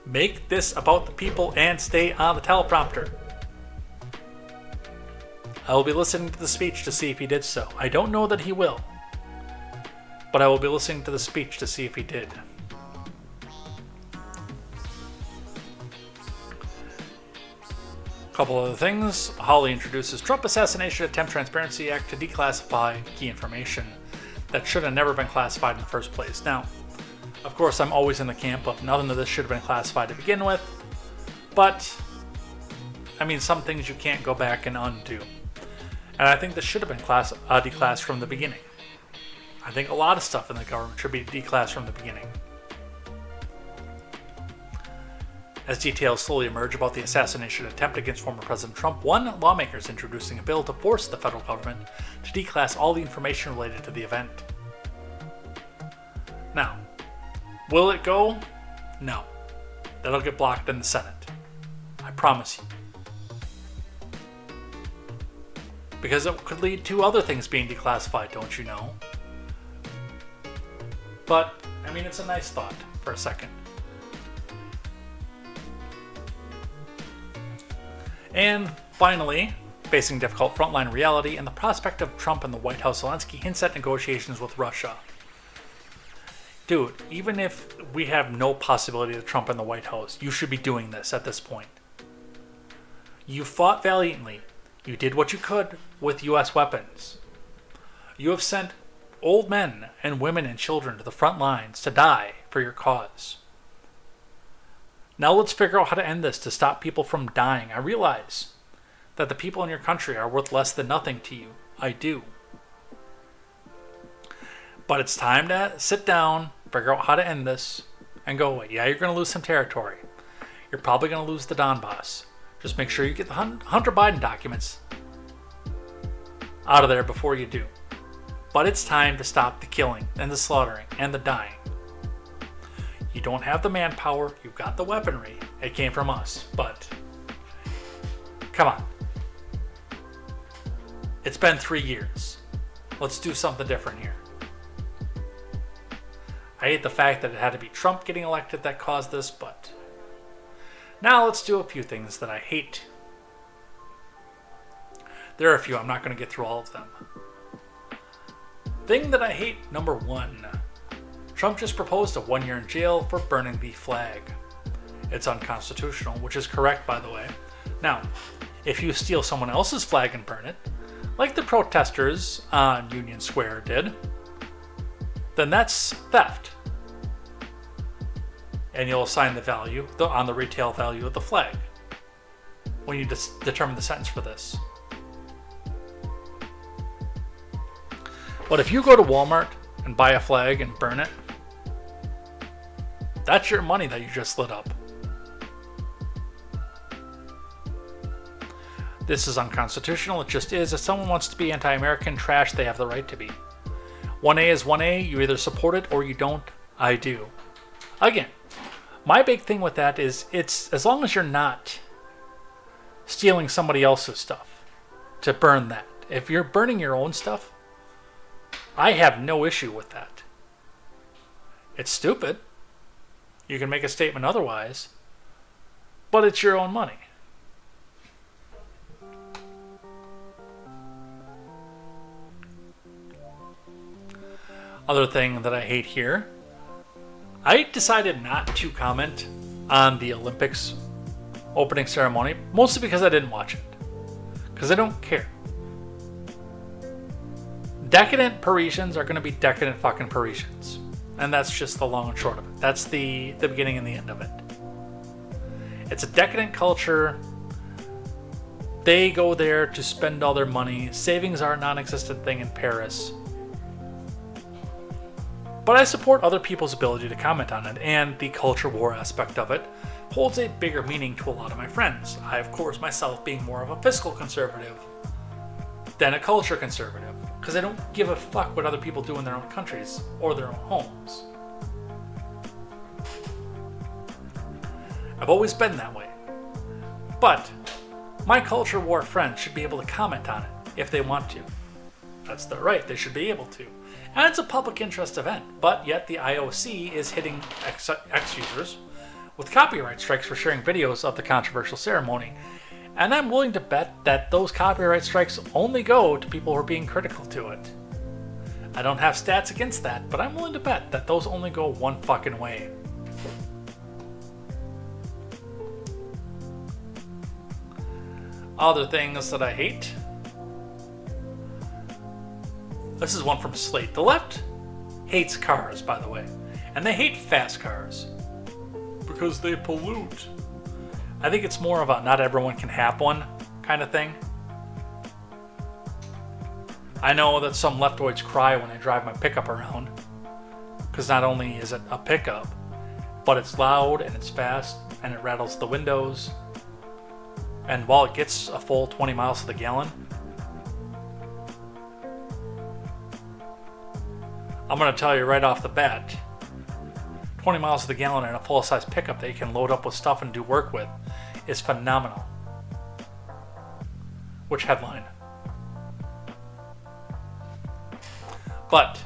Make this about the people and stay on the teleprompter. I will be listening to the speech to see if he did so. I don't know that he will, but I will be listening to the speech to see if he did. Couple other things. Hawley introduces Trump Assassination Attempt Transparency Act to declassify key information that should have never been classified in the first place. Now, of course, I'm always in the camp of nothing of this should have been classified to begin with, but, I mean, some things you can't go back and undo. And I think this should have been declassed from the beginning. I think a lot of stuff in the government should be declassed from the beginning. As details slowly emerge about the assassination attempt against former President Trump, one lawmaker is introducing a bill to force the federal government to declass all the information related to the event. Now, will it go? No. That'll get blocked in the Senate. I promise you. Because it could lead to other things being declassified, don't you know? But, I mean, it's a nice thought for a second. And finally, facing difficult frontline reality and the prospect of Trump in the White House, Zelensky hints at negotiations with Russia. Dude, even if we have no possibility of Trump in the White House, you should be doing this at this point. You fought valiantly. You did what you could with U.S. weapons. You have sent old men and women and children to the front lines to die for your cause. Now let's figure out how to end this to stop people from dying. I realize that the people in your country are worth less than nothing to you. I do. But it's time to sit down, figure out how to end this, and go away. Yeah, you're going to lose some territory. You're probably going to lose the Donbass. Just make sure you get the Hunter Biden documents out of there before you do. But it's time to stop the killing and the slaughtering and the dying. You don't have the manpower. You've got the weaponry. It came from us. But come on. It's been 3 years. Let's do something different here. I hate the fact that it had to be Trump getting elected that caused this, but now let's do a few things that I hate. There are a few. I'm not going to get through all of them. Thing that I hate, number 1. Trump just proposed a 1 year in jail for burning the flag. It's unconstitutional, which is correct, by the way. Now, if you steal someone else's flag and burn it, like the protesters on Union Square did, then that's theft. And you'll assign the value on the retail value of the flag when you determine the sentence for this. But if you go to Walmart and buy a flag and burn it, that's your money that you just lit up. This is unconstitutional. It just is. If someone wants to be anti-American trash, they have the right to be. 1A is 1A. You either support it or you don't. I do. Again, my big thing with that is it's as long as you're not stealing somebody else's stuff to burn that. If you're burning your own stuff, I have no issue with that. It's stupid. You can make a statement otherwise, but it's your own money. Other thing that I hate here, I decided not to comment on the Olympics opening ceremony, mostly because I didn't watch it. Because I don't care. Decadent Parisians are going to be decadent fucking Parisians. And that's just the long and short of it. That's the beginning and the end of it. It's a decadent culture. They go there to spend all their money. Savings are a non-existent thing in Paris. But I support other people's ability to comment on it, and the culture war aspect of it holds a bigger meaning to a lot of my friends. I, of course, myself being more of a fiscal conservative than a culture conservative, because I don't give a fuck what other people do in their own countries or their own homes. I've always been that way. But my culture war friends should be able to comment on it if they want to. That's their right. They should be able to. And it's a public interest event, but yet the IOC is hitting X-users with copyright strikes for sharing videos of the controversial ceremony. And I'm willing to bet that those copyright strikes only go to people who are being critical to it. I don't have stats against that, but I'm willing to bet that those only go one fucking way. Other things that I hate. This is one from Slate. The left hates cars, by the way. And they hate fast cars. Because they pollute. I think it's more of a not everyone can have one kind of thing. I know that some leftoids cry when I drive my pickup around. Because not only is it a pickup, but it's loud and it's fast and it rattles the windows. And while it gets a full 20 miles to the gallon, I'm going to tell you right off the bat, 20 miles to the gallon in a full-size pickup that you can load up with stuff and do work with is phenomenal. Which headline? But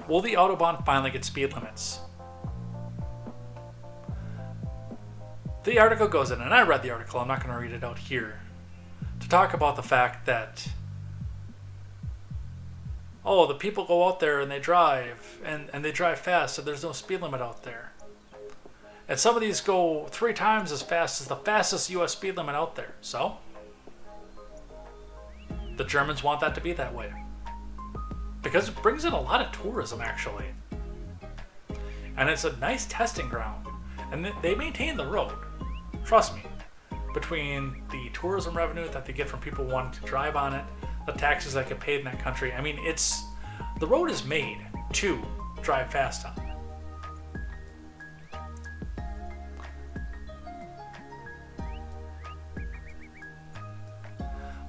will the Autobahn finally get speed limits? The article goes in, and I read the article, I'm not going to read it out here, to talk about the fact that, oh, the people go out there and they drive, and they drive fast, so there's no speed limit out there. And some of these go 3 times as fast as the fastest US speed limit out there. So, the Germans want that to be that way. Because it brings in a lot of tourism, actually. And it's a nice testing ground. And they maintain the road. Trust me. Between the tourism revenue that they get from people wanting to drive on it, the taxes that get paid in that country. I mean, the road is made to drive fast on.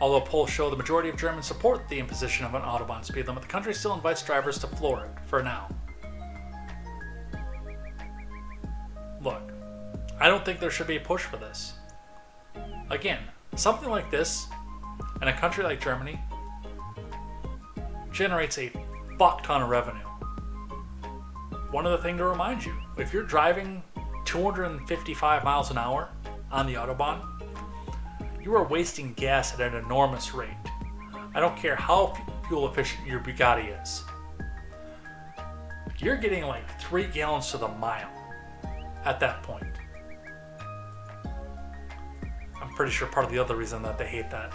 Although polls show the majority of Germans support the imposition of an Autobahn speed limit, the country still invites drivers to floor it for now. Look, I don't think there should be a push for this. Again, something like this in a country like Germany generates a fuck ton of revenue. One other thing to remind you, if you're driving 255 miles an hour on the Autobahn, you are wasting gas at an enormous rate. I don't care how fuel efficient your Bugatti is. You're getting like 3 gallons to the mile at that point. I'm pretty sure part of the other reason that they hate that.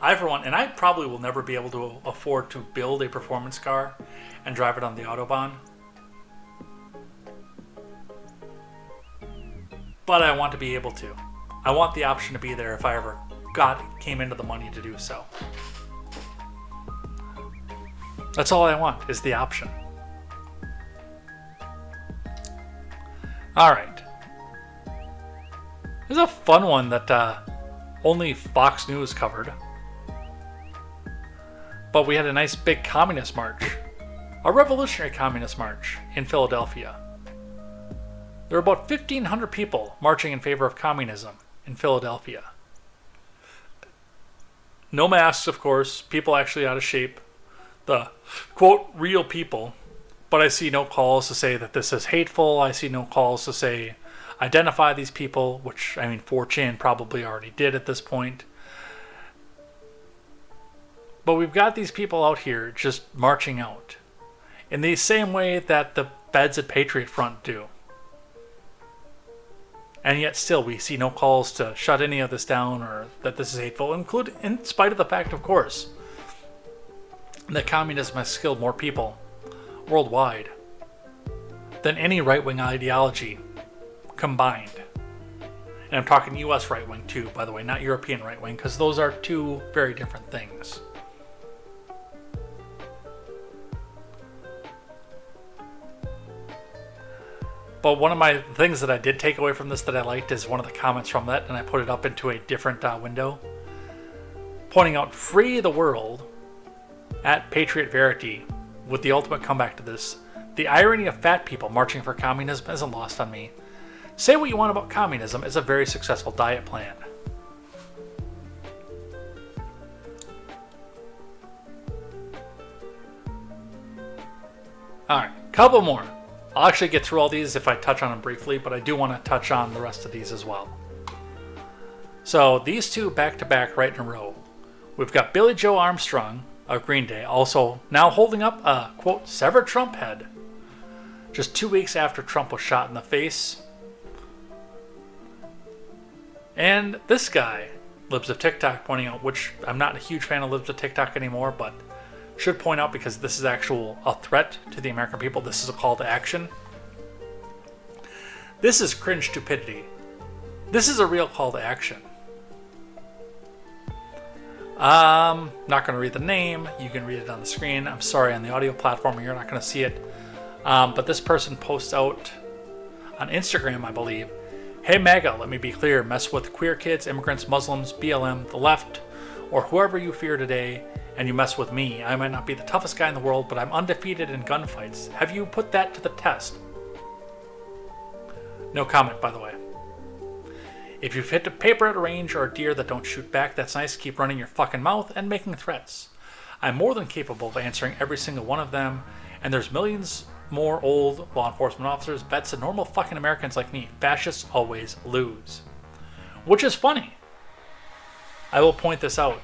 I, for one, and I probably will never be able to afford to build a performance car and drive it on the Autobahn. But I want to be able to. I want the option to be there if I ever came into the money to do so. That's all I want, is the option. Alright. There's a fun one that only Fox News covered. But we had a nice big communist march. A revolutionary communist march in Philadelphia. There were about 1,500 people marching in favor of communism in Philadelphia. No masks, of course. People actually out of shape. The, quote, real people. But I see no calls to say that this is hateful. I see no calls to say identify these people, which, I mean, 4chan probably already did at this point. But we've got these people out here just marching out in the same way that the feds at Patriot Front do. And yet still we see no calls to shut any of this down or that this is hateful, in spite of the fact, of course, that communism has killed more people worldwide than any right-wing ideology combined. And I'm talking US right-wing too, by the way, not European right-wing, because those are two very different things. But one of my things that I did take away from this that I liked is one of the comments from that, and I put it up into a different window, pointing out free the world at Patriot Verity with the ultimate comeback to this. The irony of fat people marching for communism isn't lost on me. Say what you want about communism, it's a very successful diet plan. Alright, couple more. I'll actually get through all these if I touch on them briefly, but I do want to touch on the rest of these as well. So these two back to back right in a row. We've got Billy Joe Armstrong of Green Day, also now holding up a, quote, severed Trump head. Just 2 weeks after Trump was shot in the face. And this guy, Libs of TikTok, pointing out, which I'm not a huge fan of Libs of TikTok anymore, but should point out because this is a threat to the American people. This is a call to action. This is cringe stupidity. This is a real call to action. Not going to read the name. You can read it on the screen. I'm sorry, on the audio platform you're not going to see it. But this person posts out on Instagram, I believe, Hey MAGA, let me be clear, mess with queer kids, immigrants, Muslims, BLM, the left, or whoever you fear today, and you mess with me. I might not be the toughest guy in the world, but I'm undefeated in gunfights. Have you put that to the test? No comment, by the way. If you've hit a paper at a range or a deer that don't shoot back, that's nice. Keep running your fucking mouth and making threats. I'm more than capable of answering every single one of them, and there's millions more old law enforcement officers, vets, and normal fucking Americans like me. Fascists always lose. Which is funny. I will point this out.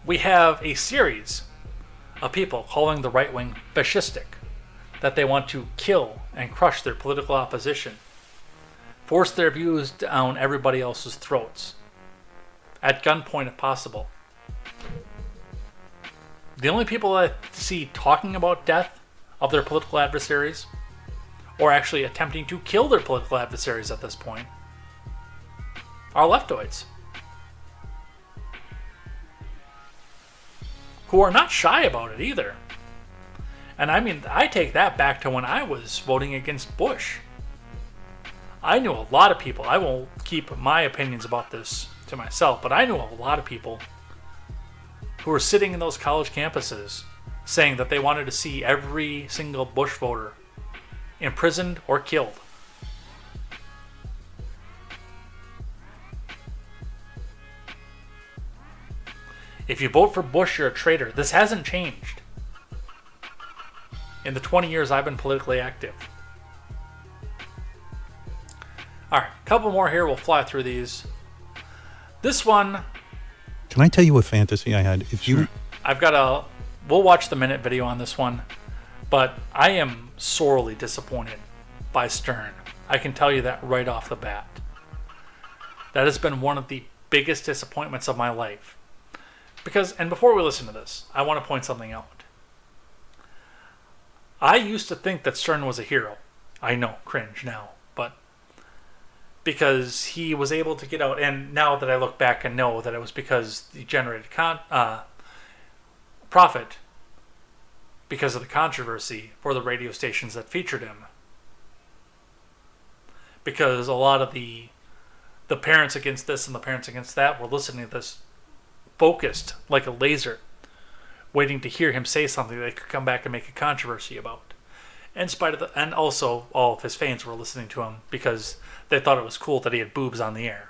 We have a series of people calling the right wing fascistic, that they want to kill and crush their political opposition, force their views down everybody else's throats, at gunpoint if possible. The only people I see talking about death of their political adversaries, or actually attempting to kill their political adversaries at this point, are leftoids, who are not shy about it either. And I mean, I take that back to when I was voting against Bush. I knew a lot of people, I won't keep my opinions about this to myself, but I knew a lot of people who were sitting in those college campuses saying that they wanted to see every single Bush voter imprisoned or killed. If you vote for Bush, you're a traitor. This hasn't changed in the 20 years I've been politically active. Alright, a couple more here. We'll fly through these. This one... Can I tell you a fantasy I had? We'll watch the minute video on this one, but I am sorely disappointed by Stern. I can tell you that right off the bat. That has been one of the biggest disappointments of my life. Because, and before we listen to this, I want to point something out. I used to think that Stern was a hero. I know, cringe now, but because he was able to get out, and now that I look back and know that it was because he generated profit because of the controversy for the radio stations that featured him. Because a lot of the parents against this and the parents against that were listening to this focused like a laser, waiting to hear him say something they could come back and make a controversy about. In spite of and also all of his fans were listening to him because they thought it was cool that he had boobs on the air.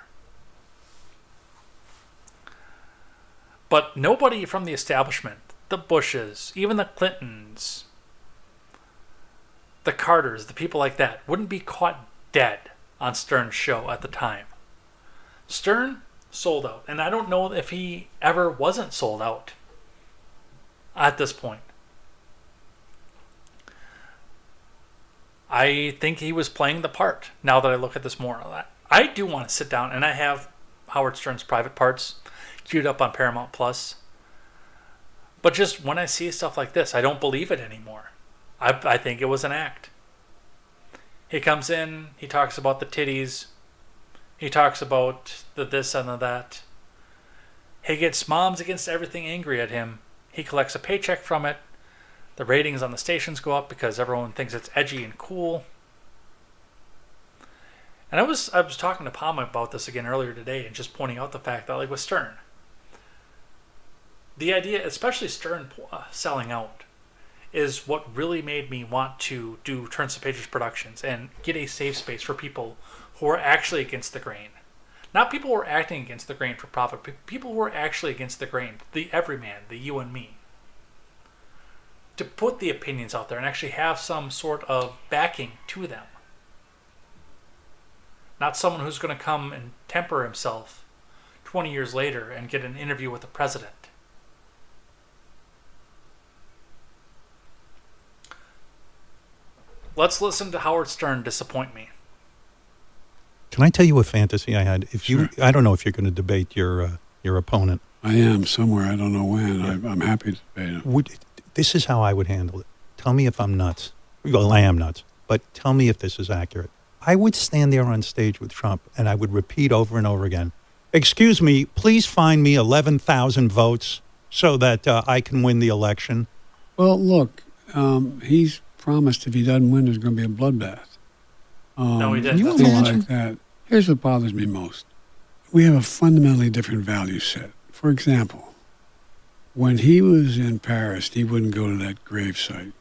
But nobody from the establishment, the Bushes, even the Clintons, the Carters, the people like that, wouldn't be caught dead on Stern's show at the time. Stern sold out, and I don't know if he ever wasn't sold out at this point. I think he was playing the part, now that I look at this more. I do want to sit down, and I have Howard Stern's private parts queued up on Paramount Plus. But just when I see stuff like this, I don't believe it anymore. I think it was an act. He comes in, he talks about the titties, he talks about the this and the that. He gets moms against everything angry at him. He collects a paycheck from it. The ratings on the stations go up because everyone thinks it's edgy and cool. And I was talking to Palma about this again earlier today and just pointing out the fact that, like with Stern, the idea, especially Stern selling out, is what really made me want to do Turns the Pages Productions and get a safe space for people who are actually against the grain. Not people who are acting against the grain for profit, but people who are actually against the grain, the everyman, the you and me. To put the opinions out there and actually have some sort of backing to them. Not someone who's going to come and temper himself 20 years later and get an interview with the president. Let's listen to Howard Stern disappoint me. Can I tell you a fantasy I had? I don't know if you're going to debate your opponent. I am somewhere. I don't know when. Yeah. I'm happy to debate him. This is how I would handle it. Tell me if I'm nuts. Well, I am nuts, but tell me if this is accurate. I would stand there on stage with Trump and I would repeat over and over again, excuse me, please find me 11,000 votes so that I can win the election. Well, look, he's promised if he doesn't win, there's going to be a bloodbath. No, he didn't. Things like that. Here's what bothers me most. We have a fundamentally different value set. For example, when he was in Paris, he wouldn't go to that gravesite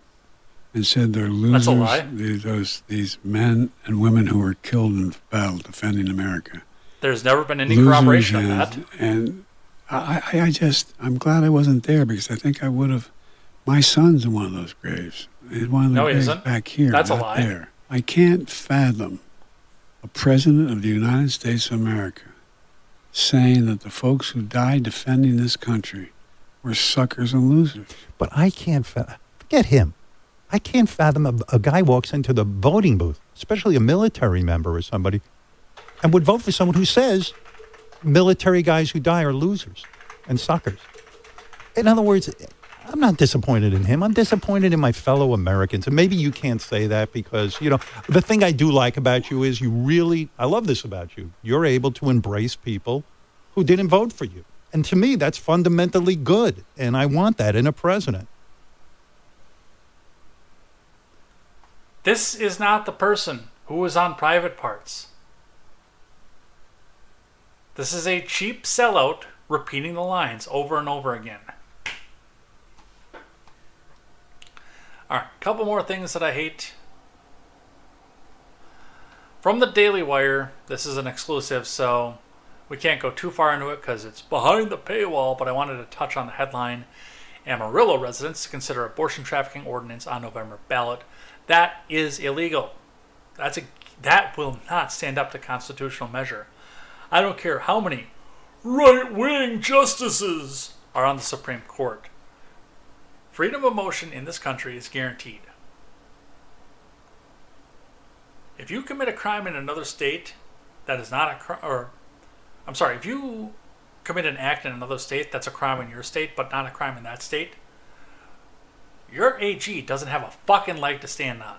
and said they're losers. That's a lie. These men and women who were killed in battle defending America. There's never been any corroboration of that. And I'm glad I wasn't there because I think I would have. My son's in one of those graves. In one of the No, he graves isn't. back here. That's a not lie. There. I can't fathom a president of the United States of America saying that the folks who died defending this country were suckers and losers. But I can't forget him. I can't fathom a guy walks into the voting booth, especially a military member or somebody, and would vote for someone who says military guys who die are losers and suckers. In other words, I'm not disappointed in him. I'm disappointed in my fellow Americans. And maybe you can't say that because, the thing I do like about you is I love this about you. You're able to embrace people who didn't vote for you. And to me, that's fundamentally good. And I want that in a president. This is not the person who was on Private Parts. This is a cheap sellout repeating the lines over and over again. Alright, a couple more things that I hate. From the Daily Wire, this is an exclusive, so we can't go too far into it because it's behind the paywall, but I wanted to touch on the headline. Amarillo residents to consider abortion trafficking ordinance on November ballot. That is illegal. That will not stand up to constitutional measure. I don't care how many right-wing justices are on the Supreme Court. Freedom of motion in this country is guaranteed. If you commit a crime in another state that is not a crime, if you commit an act in another state that's a crime in your state but not a crime in that state, your AG doesn't have a fucking leg to stand on.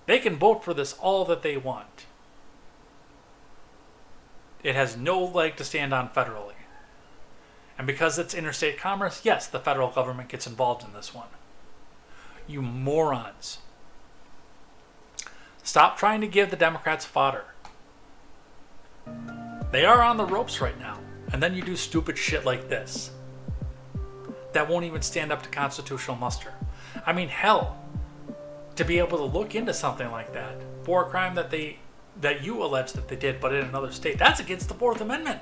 They can vote for this all that they want. It has no leg to stand on federally. And because it's interstate commerce, yes, the federal government gets involved in this one. You morons. Stop trying to give the Democrats fodder. They are on the ropes right now. And then you do stupid shit like this. That won't even stand up to constitutional muster. I mean, hell, to be able to look into something like that for a crime that you allege that they did, but in another state, that's against the Fourth Amendment.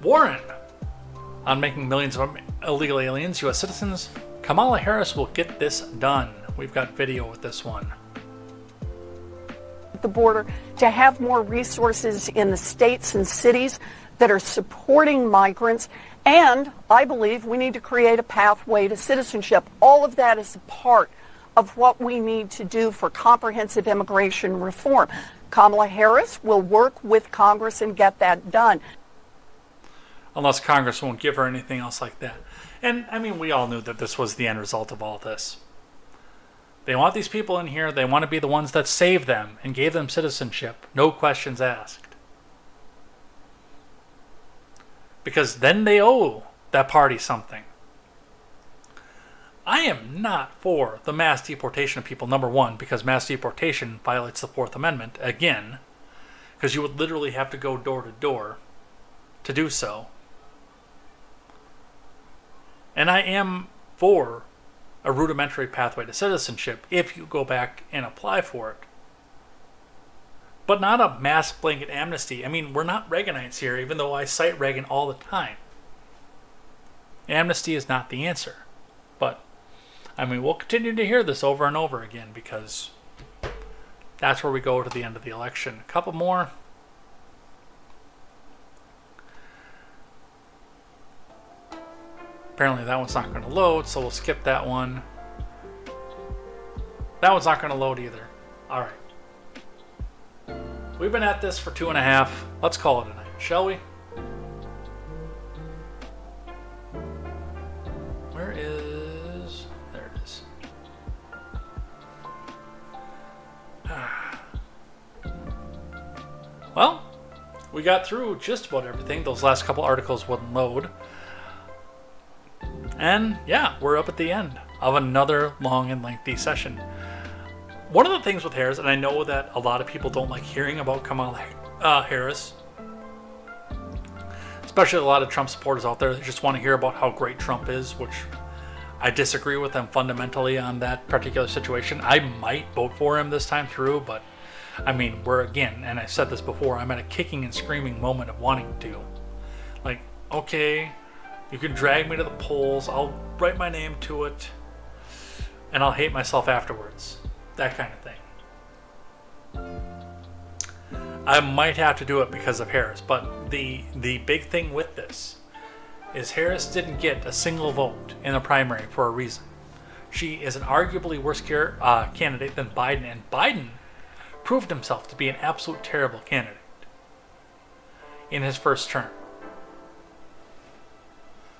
Warren on making millions of illegal aliens U.S. citizens. Kamala Harris will get this done. We've got video with this one. The border, to have more resources in the states and cities that are supporting migrants, and I believe we need to create a pathway to citizenship. All of that is a part of what we need to do for comprehensive immigration reform. Kamala Harris will work with Congress and get that done. Unless Congress won't give her anything else like that. And, I mean, we all knew that this was the end result of all this. They want these people in here. They want to be the ones that saved them and gave them citizenship. No questions asked. Because then they owe that party something. I am not for the mass deportation of people, number one, because mass deportation violates the Fourth Amendment, again, because you would literally have to go door to door to do so. And I am for a rudimentary pathway to citizenship if you go back and apply for it. But not a mass blanket amnesty. I mean, we're not Reaganites here, even though I cite Reagan all the time. Amnesty is not the answer. But, I mean, we'll continue to hear this over and over again because that's where we go to the end of the election. A couple more. Apparently that one's not going to load, so we'll skip that one. That one's not going to load either. Alright. We've been at this for 2.5. Let's call it a night, shall we? Where is... There it is. Well, we got through just about everything. Those last couple articles wouldn't load. And yeah, we're up at the end of another long and lengthy session. One of the things with Harris, and I know that a lot of people don't like hearing about Kamala Harris, especially a lot of Trump supporters out there that just want to hear about how great Trump is, which I disagree with them fundamentally on that particular situation. I might vote for him this time through, but I mean, we're again, and I said this before, I'm at a kicking and screaming moment of wanting to. Like, okay, you can drag me to the polls, I'll write my name to it, and I'll hate myself afterwards. That kind of thing. I might have to do it because of Harris, but the big thing with this is Harris didn't get a single vote in the primary for a reason. She is an arguably worse candidate than Biden, and Biden proved himself to be an absolute terrible candidate in his first term.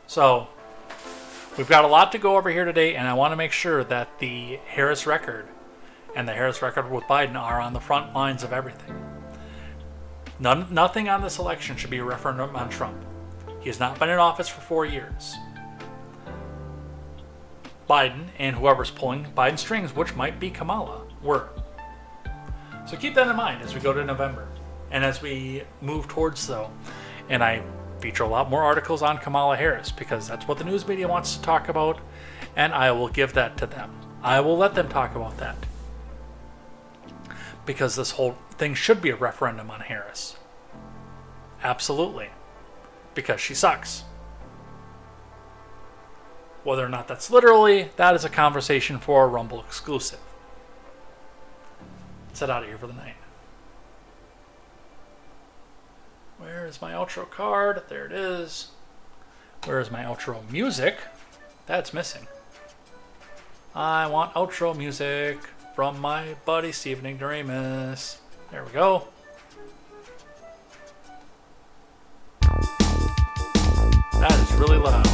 So, we've got a lot to go over here today, and I want to make sure that the Harris record and the Harris record with Biden are on the front lines of everything. Nothing on this election should be a referendum on Trump. He has not been in office for 4 years. Biden and whoever's pulling Biden's strings, which might be Kamala, were. So keep that in mind as we go to November and as we move towards and I feature a lot more articles on Kamala Harris because that's what the news media wants to talk about, and I will give that to them. I will let them talk about that because this whole thing should be a referendum on Harris. Absolutely. Because she sucks. Whether or not that's literally, that is a conversation for a Rumble exclusive. Let's head out of here for the night. Where is my outro card? There it is. Where is my outro music? That's missing. I want outro music from my buddy Stephen Ignoramus. There we go. That is really loud.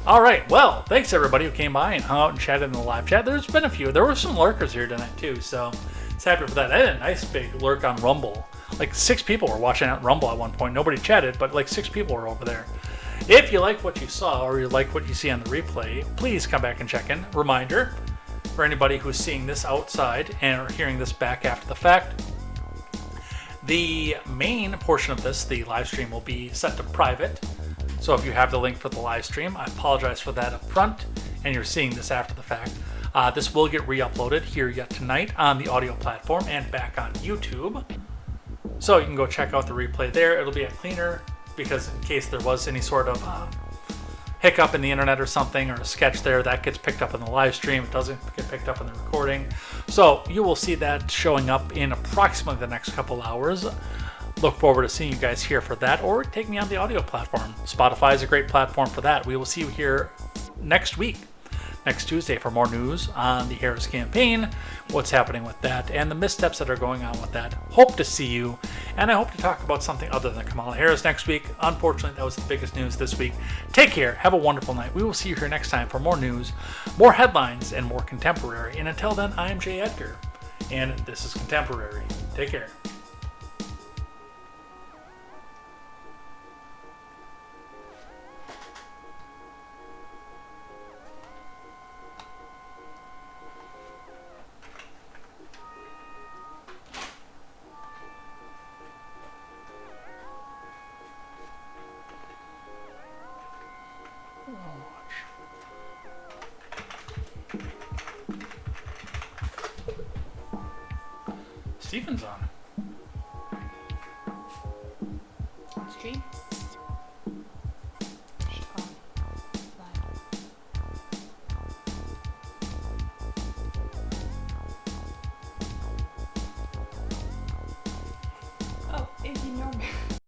Alright, well, thanks everybody who came by and hung out and chatted in the live chat. There's been a few. There were some lurkers here tonight too, so it's happy for that. I had a nice big lurk on Rumble. Like 6 people were watching out Rumble at one point. Nobody chatted, but like 6 people were over there. If you like what you saw or you like what you see on the replay, please come back and check in. Reminder, for anybody who's seeing this outside and or hearing this back after the fact, the main portion of this, the live stream, will be set to private. So if you have the link for the live stream, I apologize for that up front, and you're seeing this after the fact. This will get re-uploaded here yet tonight on the audio platform and back on YouTube. So you can go check out the replay there. It'll be a cleaner, because in case there was any sort of hiccup in the internet or something, or a sketch there, that gets picked up in the live stream. It doesn't get picked up in the recording. So you will see that showing up in approximately the next couple hours. Look forward to seeing you guys here for that, or take me on the audio platform. Spotify is a great platform for that. We will see you here next week, next Tuesday, for more news on the Harris campaign, what's happening with that, and the missteps that are going on with that. Hope to see you, and I hope to talk about something other than Kamala Harris next week. Unfortunately, that was the biggest news this week. Take care. Have a wonderful night. We will see you here next time for more news, more headlines, and more contemporary. And until then, I'm Jay Edgar, and this is Contemporary. Take care. Stephen's on. Stream? Oh, ignore me.